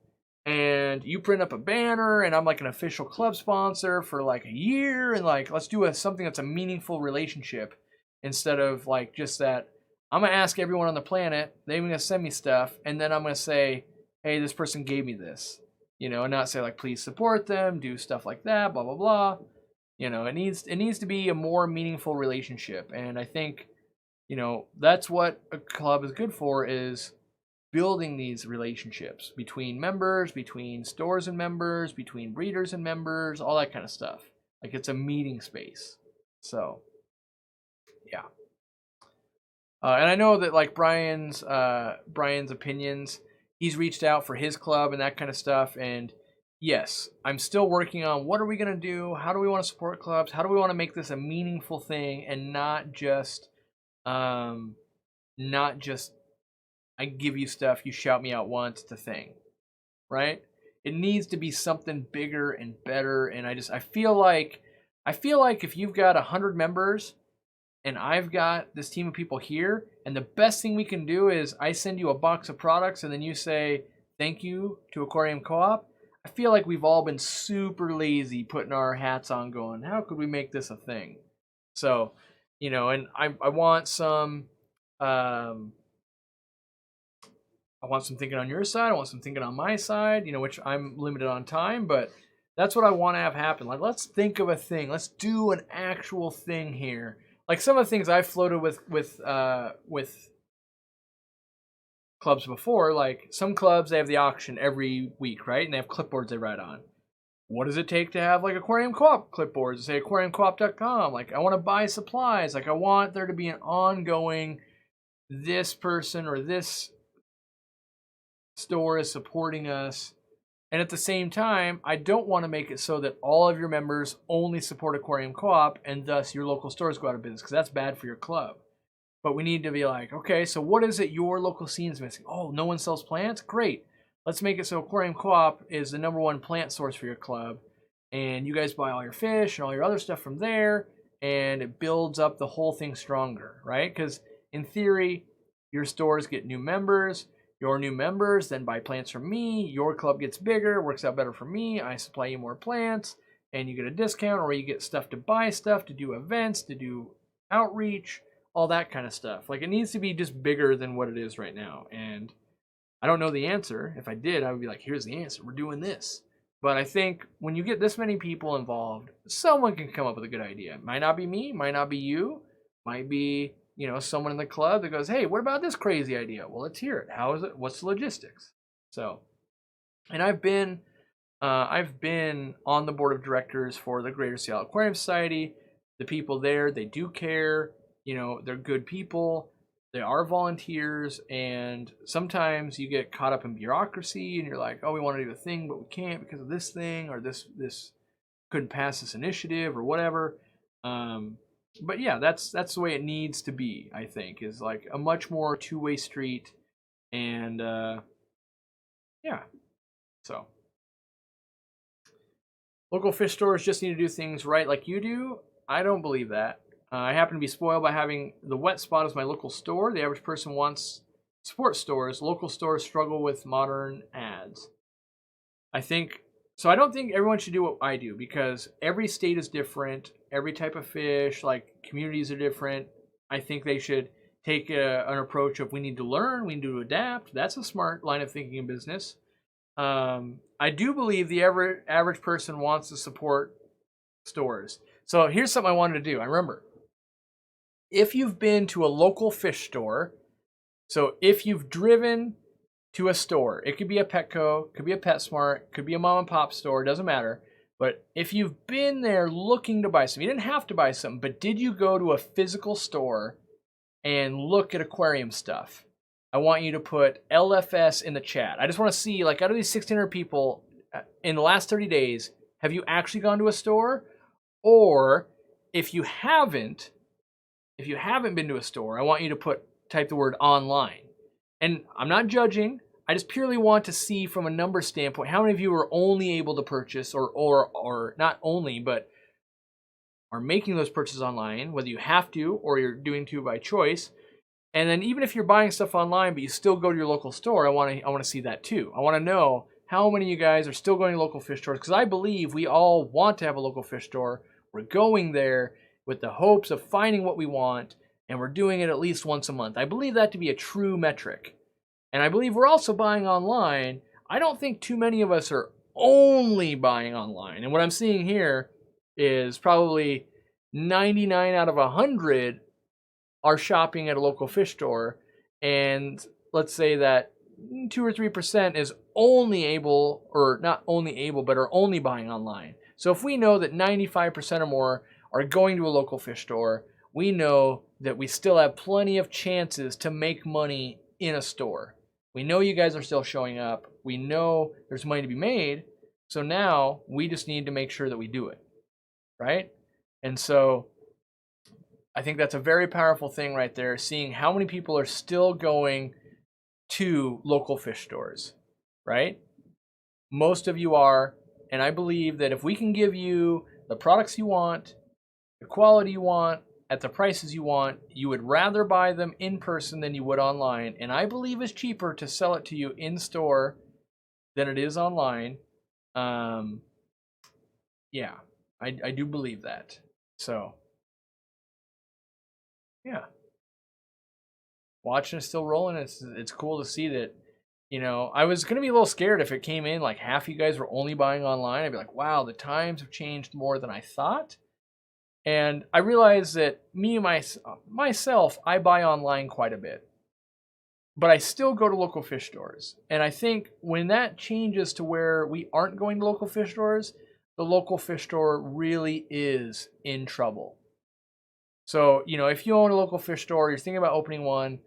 and you print up a banner, and I'm like an official club sponsor for like a year, and like, let's do something that's a meaningful relationship, instead of like just that, I'm going to ask everyone on the planet, they're going to send me stuff, and then I'm going to say, hey, this person gave me this. And not say like, please support them, do stuff like that, blah, blah, blah. It needs to be a more meaningful relationship. And I think, that's what a club is good for, is building these relationships between members, between stores and members, between breeders and members, all that kind of stuff. Like, it's a meeting space. So, yeah. And I know that like Brian's opinions, he's reached out for his club and that kind of stuff. And yes, I'm still working on what are we going to do? How do we want to support clubs? How do we want to make this a meaningful thing, and not just I give you stuff, you shout me out once, it's a thing, right? It needs to be something bigger and better. And I feel like if you've got 100 members and I've got this team of people here, and the best thing we can do is I send you a box of products and then you say thank you to Aquarium Co-op, I feel like we've all been super lazy putting our hats on going, how could we make this a thing? So, and I want some thinking on your side, I want some thinking on my side, which I'm limited on time, but that's what I want to have happen. Like, let's think of a thing. Let's do an actual thing here. Like some of the things I've floated with clubs before, like some clubs, they have the auction every week, right? And they have clipboards they write on. What does it take to have like Aquarium Co-op clipboards? Say aquariumcoop.com. Like, I want to buy supplies. Like, I want there to be an ongoing, this person or this store is supporting us. And at the same time, I don't want to make it so that all of your members only support Aquarium Co-op and thus your local stores go out of business, because that's bad for your club. But we need to be like, okay, so what is it your local scene's missing? Oh, no one sells plants? Great. Let's make it so Aquarium Co-op is the #1 plant source for your club, and you guys buy all your fish and all your other stuff from there, and it builds up the whole thing stronger, right? Because in theory, your stores get new members. Your new members then buy plants from me. Your club gets bigger, works out better for me. I supply you more plants, and you get a discount, or you get stuff to buy stuff, to do events, to do outreach, all that kind of stuff. Like, it needs to be just bigger than what it is right now. And I don't know the answer. If I did, I would be like, here's the answer. We're doing this. But I think when you get this many people involved, someone can come up with a good idea. It might not be me, might not be you, Might be, someone in the club that goes, hey, what about this crazy idea? Well, let's hear it. How is it? What's the logistics? So, and I've been on the board of directors for the Greater Seattle Aquarium Society. The people there, they do care. They're good people. They are volunteers, and sometimes you get caught up in bureaucracy, and you're like, oh, we want to do a thing, but we can't because of this thing, or this couldn't pass this initiative, or whatever. But yeah, that's the way it needs to be. I think is like a much more two-way street, and yeah. So local fish stores just need to do things right like you do. I don't believe that. I happen to be spoiled by having the Wet Spot as my local store. The average person wants sports stores. Local stores struggle with modern ads. I don't think everyone should do what I do because every state is different. Every type of fish, like communities are different. I think they should take an approach of we need to learn, we need to adapt. That's a smart line of thinking in business. I do believe the average person wants to support stores. So here's something I wanted to do. I remember, if you've been to a local fish store, so if you've driven to a store, it could be a Petco, could be a PetSmart, could be a mom and pop store, doesn't matter. But if you've been there looking to buy something, you didn't have to buy something, but did you go to a physical store and look at aquarium stuff? I want you to put LFS in the chat. I just want to see, like, out of these 1,600 people in the last 30 days, have you actually gone to a store? Or if you haven't been to a store, I want you to type the word online. And I'm not judging. I just purely want to see from a number standpoint how many of you are only able to purchase or not only, but are making those purchases online, whether you have to or you're doing to by choice. And then even if you're buying stuff online but you still go to your local store, I want to see that too. I want to know how many of you guys are still going to local fish stores, because I believe we all want to have a local fish store. We're going there with the hopes of finding what we want, and we're doing it at least once a month. I believe that to be a true metric. And I believe we're also buying online. I don't think too many of us are only buying online. And what I'm seeing here is probably 99 out of 100 are shopping at a local fish store. And let's say that 2 or 3% is only able, or not only able, but are only buying online. So if we know that 95% or more are going to a local fish store, we know that we still have plenty of chances to make money in a store. We know you guys are still showing up. We know there's money to be made. So now we just need to make sure that we do it, right? And so I think that's a very powerful thing right there, seeing how many people are still going to local fish stores, right? Most of you are, and I believe that if we can give you the products you want, the quality you want, at the prices you want, you would rather buy them in person than you would online. And I believe it's cheaper to sell it to you in store than it is online. Yeah, I do believe that. So, yeah. Watching is still rolling. It's cool to see that, I was going to be a little scared if it came in like half you guys were only buying online. I'd be like, wow, the times have changed more than I thought. And I realized that myself, I buy online quite a bit. But I still go to local fish stores. And I think when that changes to where we aren't going to local fish stores, the local fish store really is in trouble. So, if you own a local fish store, you're thinking about opening one,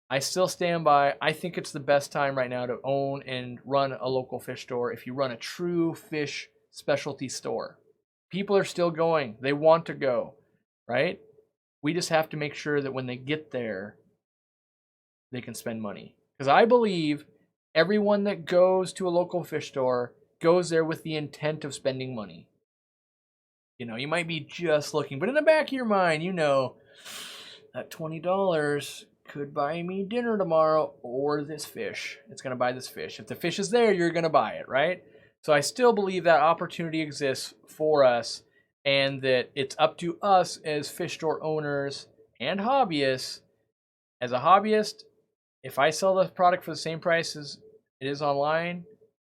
I still stand by. I think it's the best time right now to own and run a local fish store if you run a true fish specialty store. People are still going. They want to go, right? We just have to make sure that when they get there, they can spend money. Because I believe everyone that goes to a local fish store goes there with the intent of spending money. You might be just looking, but in the back of your mind, that $20 could buy me dinner tomorrow, or this fish. It's going to buy this fish. If the fish is there, you're going to buy it, right? So I still believe that opportunity exists for us, and that it's up to us as fish store owners and hobbyists. As a hobbyist, if I sell the product for the same price as it is online,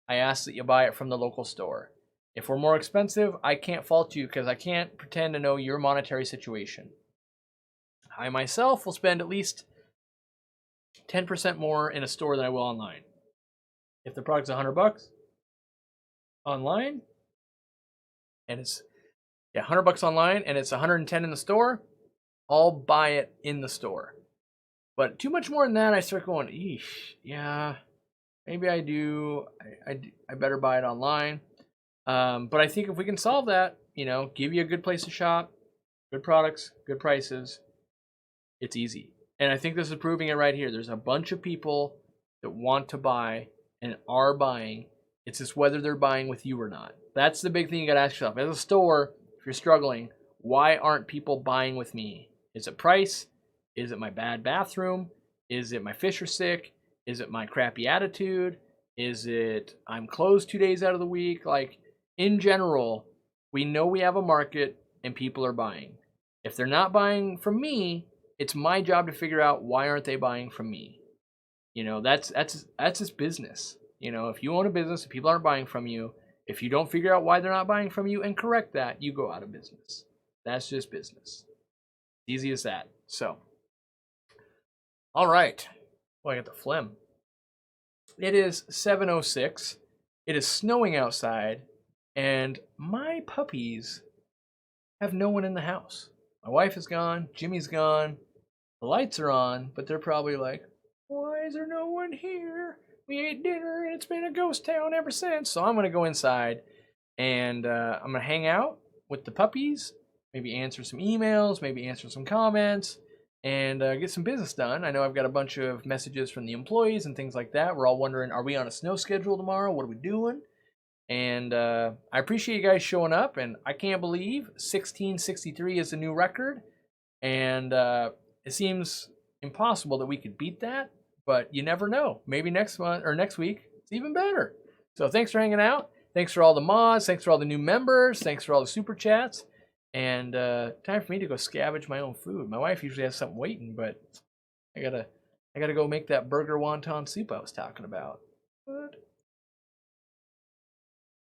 I ask that you buy it from the local store. If we're more expensive, I can't fault you because I can't pretend to know your monetary situation. I myself will spend at least 10% more in a store than I will online. If the product's $100 online, and it's $100 online, and it's 110 in the store, I'll buy it in the store. But too much more than that, I start going, eesh, yeah, maybe I do. I better buy it online. But I think if we can solve that, give you a good place to shop, good products, good prices, it's easy. And I think this is proving it right here. There's a bunch of people that want to buy and are buying. It's just whether they're buying with you or not. That's the big thing you got to ask yourself. As a store, if you're struggling, why aren't people buying with me? Is it price? Is it my bad bathroom? Is it my fish are sick? Is it my crappy attitude? Is it I'm closed 2 days out of the week? Like, in general, we know we have a market and people are buying. If they're not buying from me, it's my job to figure out why aren't they buying from me. That's just business. If you own a business and people aren't buying from you, if you don't figure out why they're not buying from you and correct that, you go out of business. That's just business. Easy as that. So, all right. Well, I got the phlegm. It is 7:06. It is snowing outside, and my puppies have no one in the house. My wife is gone. Jimmy's gone. The lights are on, but they're probably like, why is there no one here? We ate dinner, and it's been a ghost town ever since. So I'm going to go inside, and I'm going to hang out with the puppies, maybe answer some emails, maybe answer some comments, and get some business done. I know I've got a bunch of messages from the employees and things like that. We're all wondering, are we on a snow schedule tomorrow? What are we doing? And I appreciate you guys showing up, and I can't believe 1663 is a new record, and it seems impossible that we could beat that, but you never know. Maybe next month or next week, it's even better. So thanks for hanging out. Thanks for all the mods. Thanks for all the new members. Thanks for all the super chats. And time for me to go scavenge my own food. My wife usually has something waiting, but I gotta go make that burger wonton soup I was talking about.